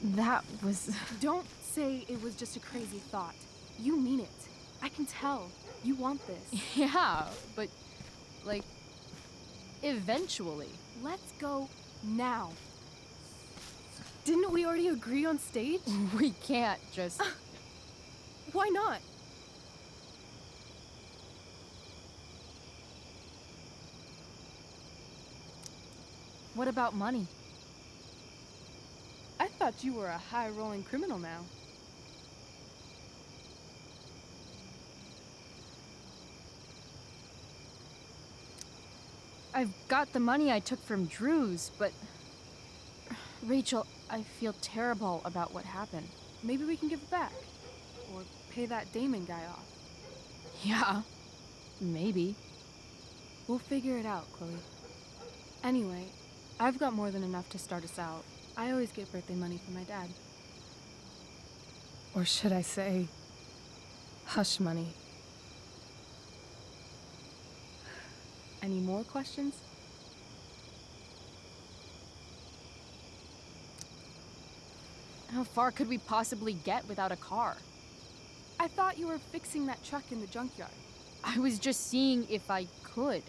that was... Don't say it was just a crazy thought. You mean it. I can tell. You want this. Yeah, but, like, eventually. Let's go now. Didn't we already agree on stage? We can't just... Why not? What about money? I thought you were a high-rolling criminal now. I've got the money I took from Drew's, but... Rachel, I feel terrible about what happened. Maybe we can give it back. Or pay that Damon guy off. Yeah, maybe. We'll figure it out, Chloe. Anyway, I've got more than enough to start us out. I always get birthday money from my dad. Or should I say, hush money. Any more questions? How far could we possibly get without a car? I thought you were fixing that truck in the junkyard. I was just seeing if I could.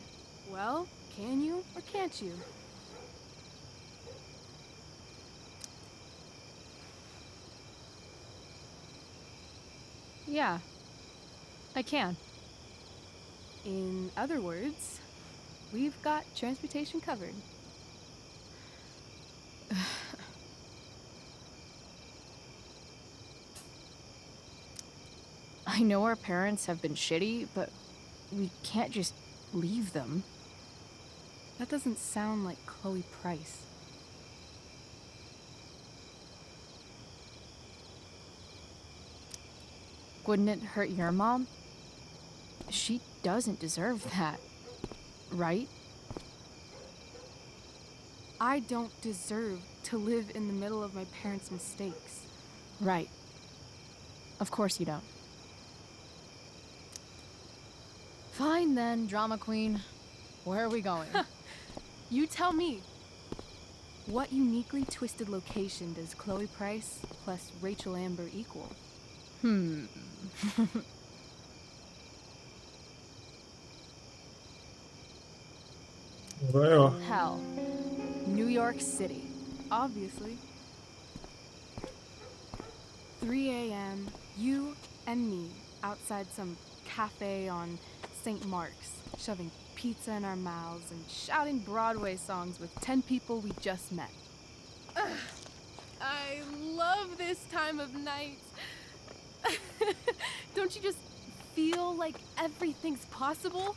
Well, can you or can't you? Yeah, I can. In other words, we've got transportation covered. I know our parents have been shitty, but we can't just leave them. That doesn't sound like Chloe Price. Wouldn't it hurt your mom? She doesn't deserve that, right? I don't deserve to live in the middle of my parents' mistakes. Right. Of course you don't. Fine then, drama queen. Where are we going? You tell me. What uniquely twisted location does Chloe Price plus Rachel Amber equal? Well. Hell. New York City. Obviously. 3 a.m., you and me outside some cafe on St. Mark's, shoving pizza in our mouths and shouting Broadway songs with 10 people we just met. I love this time of night. Don't you just feel like everything's possible?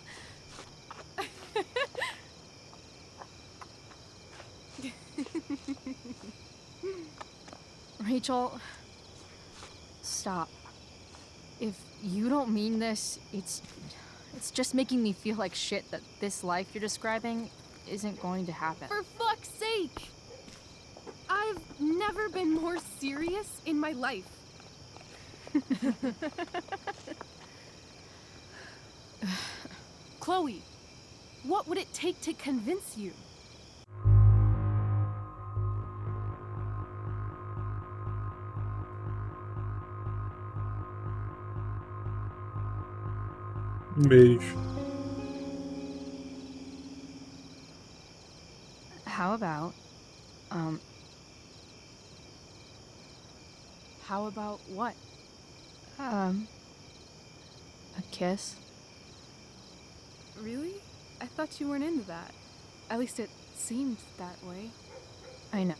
Rachel, stop. If you don't mean this, it's just making me feel like shit that this life you're describing isn't going to happen. For fuck's sake! I've never been more serious in my life. Chloe, what would it take to convince you? Beijo. How about, How about what? a kiss? Really? I thought you weren't into that. At least it seemed that way. I know.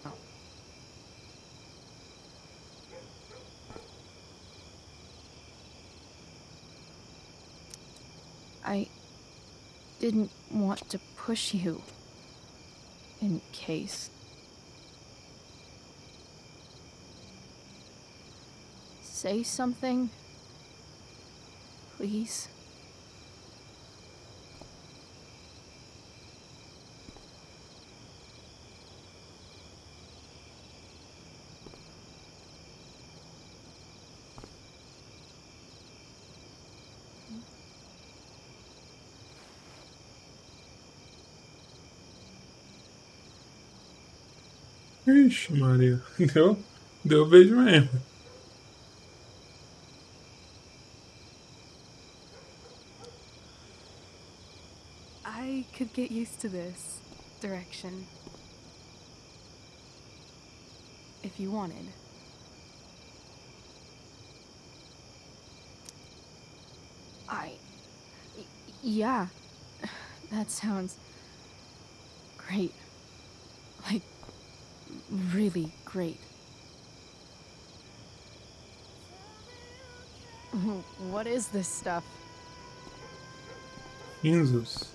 I didn't want to push you. In case. Say something. Please. Ixi, Maria. Deu beijo mesmo. I could get used to this direction. If you wanted. Yeah, that sounds great. Like, really great. What is this stuff? Cinzas.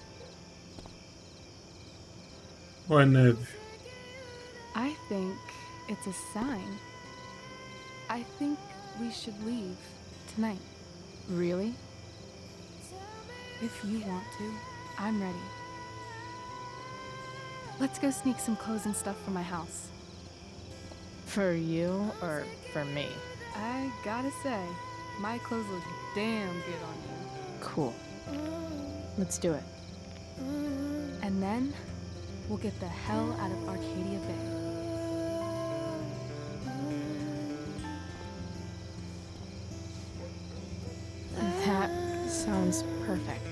Ou é neve? I think it's a sign. I think we should leave tonight. Really? If you want to, I'm ready. Let's go sneak some clothes and stuff from my house. For you or for me? I gotta say, my clothes look damn good on you. Cool. Let's do it. And then, we'll get the hell out of Arcadia Bay. That sounds perfect.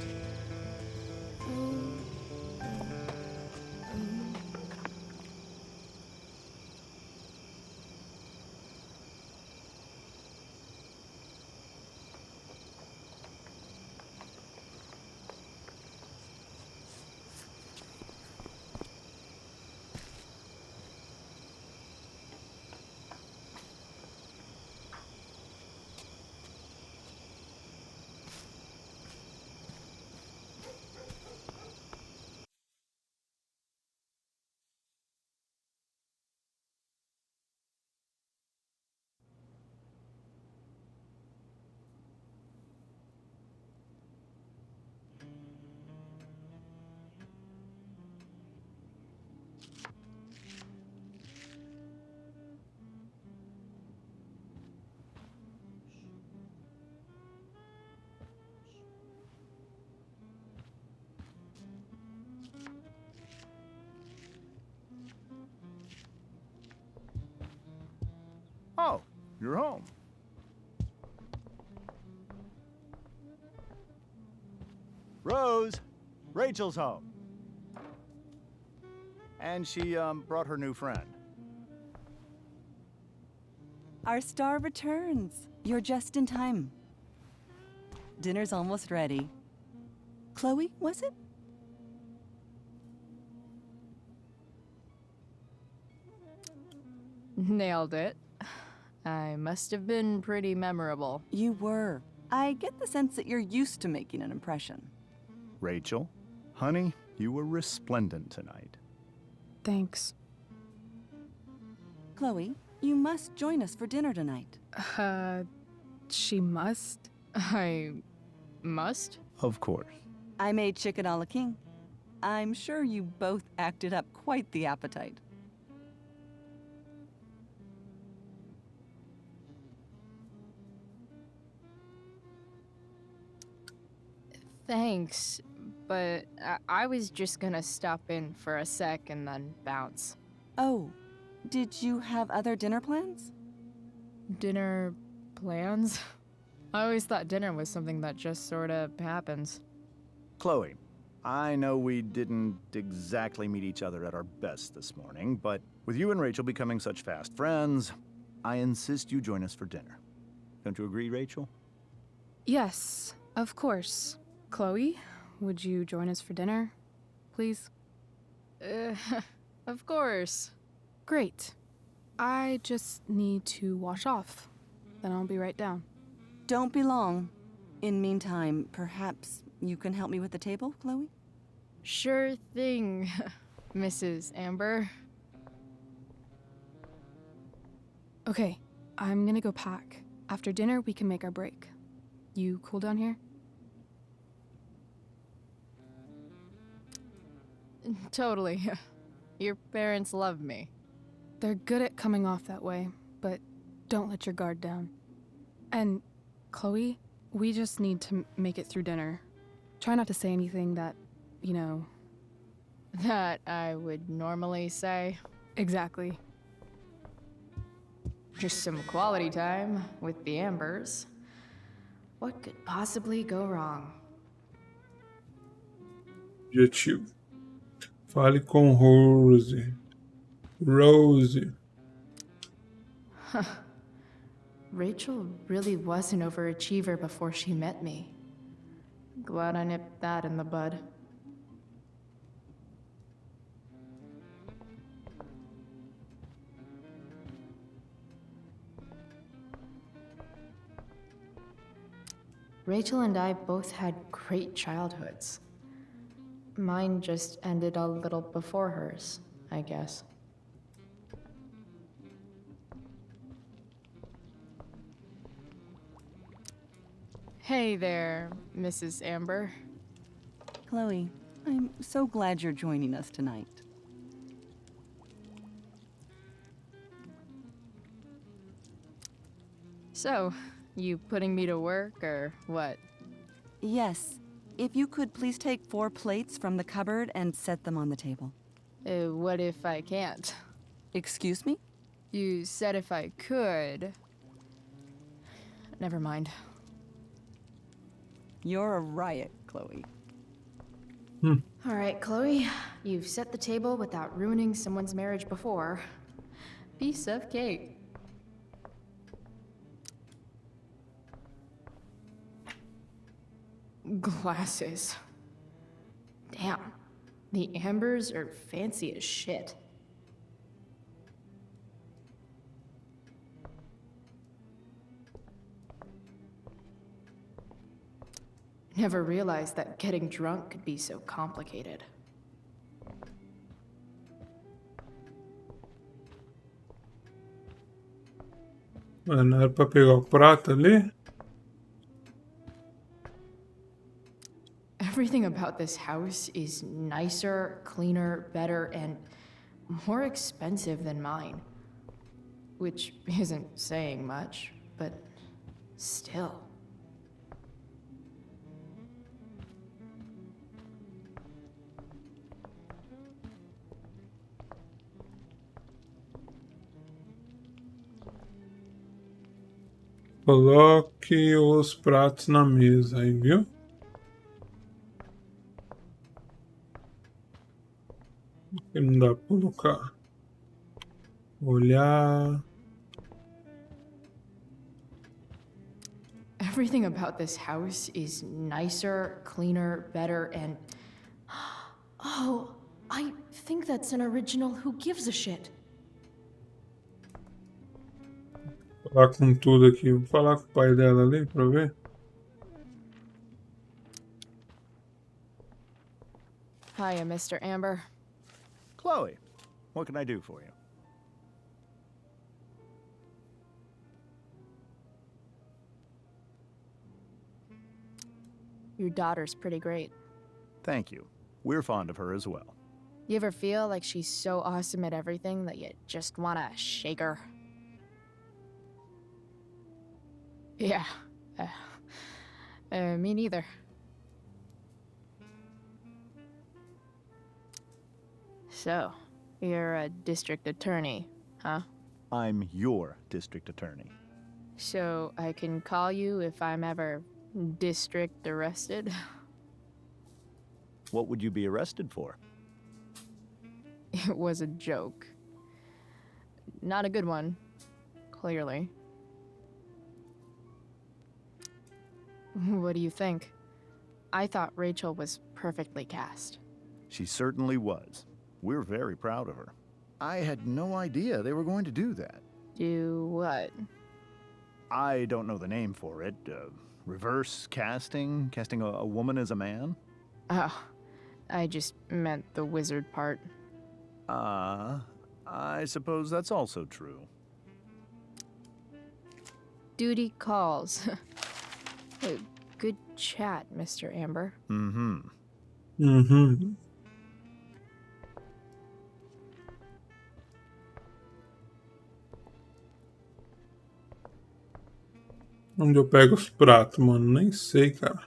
Oh, you're home. Rose, Rachel's home. And she, brought her new friend. Our star returns. You're just in time. Dinner's almost ready. Chloe, was it? Nailed it. I must have been pretty memorable. You were. I get the sense that you're used to making an impression. Rachel, honey, you were resplendent tonight. Thanks. Chloe, you must join us for dinner tonight. She must? I must? Of course. I made chicken a la king. I'm sure you both acted up quite the appetite. Thanks, but I was just gonna stop in for a sec and then bounce. Oh, did you have other dinner plans? Dinner plans? I always thought dinner was something that just sorta happens. Chloe, I know we didn't exactly meet each other at our best this morning, but with you and Rachel becoming such fast friends, I insist you join us for dinner. Don't you agree, Rachel? Yes, of course. Chloe, would you join us for dinner, please? Of course. Great. I just need to wash off. Then I'll be right down. Don't be long. In meantime, perhaps you can help me with the table, Chloe? Sure thing, Mrs. Amber. Okay, I'm gonna go pack. After dinner, we can make our break. You cool down here? Totally. Your parents love me. They're good at coming off that way, but don't let your guard down. And, Chloe, we just need to make it through dinner. Try not to say anything that, That I would normally say. Exactly. Just some quality time with the Ambers. What could possibly go wrong? Objetivo. Fale com Rose. Rose. Huh. Rachel really was an overachiever before she met me. Glad I nipped that in the bud. Rachel and I both had great childhoods. Mine just ended a little before hers, I guess. Hey there, Mrs. Amber. Chloe, I'm so glad you're joining us tonight. So, you putting me to work or what? Yes. If you could please take 4 plates from the cupboard and set them on the table. What if I can't? Excuse me? You said if I could. Never mind. You're a riot, Chloe. All right, Chloe. You've set the table without ruining someone's marriage before. Piece of cake. Glasses. Damn. The Ambers are fancy as shit. Never realized that getting drunk could be so complicated. Mano, era pra pegar o prato ali? Everything about this house is nicer, cleaner, better, and more expensive than mine. Which isn't saying much, but still. Coloque os pratos na mesa aí, viu? Que não dá pra colocar. Olhar. Everything about this house is nicer, cleaner, better, and... Oh, I think that's an original Who Gives a Shit. Falar com tudo aqui. Vou falar com o pai dela ali pra ver. Hiya, Mr. Amber. Chloe, what can I do for you? Your daughter's pretty great. Thank you. We're fond of her as well. You ever feel like she's so awesome at everything that you just wanna shake her? Yeah. Me neither. So, you're a district attorney, huh? I'm your district attorney. So I can call you if I'm ever district arrested? What would you be arrested for? It was a joke. Not a good one, clearly. What do you think? I thought Rachel was perfectly cast. She certainly was. We're very proud of her. I had no idea they were going to do that. Do what? I don't know the name for it. Reverse casting? Casting a woman as a man? Oh, I just meant the wizard part. I suppose that's also true. Duty calls. Good chat, Mr. Amber. Mm-hmm. Uhum. Onde eu pego os pratos, mano? Nem sei, cara.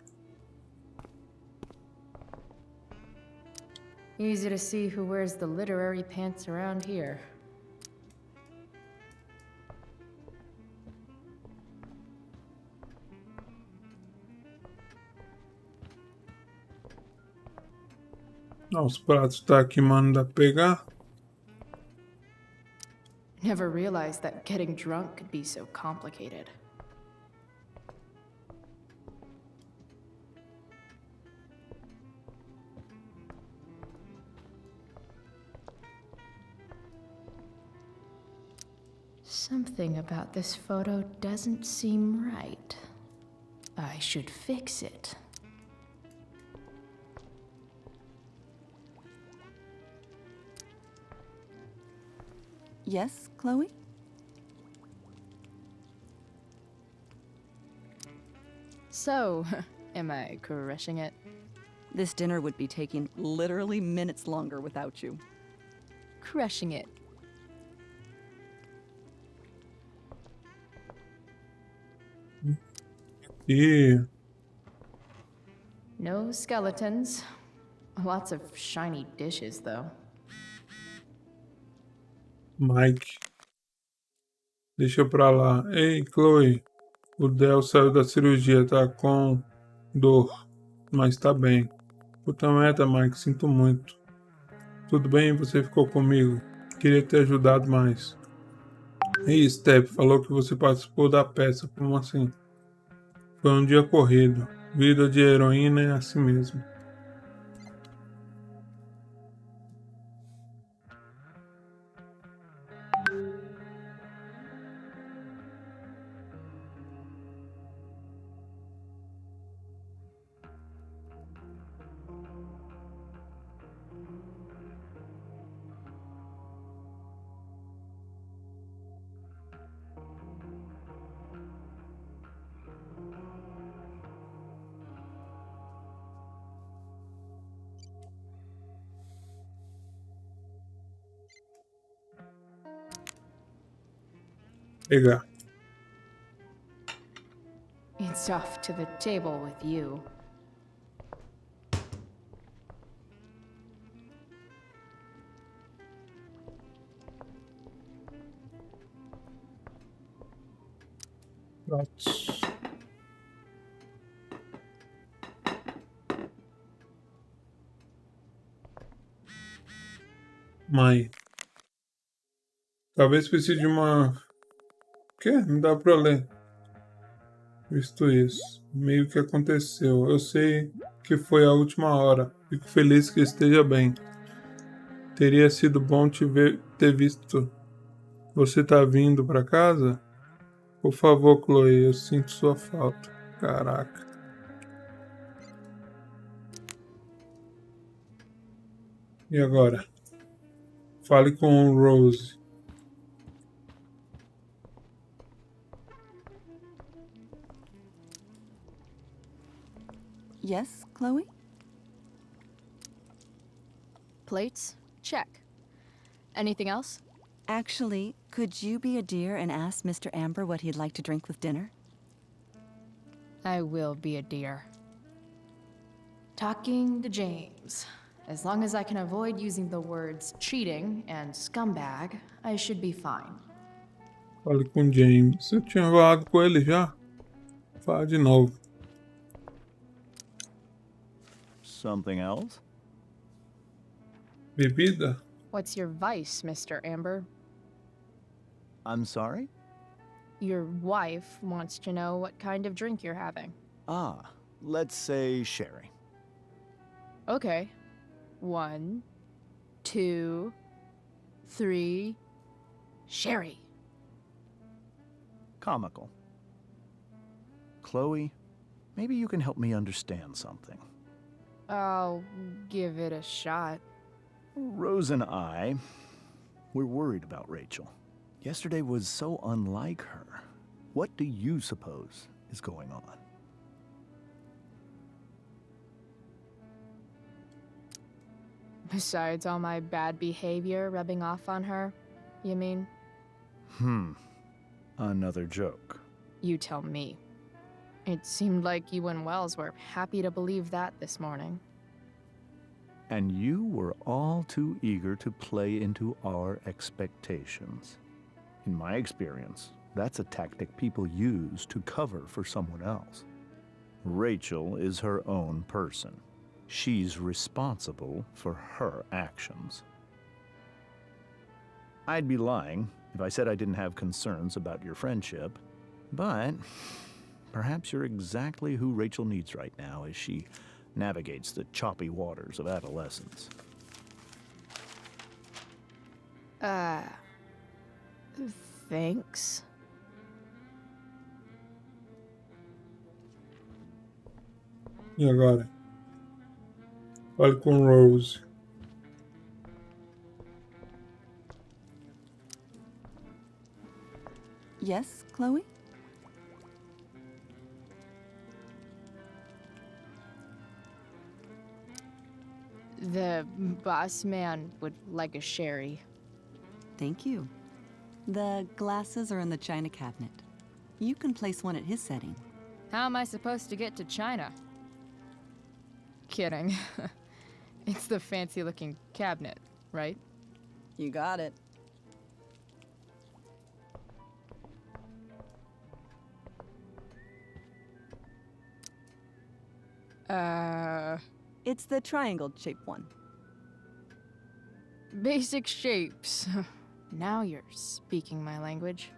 Easy to see who wears the literary pants around here. Ah, os pratos tá aqui, manda pegar. Never realized that getting drunk could be so complicated. Something about this photo doesn't seem right. I should fix it. Yes, Chloe? So, am I crushing it? This dinner would be taking literally minutes longer without you. Crushing it. E No skeletons. Lots of shiny dishes, though. Mike. Deixa pra lá. Ei, Chloe. O Del saiu da cirurgia, tá com dor, mas tá bem. Puta merda, Mike, sinto muito. Tudo bem, você ficou comigo. Queria ter ajudado mais. Ei, Steph, falou que você participou da peça. Como assim? Foi um dia corrido. Vida de heroína é assim mesmo. Pegar. It's off to the table with you. Pratos. Mãe. Talvez precise de uma... Quê? Não dá pra ler. Visto isso, meio que aconteceu. Eu sei que foi a última hora. Fico feliz que esteja bem. Teria sido bom ter visto. Você tá vindo pra casa? Por favor, Chloe, eu sinto sua falta. Caraca. E agora? Fale com Rose. Yes, Chloe? Plates? Check. Anything else? Actually, could you be a dear and ask Mr. Amber what he'd like to drink with dinner? I will be a dear. Talking to James. As long as I can avoid using the words cheating and scumbag, I should be fine. Fale com James. Eu tinha falado com ele já. Fala de novo. Something else? Bebida? What's your vice, Mr. Amber? I'm sorry? Your wife wants to know what kind of drink you're having. Ah, let's say sherry. Okay. 1, 2, 3. Sherry. Comical. Chloe, maybe you can help me understand something. I'll give it a shot. Rose and I, we're worried about Rachel. Yesterday was so unlike her. What do you suppose is going on? Besides all my bad behavior rubbing off on her, you mean? Another joke. You tell me. It seemed like you and Wells were happy to believe that this morning. And you were all too eager to play into our expectations. In my experience, that's a tactic people use to cover for someone else. Rachel is her own person. she's responsible for her actions. I'd be lying if I said I didn't have concerns about your friendship, but perhaps you're exactly who Rachel needs right now as she navigates the choppy waters of adolescence. Thanks. E agora? Fale com Rose. Yes, Chloe? The boss man would like a sherry. Thank you. The glasses are in the china cabinet. You can place one at his setting. How am I supposed to get to China? Kidding. It's the fancy-looking cabinet, right? You got it. It's the triangle-shaped one. Basic shapes. Now you're speaking my language.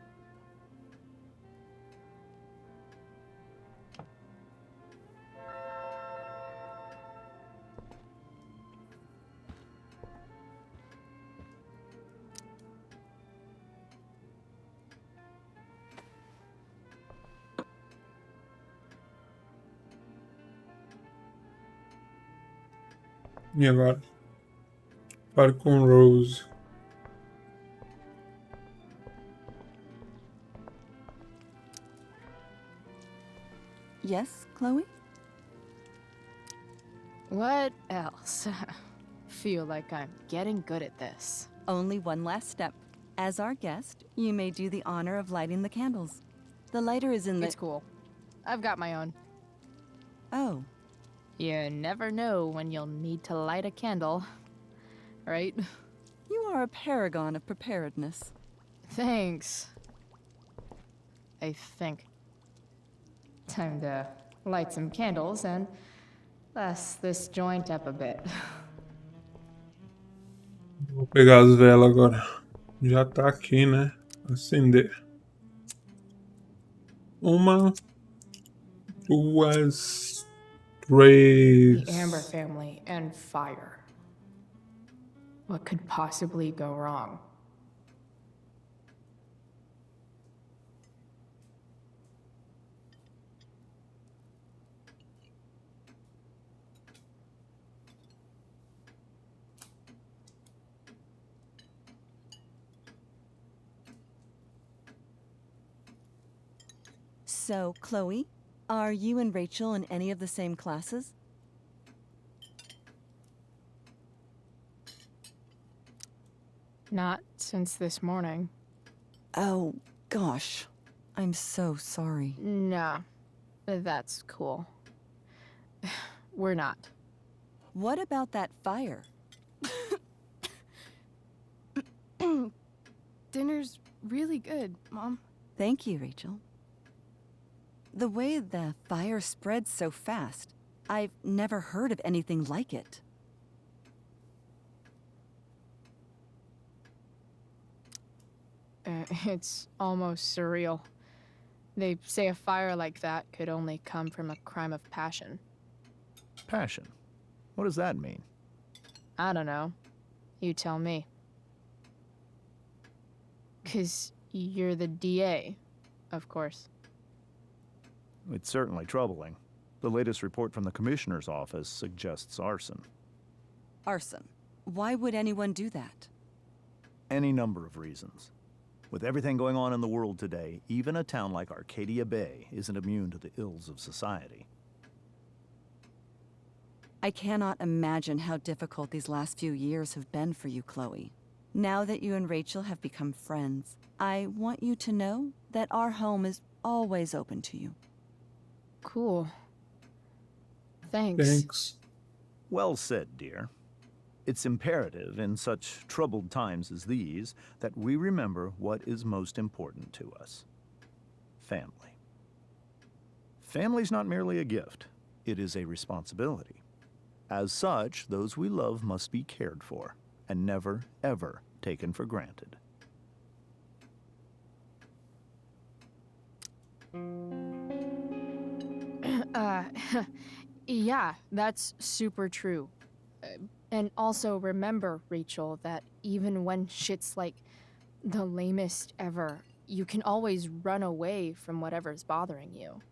E agora? Fale com Rose. Yes, Chloe? What else? Feel like I'm getting good at this. Only one last step. As our guest, you may do the honor of lighting the candles. The lighter is in the... It's cool. I've got my own. Oh. You never know when you'll need to light a candle, right? You are a paragon of preparedness. Thanks. I think. Time to light some candles and bless this joint up a bit. Vou pegar as velas agora. Já tá aqui, né? Acender. Uma, duas, três. The Amber family and fire. What could possibly go wrong? So, Chloe, are you and Rachel in any of the same classes? Not since this morning. Oh, gosh. I'm so sorry. Nah, that's cool. We're not. What about that fire? Dinner's really good, Mom. Thank you, Rachel. The way the fire spreads so fast, I've never heard of anything like it. It's almost surreal. They say a fire like that could only come from a crime of passion. Passion? What does that mean? I don't know. You tell me. 'Cause you're the DA, of course. It's certainly troubling. The latest report from the Commissioner's office suggests arson. Arson. Why would anyone do that? Any number of reasons. With everything going on in the world today, even a town like Arcadia Bay isn't immune to the ills of society. I cannot imagine how difficult these last few years have been for you, Chloe. Now that you and Rachel have become friends, I want you to know that our home is always open to you. Cool. Thanks. Thanks. Well said, dear. It's imperative in such troubled times as these that we remember what is most important to us. Family. Family's not merely a gift, it is a responsibility. As such, those we love must be cared for and never, ever taken for granted. Yeah, that's super true. And also remember, Rachel, that even when shit's like the lamest ever, you can always run away from whatever's bothering you.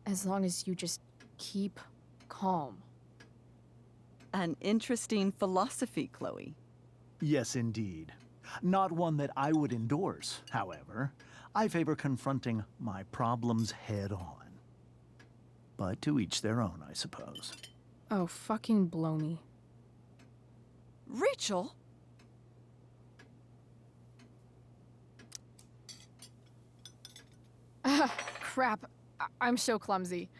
As long as you just keep calm. An interesting philosophy, Chloe. Yes, indeed. Not one that I would endorse, however. I favor confronting my problems head on. But to each their own, I suppose. Oh, fucking blow me. Rachel? Crap. I'm so clumsy.